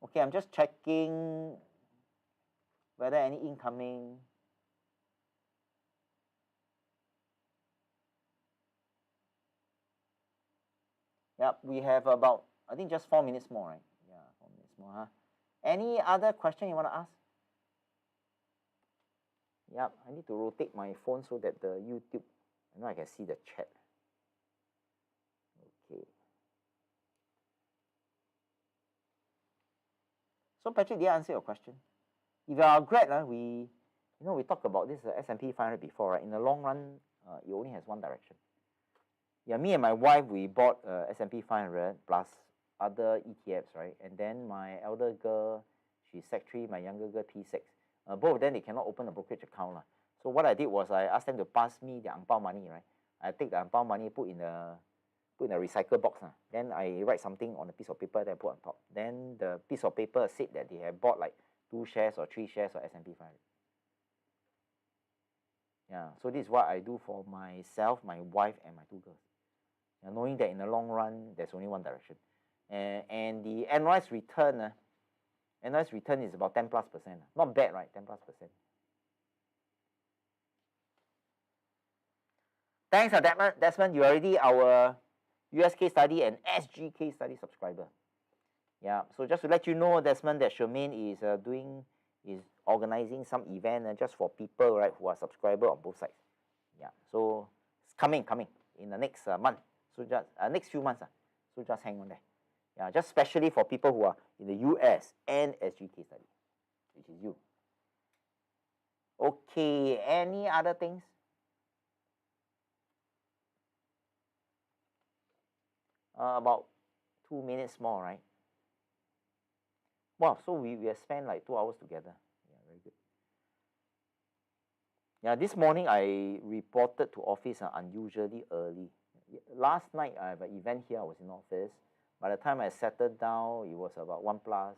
Okay, I'm just checking whether any incoming. Yep, we have about, I think just 4 minutes more, right? Yeah, 4 minutes more. Any other question you want to ask? Yep, I need to rotate my phone so that the YouTube, I know I can see the chat. Okay. So Patrick, did I answer your question? If you are a grad, we talked about this S&P 500 before, right? In the long run, it only has one direction. Yeah, me and my wife, we bought S&P 500 plus other ETFs, right? And then my elder girl, she's Sec 3, my younger girl, P6. Both of them, they cannot open a brokerage account. So what I did was I asked them to pass me the ang pao money, right? I take the ang pao money, put in a recycle box. Then I write something on a piece of paper that I put on top. Then the piece of paper said that they have bought like 2 shares or 3 shares of S&P 500. Yeah, so this is what I do for myself, my wife, and my 2 girls. Yeah, knowing that in the long run, there's only one direction. And the annualized return is about 10+%. Not bad, right? 10+%. Thanks, Desmond. You're already our US case study and SG case study subscriber. Yeah, so just to let you know, Desmond, that Charmaine is organizing some event just for people, right, who are subscriber on both sides. Yeah, so it's coming in the next month. So just next few months. So just hang on there. Yeah, just especially for people who are in the US and SG case study, which is you. Okay, any other things? About 2 minutes more, right? Wow, so we have spent like 2 hours together. Yeah, very good. Yeah, this morning I reported to office unusually early. Last night I have an event here, I was in office. By the time I settled down, it was about 1+.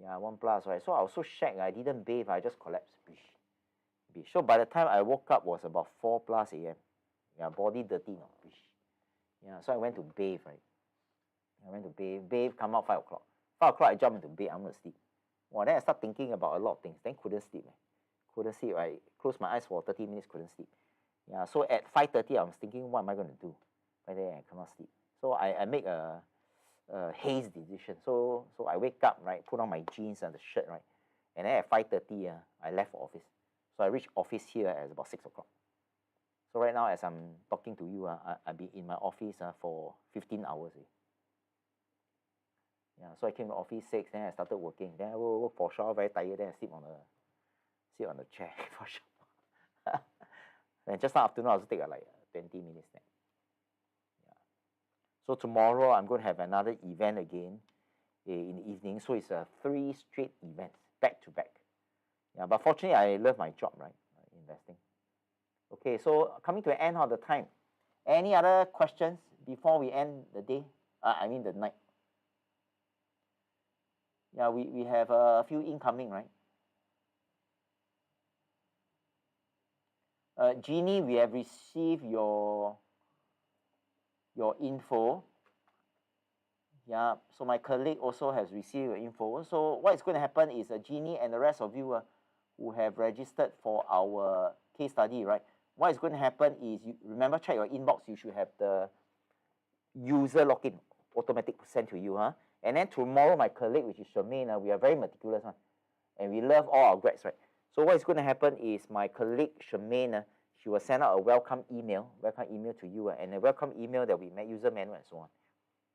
Yeah, 1+, right? So I was so shagged, I didn't bathe, I just collapsed. So by the time I woke up, was about 4+ a.m. Yeah, body dirty, no. Yeah, so I went to bathe, right? I went to bathe, come out 5 o'clock. 5 o'clock, I jumped into bed, I'm going to sleep. Well, then I start thinking about a lot of things. Then couldn't sleep. Couldn't sleep. I closed my eyes for 30 minutes, couldn't sleep. Yeah, so at 5:30, I was thinking, what am I going to do? But then I cannot sleep. So I make a haste decision. So I wake up, right, put on my jeans and the shirt, right? And then at 5:30, I left for office. So I reached office here at about 6 o'clock. So right now, as I'm talking to you, I'll be in my office for 15 hours. Yeah, so I came to office 6, then I started working. Then I will work for a while, very tired, then I sit on the chair for a while. And just now afternoon, I'll take like 20 minutes nap. Yeah. So tomorrow, I'm going to have another event again. in the evening. So it's 3 straight events, back to back. Yeah, but fortunately, I love my job, right? Investing. Okay, so coming to the end of the time. Any other questions before we end the day? I mean the night. Yeah, we have a few incoming, right? Jeannie, we have received your info. Yeah, so my colleague also has received your info. So what is going to happen is Jeannie and the rest of you who have registered for our case study, right? What is going to happen is, you remember, check your inbox. You should have the user login automatic sent to you, huh? And then tomorrow, my colleague, which is Charmaine, we are very meticulous, huh? And we love all our grads, right? So what is going to happen is my colleague Charmaine, she will send out a welcome email to you, and a welcome email that we met user manual and so on.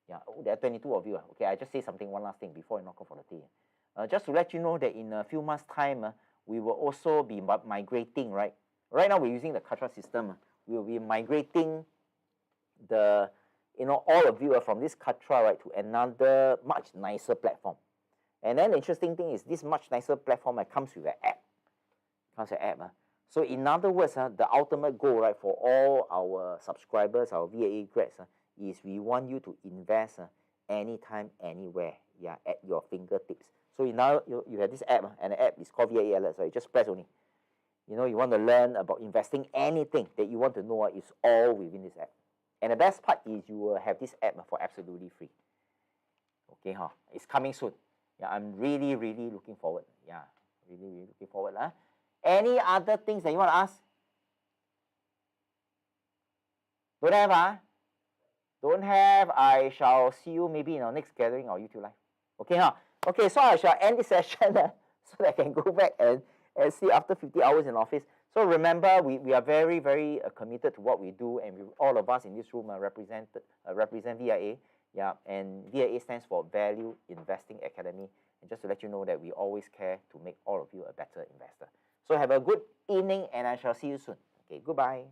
Yeah, there are 22 of you. Okay, I just say one last thing before I knock off for the day. Just to let you know that in a few months' time, we will also be migrating, right? Right now, we're using the Katra system. We will be migrating all of you from this Katra, right, to another much nicer platform. And then the interesting thing is this much nicer platform comes with an app. So in other words, the ultimate goal, right, for all our subscribers, our VAA grads, is we want you to invest anytime, anywhere, yeah, at your fingertips. So now you have this app, and the app is called VAA Alert. So you just press only. You know, you want to learn about investing, anything that you want to know is all within this app. And the best part is you will have this app for absolutely free. Okay, it's coming soon. Yeah, I'm really, really looking forward. Yeah, really, really looking forward. Any other things that you want to ask? Don't have, Don't have. I shall see you maybe in our next gathering or YouTube Live. Okay, Okay, so I shall end this session so that I can go back and see after 50 hours in office. So remember, we are very, very committed to what we do, and all of us in this room represent VIA. Yeah, and VIA stands for Value Investing Academy. And just to let you know that we always care to make all of you a better investor. So have a good evening, and I shall see you soon. Okay, goodbye.